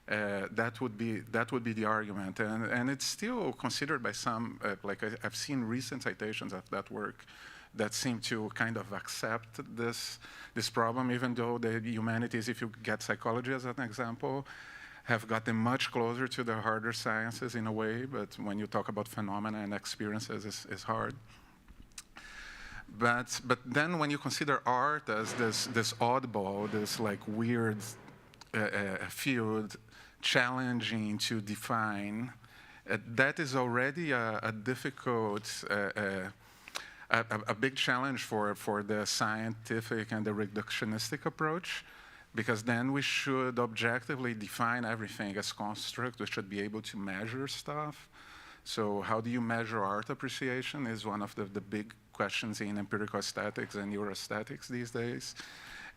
That would be the argument, and it's still considered by some. Like I've seen recent citations of that work that seem to kind of accept this problem, even though the humanities, if you get psychology as an example, have gotten much closer to the harder sciences in a way, but when you talk about phenomena and experiences, it's hard. But then when you consider art as this oddball, this like weird field, challenging to define, that is already a difficult, a big challenge for the scientific and the reductionistic approach, because then we should objectively define everything as construct. We should be able to measure stuff. So how do you measure art appreciation is one of the big questions in empirical aesthetics and neuroaesthetics these days.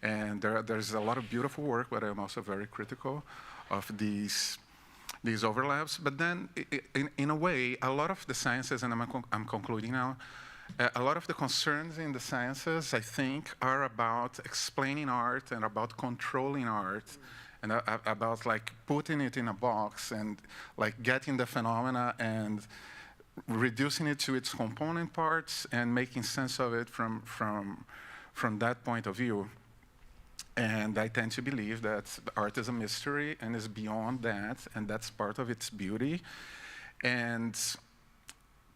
And there's a lot of beautiful work, but I'm also very critical of these overlaps. But then, in a way, a lot of the sciences, and I'm concluding now, a lot of the concerns in the sciences, I think, are about explaining art and about controlling art, and about like putting it in a box and like getting the phenomena and reducing it to its component parts and making sense of it from that point of view. And I tend to believe that art is a mystery and is beyond that, and that's part of its beauty. And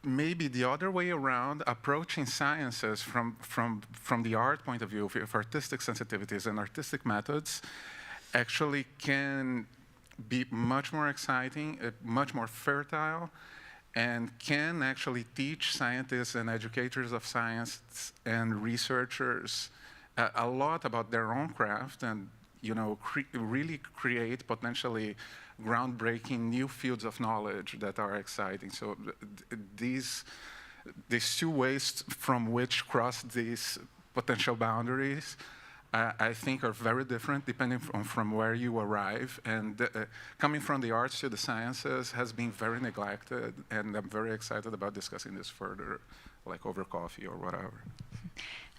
maybe the other way around, approaching sciences from the art point of view, of artistic sensitivities and artistic methods, actually can be much more exciting, much more fertile, and can actually teach scientists and educators of science and researchers a lot about their own craft, and really create potentially groundbreaking new fields of knowledge that are exciting. So these two ways from which cross these potential boundaries, I think, are very different depending from where you arrive. And coming from the arts to the sciences has been very neglected, and I'm very excited about discussing this further, like over coffee or whatever.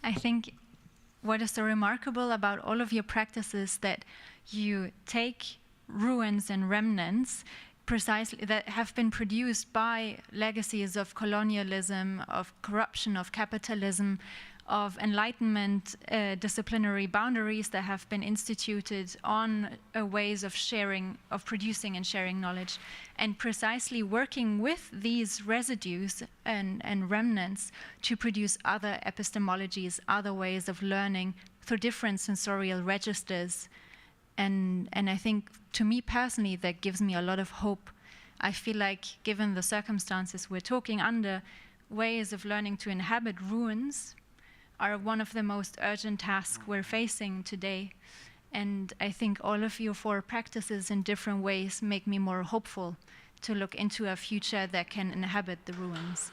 I think what is so remarkable about all of your practices that you take ruins and remnants precisely that have been produced by legacies of colonialism, of corruption, of capitalism, of enlightenment, disciplinary boundaries that have been instituted on ways of sharing, of producing and sharing knowledge, and precisely working with these residues and remnants to produce other epistemologies, other ways of learning through different sensorial registers. And I think, to me personally, that gives me a lot of hope. I feel like, given the circumstances we're talking under, ways of learning to inhabit ruins are one of the most urgent tasks we're facing today. And I think all of your four practices in different ways make me more hopeful to look into a future that can inhabit the ruins.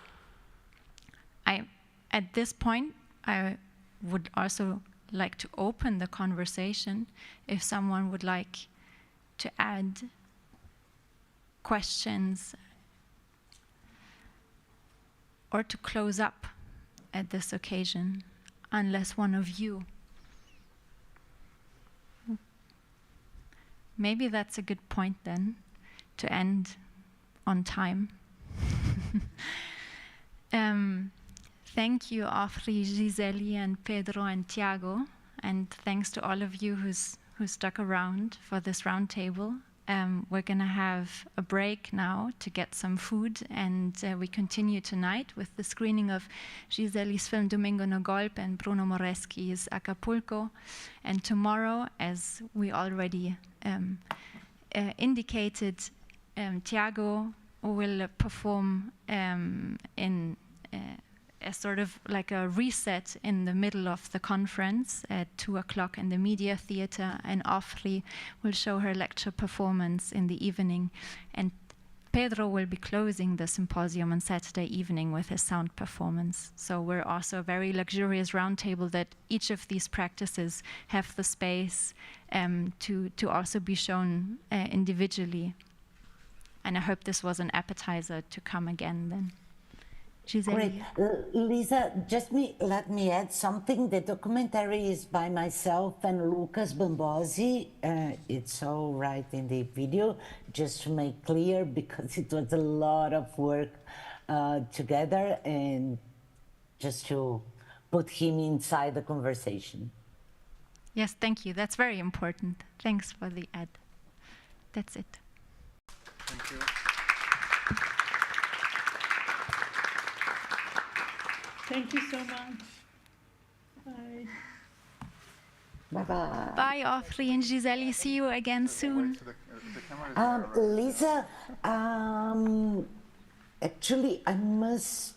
At this point, I would also like to open the conversation if someone would like to add questions or to close up at this occasion, unless one of you. Maybe that's a good point then, to end on time. Thank you, Ofri, Giselle, and Pedro, and Tiago, and thanks to all of you who stuck around for this round table. We're going to have a break now to get some food, and we continue tonight with the screening of Giselle's film Domingo no Golpe and Bruno Moreschi's Acapulco. And tomorrow, as we already indicated, Tiago will perform in a sort of like a reset in the middle of the conference at 2 o'clock in the Media Theatre, and Ofri will show her lecture performance in the evening, and Pedro will be closing the symposium on Saturday evening with his sound performance. So we're also a very luxurious roundtable that each of these practices have the space to also be shown individually. And I hope this was an appetizer to come again then. Giselle. Great. Lisa, let me add something. The documentary is by myself and Lucas Bambosi. It's all right in the video, just to make clear, because it was a lot of work together, and just to put him inside the conversation. Yes, thank you. That's very important. Thanks for the ad. That's it. Thank you. Thank you so much. Bye. Bye-bye. Bye, Ofri and Giselle. See you again soon. Lisa, actually, I must